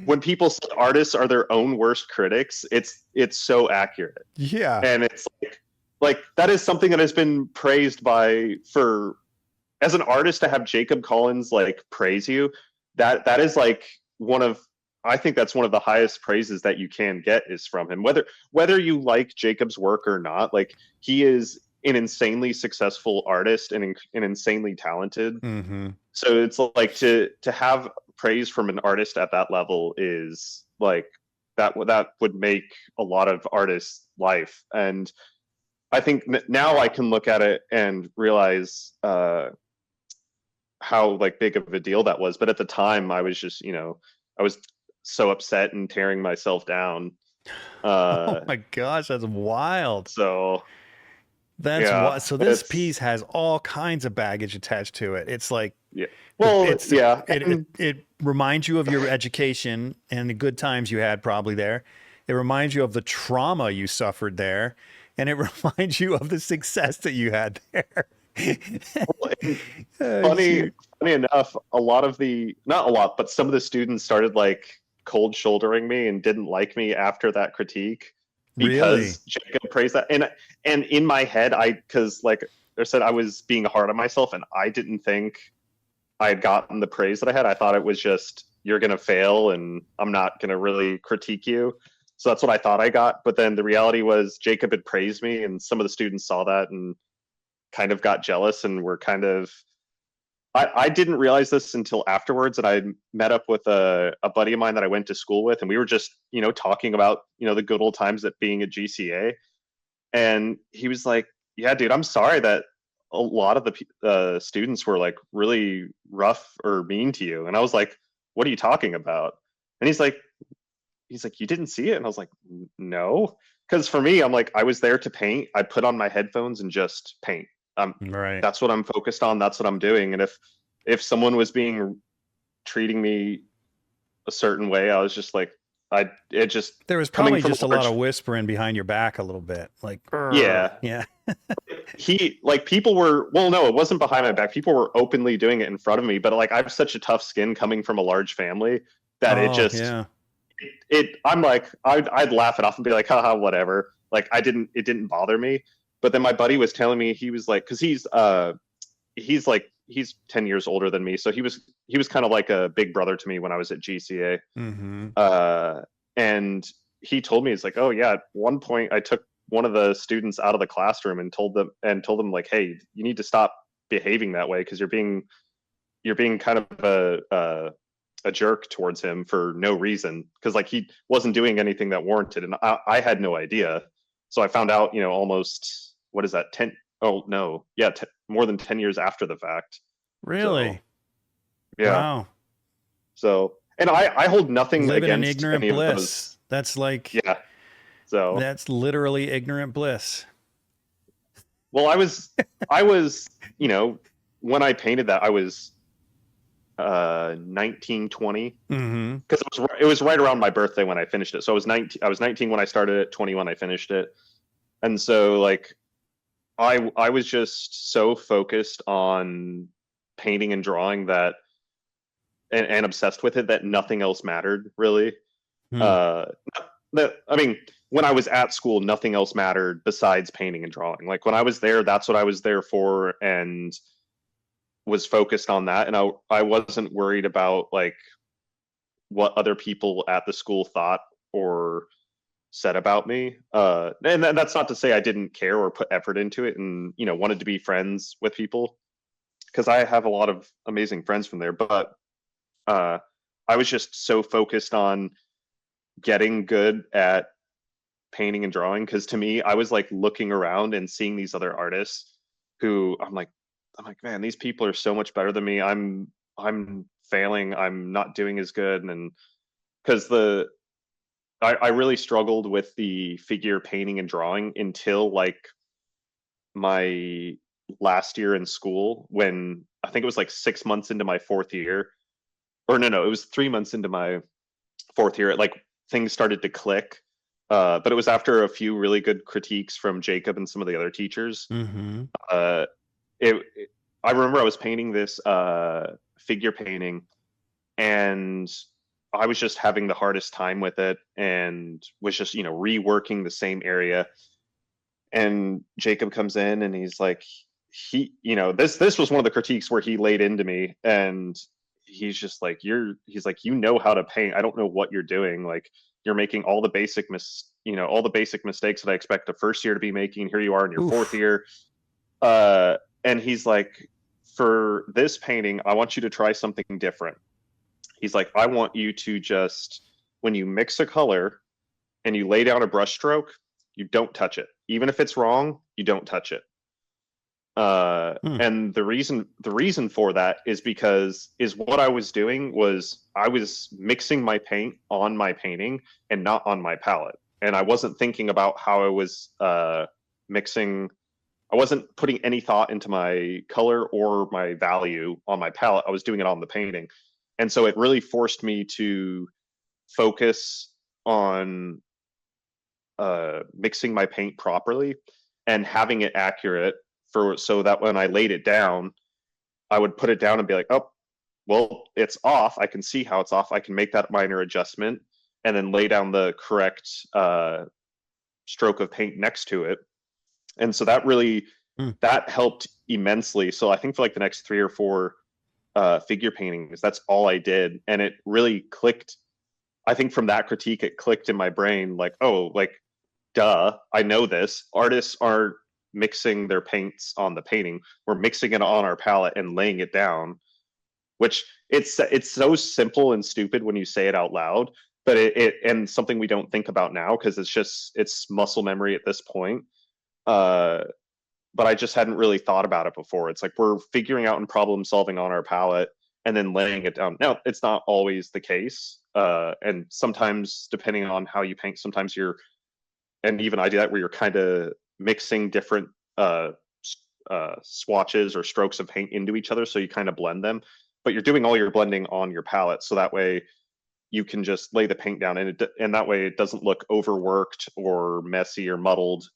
when people say artists are their own worst critics, it's so accurate. Yeah, and it's like that is something that has been praised as an artist, to have Jacob Collins like praise you. That is like I think that's one of the highest praises that you can get is from him. Whether you like Jacob's work or not, like, he is an insanely successful artist and insanely talented. Mm-hmm. So it's like to have praise from an artist at that level is like that would make a lot of artists' life. And I think now I can look at it and realize how like big of a deal that was. But at the time, I was just I was so upset and tearing myself down. Oh my gosh, that's wild. So That's Yeah, what. So this piece has all kinds of baggage attached to it. It's like, yeah. Well, yeah. It reminds you of your education and the good times you had probably there. It reminds you of the trauma you suffered there, and it reminds you of the success that you had there. funny enough, not a lot, but some of the students started like cold shouldering me and didn't like me after that critique because Jacob praised that. And in my head, because like I said, I was being hard on myself, and I didn't think I had gotten the praise that I had. I thought it was just, you're going to fail and I'm not going to really critique you. So that's what I thought I got. But then the reality was Jacob had praised me, and some of the students saw that and kind of got jealous and were kind of, I didn't realize this until afterwards. And I met up with a buddy of mine that I went to school with, and we were just, talking about, the good old times at being at GCA. And he was like, yeah, dude, I'm sorry that a lot of the students were like really rough or mean to you. And I was like, what are you talking about? And he's like, you didn't see it? And I was like, no. Because for me, I'm like, I was there to paint. I put on my headphones and just paint. Right. That's what I'm focused on. That's what I'm doing. And if someone was treating me a certain way, I was just like, there was probably just a lot of whispering behind your back a little bit. Like, yeah. People were, well, no, it wasn't behind my back. People were openly doing it in front of me, but like, I have such a tough skin coming from a large family that I'm like, I'd laugh it off and be like, haha, whatever. Like it didn't bother me. But then my buddy was telling me, he was like, cause he's 10 years older than me. So he was kind of like a big brother to me when I was at GCA. Mm-hmm. And he told me, it's like, oh yeah, at one point I took one of the students out of the classroom and told them like, hey, you need to stop behaving that way, because you're being kind of a jerk towards him for no reason, because like he wasn't doing anything that warranted, and I had no idea. So I found out, almost, what is that, 10? Oh no, yeah, more than 10 years after the fact. Really? So, yeah. Wow. So, and I hold nothing Living against in ignorant any bliss. of those. That's like, yeah. So that's literally ignorant bliss. Well, I was, when I painted that, I was 19, 20, because it was right around my birthday when I finished it. So I was 19 when I started it, 20 when I finished it. And so like, I was just so focused on painting and drawing that, and obsessed with it, that nothing else mattered really. I mean, when I was at school, nothing else mattered besides painting and drawing. Like when I was there, that's what I was there for, and was focused on that. And I wasn't worried about like what other people at the school thought or said about me. And that's not to say I didn't care or put effort into it, and wanted to be friends with people, because I have a lot of amazing friends from there. But I was just so focused on getting good at painting and drawing, because to me, I was like looking around and seeing these other artists who I'm like, man, these people are so much better than me. I'm failing. I'm not doing as good. And because I really struggled with the figure painting and drawing until like my last year in school, when I think it was like 6 months into my fourth year, or no, it was 3 months into my fourth year. Like things started to click. But it was after a few really good critiques from Jacob and some of the other teachers. I remember I was painting this figure painting, and I was just having the hardest time with it, and was just, reworking the same area. And Jacob comes in and he's like, this was one of the critiques where he laid into me, and he's just like, he's like, how to paint. I don't know what you're doing. Like, you're making all the basic mistakes that I expect a first year to be making. Here you are in your fourth year. And he's like, for this painting, I want you to try something different. He's like, I want you to just, when you mix a color and you lay down a brush stroke, you don't touch it. Even if it's wrong, you don't touch it. And the reason for that is what I was doing was I was mixing my paint on my painting and not on my palette. And I wasn't thinking about how I was mixing I wasn't putting any thought into my color or my value on my palette. I was doing it on the painting. And so it really forced me to focus on mixing my paint properly and having it accurate so that when I laid it down, I would put it down and be like, oh, well, it's off. I can see how it's off. I can make that minor adjustment and then lay down the correct stroke of paint next to it. And so that really, that helped immensely. So I think for like the next 3 or 4 figure paintings, that's all I did. And it really clicked. I think from that critique, it clicked in my brain like, oh, like, duh, I know this. Artists aren't mixing their paints on the painting. We're mixing it on our palette and laying it down, which it's so simple and stupid when you say it out loud, but it and something we don't think about now because it's muscle memory at this point. But I just hadn't really thought about it before. It's like we're figuring out and problem solving on our palette and then laying it down. Now, it's not always the case. And sometimes, depending on how you paint, sometimes and even I do that where you're kind of mixing different swatches or strokes of paint into each other. So you kind of blend them, but you're doing all your blending on your palette. So that way you can just lay the paint down and that way it doesn't look overworked or messy or muddled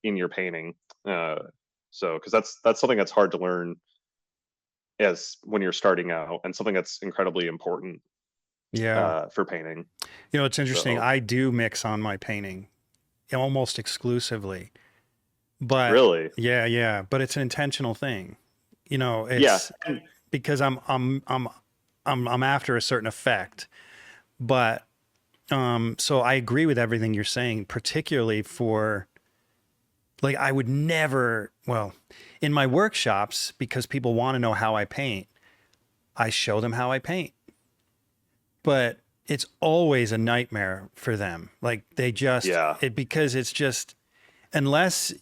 in your painting. So, because that's something that's hard to learn as when you're starting out, and something that's incredibly important for painting. You know, it's interesting. So, I do mix on my painting almost exclusively, but really, yeah, but it's an intentional thing. You know, it's because I'm after a certain effect, but so I agree with everything you're saying, particularly for like, I would never, well, in my workshops, because people want to know how I paint, I show them how I paint. But it's always a nightmare for them. Like they just, because it's just, unless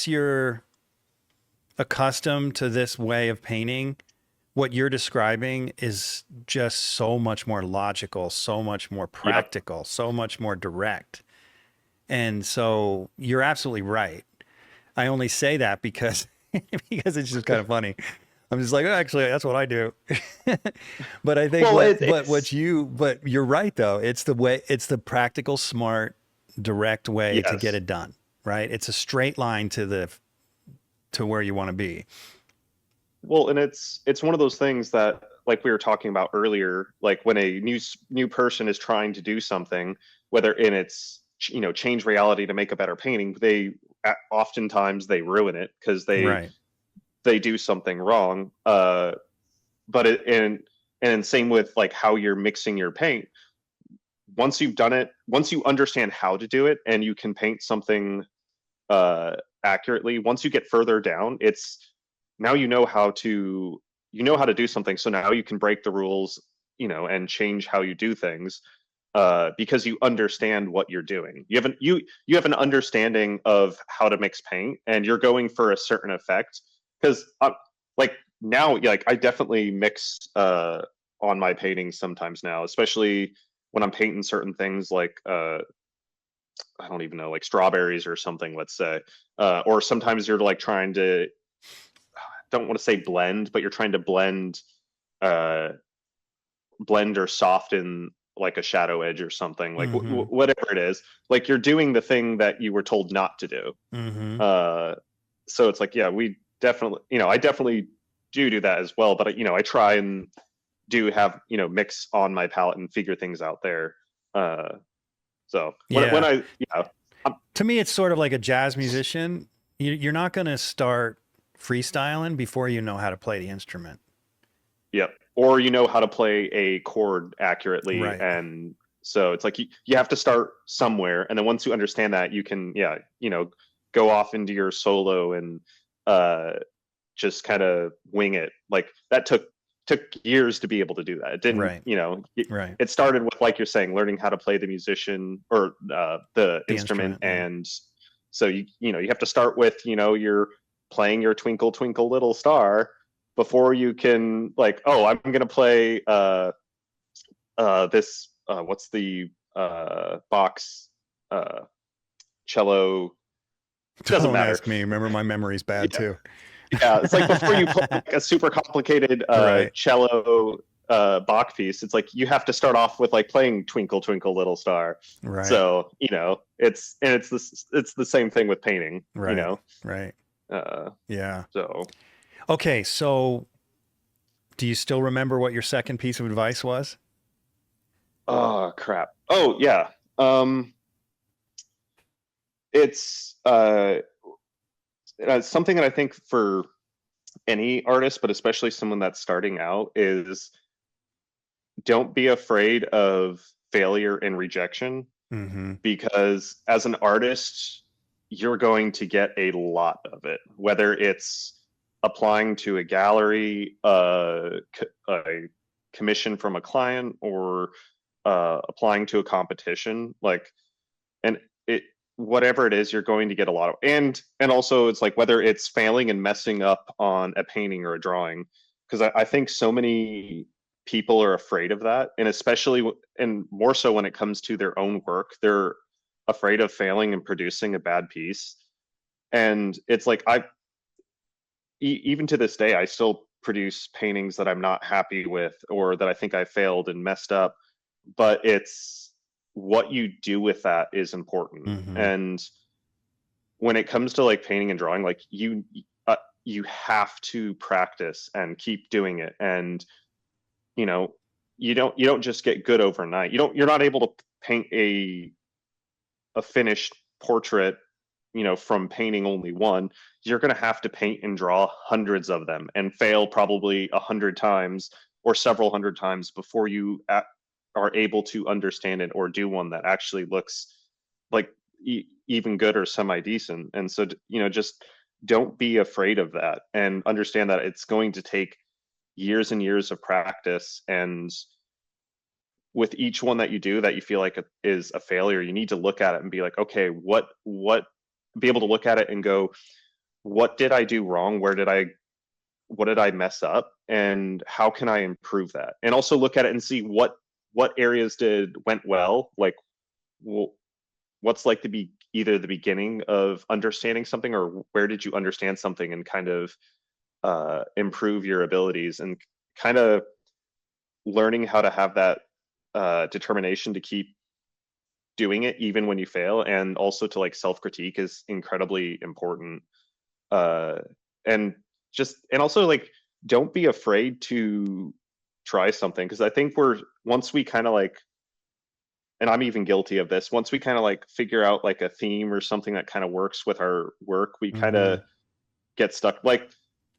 you're accustomed to this way of painting, what you're describing is just so much more logical, so much more practical, so much more direct. And so you're absolutely right. I only say that because it's just kind of funny. I'm just like, oh, actually, that's what I do. But I think, but you're right though. It's the practical, smart, direct way to get it done. Right? It's a straight line to where you want to be. Well, and it's one of those things that, like we were talking about earlier, like when a new person is trying to do something, whether it's change reality to make a better painting, oftentimes they ruin it because they do something wrong. But and same with like how you're mixing your paint. Once you've done it, once you understand how to do it, and you can paint something accurately, once you get further down, now you know how to do something. So now you can break the rules, and change how you do things. Because you understand what you're doing. You have an understanding of how to mix paint, and you're going for a certain effect. Because like now, like I definitely mix on my paintings sometimes now, especially when I'm painting certain things like I don't even know, like strawberries or something, let's say. Or sometimes you're like trying to, I don't want to say blend, but you're trying to blend or soften like a shadow edge or something, like whatever it is, like you're doing the thing that you were told not to do. So it's like, we definitely, I definitely do that as well. But I try and do have, mix on my palette and figure things out there. So when to me, it's sort of like a jazz musician. You're not going to start freestyling before you know how to play the instrument. Yep. Or how to play a chord accurately. Right. And so it's like you have to start somewhere. And then once you understand that, you can, go off into your solo and just kind of wing it. Like that took years to be able to do that. It didn't, it started with, like you're saying, learning how to play the musician or the instrument. And so, you have to start with, you're playing your Twinkle, Twinkle, Little Star before you can like, oh, I'm going to play this, what's the Bach's cello Doesn't Don't matter. ask me. Remember, my memory's bad too. Yeah, it's like before you play like a super complicated Right. cello Bach piece, it's like you have to start off with like playing Twinkle Twinkle Little Star. Right. So, it's the same thing with painting, Right. Right. Yeah. So Okay, so do you still remember what your second piece of advice was? oh crap. Oh yeah. It's something that I think for any artist, but especially someone that's starting out, is don't be afraid of failure and rejection, because as an artist, you're going to get a lot of it, whether it's applying to a gallery, a commission from a client, or applying to a competition, and whatever it is, you're going to get a lot of, and also it's like whether it's failing and messing up on a painting or a drawing, because I think so many people are afraid of that, and especially and more so when it comes to their own work, they're afraid of failing and producing a bad piece. And it's like even to this day, I still produce paintings that I'm not happy with, or that I think I failed and messed up, but it's what you do with that is important. And when it comes to like painting and drawing, like you have to practice and keep doing it. And you don't just get good overnight. You're not able to paint a finished portrait from painting only one. You're going to have to paint and draw hundreds of them and fail probably 100 times or several hundred times before you are able to understand it or do one that actually looks like even good or semi-decent. And so, just don't be afraid of that, and understand that it's going to take years and years of practice. And with each one that you do that you feel like is a failure, you need to look at it and be like, okay, what be able to look at it and go, what did I do wrong? What did I mess up? And how can I improve that? And also look at it and see what areas went well, like what's like either the beginning of understanding something, or where did you understand something and kind of improve your abilities, and kind of learning how to have that determination to keep doing it even when you fail, and also to like self-critique is incredibly important. And also like, don't be afraid to try something, because I think once we kind of like, and I'm even guilty of this, once we kind of like figure out like a theme or something that kind of works with our work, we kind of get stuck. Like,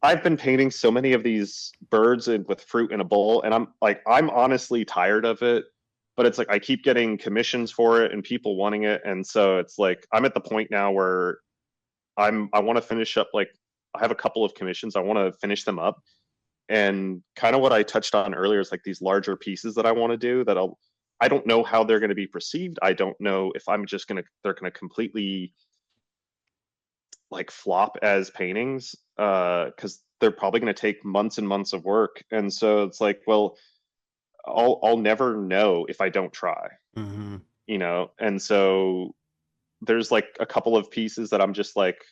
I've been painting so many of these birds with fruit in a bowl, and I'm honestly tired of it, but it's like I keep getting commissions for it and people wanting it. And so it's like I'm at the point now where I want to finish up, like I have a couple of commissions, I want to finish them up. And kind of what I touched on earlier is like these larger pieces that I want to do that I don't know how they're going to be perceived. I don't know if they're going to completely like flop as paintings, because they're probably going to take months and months of work. And so it's like, well, I'll never know if I don't try, and so there's like a couple of pieces that I'm just like,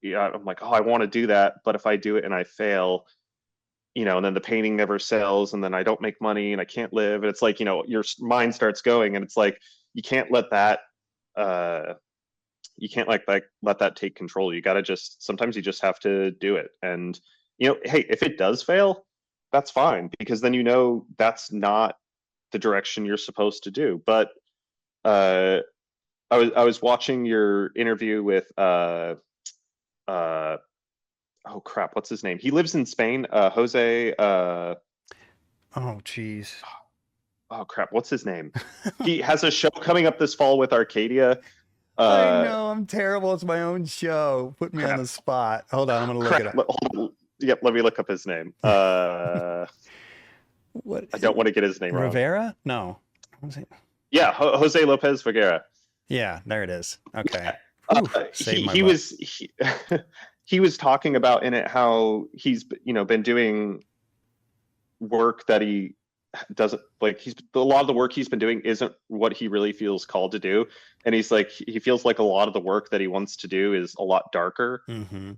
yeah, I'm like, oh, I want to do that, but if I do it and I fail, and then the painting never sells, and then I don't make money and I can't live. And it's like, your mind starts going, and it's like, you can't let that, let that take control. You got to sometimes you just have to do it. And, hey, if it does fail, that's fine, because then, that's not the direction you're supposed to do. But, I was watching your interview with, oh crap, what's his name? He lives in Spain. Jose. Oh geez. Oh crap, what's his name? He has a show coming up this fall with Arcadia. I know, I'm terrible. It's my own show. Put me on the spot. Hold on, I'm gonna look it up. Yep, let me look up his name. What? I don't want to get his name wrong. Rivera? No. Yeah, Jose Lopez Vergara. Yeah, there it is. Okay. He was talking about in it how he's been doing work that he doesn't like a lot of the work he's been doing isn't what he really feels called to do. And he's like, he feels like a lot of the work that he wants to do is a lot darker,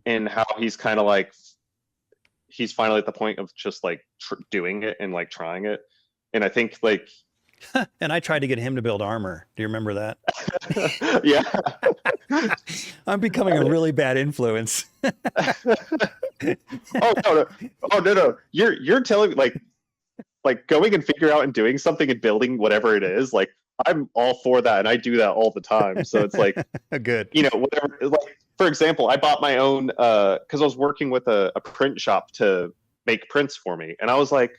and how he's kind of like, he's finally at the point of just like doing it and like trying it. And I think like, and I tried to get him to build armor. Do you remember that? Yeah. I'm becoming a really bad influence. Oh no. You're telling me like going and figure out and doing something and building whatever it is, like I'm all for that, and I do that all the time. So it's like good. You know, whatever. Like for example, I bought my own because I was working with a print shop to make prints for me, and I was like,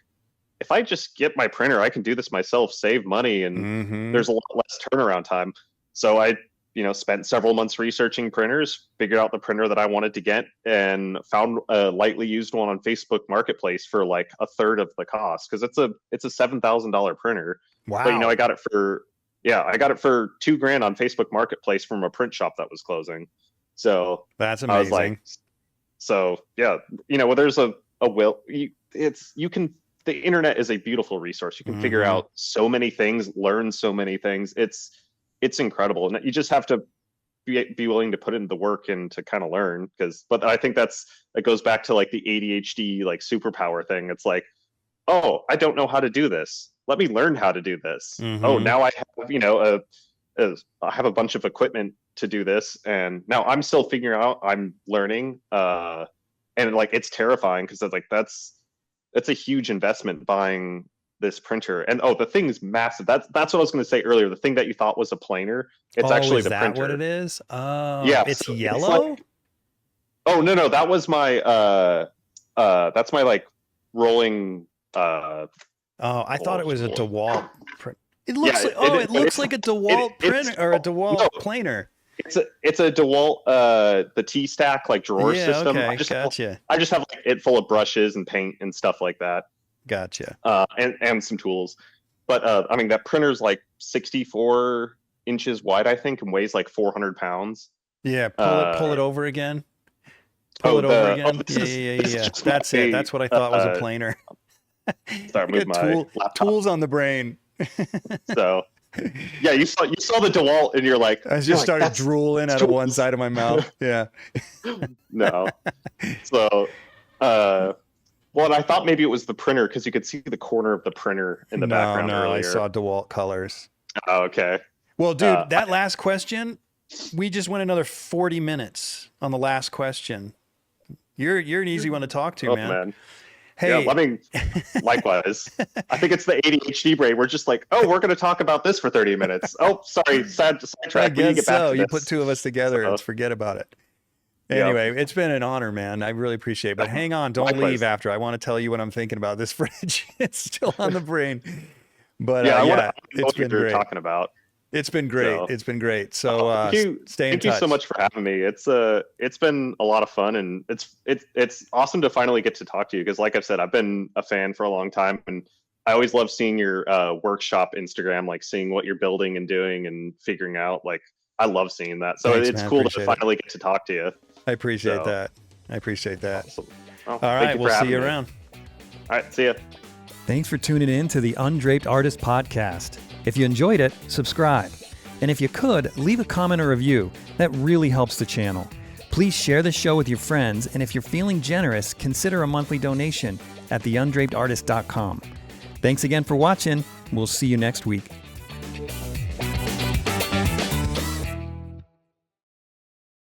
if I just get my printer, I can do this myself, save money, and there's a lot less turnaround time. So I, spent several months researching printers, figured out the printer that I wanted to get, and found a lightly used one on Facebook Marketplace for like a third of the cost, because it's a $7,000 printer. Wow. But I got it for $2,000 on Facebook Marketplace from a print shop that was closing. So that's amazing. I was like, so yeah, well, there's a will. The internet is a beautiful resource. You can figure out so many things, learn so many things. It's incredible, and you just have to be willing to put in the work and to kind of learn. But I think it goes back to like the ADHD like superpower thing. It's like, oh, I don't know how to do this. Let me learn how to do this. Oh, now I have I have a bunch of equipment to do this, and now I'm still figuring out. I'm learning, and like it's terrifying because it's like that's a huge investment buying this printer. And the thing's massive. That's what I was going to say earlier. The thing that you thought was a planer, it's actually the printer. Is that what it is? Oh, yeah, it's so yellow. It's like, no, that was my that's my like rolling. I thought it was a DeWalt print. It looks like a DeWalt printer or a DeWalt planer. It's a DeWalt the T-Stack like drawer system. Okay, I just gotcha. I just have like it full of brushes and paint and stuff like that. Gotcha. And some tools. But I mean, that printer's like 64 inches wide, I think, and weighs like 400 pounds. Yeah, pull it over again. Pull it over again. Yeah. That's it. That's what I thought was a planer. Sorry, move my laptop. Tools on the brain. So yeah, you saw the DeWalt and you're like, I just started drooling out of one side of my mouth. Yeah. No. So well, and I thought maybe it was the printer because you could see the corner of the printer in the background earlier. I saw DeWalt colors. Oh, okay. Well, dude, that last question, we just went another 40 minutes on the last question. You're an easy one to talk to, man. Hey, yeah, likewise. I think it's the ADHD brain. We're just like, we're going to talk about this for 30 minutes. Oh, sorry, sidetrack. I guess so. You put two of us together. Let's forget about it. Anyway, It's been an honor, man. I really appreciate it. But hang on, don't leave after. I want to tell you what I'm thinking about this fridge. It's still on the brain. But it's been great. Talking about. It's been great. It's been great. So stay in touch. Thank you so much for having me. It's been a lot of fun, and it's awesome to finally get to talk to you because, like I've said, I've been a fan for a long time, and I always love seeing your workshop Instagram, like seeing what you're building and doing and figuring out. Like I love seeing that. So it's cool to finally get to talk to you. I appreciate that. Awesome. Well, all right, we'll see you around. All right, see ya. Thanks for tuning in to the Undraped Artist Podcast. If you enjoyed it, subscribe. And if you could, leave a comment or review. That really helps the channel. Please share the show with your friends, and if you're feeling generous, consider a monthly donation at theundrapedartist.com. Thanks again for watching. We'll see you next week.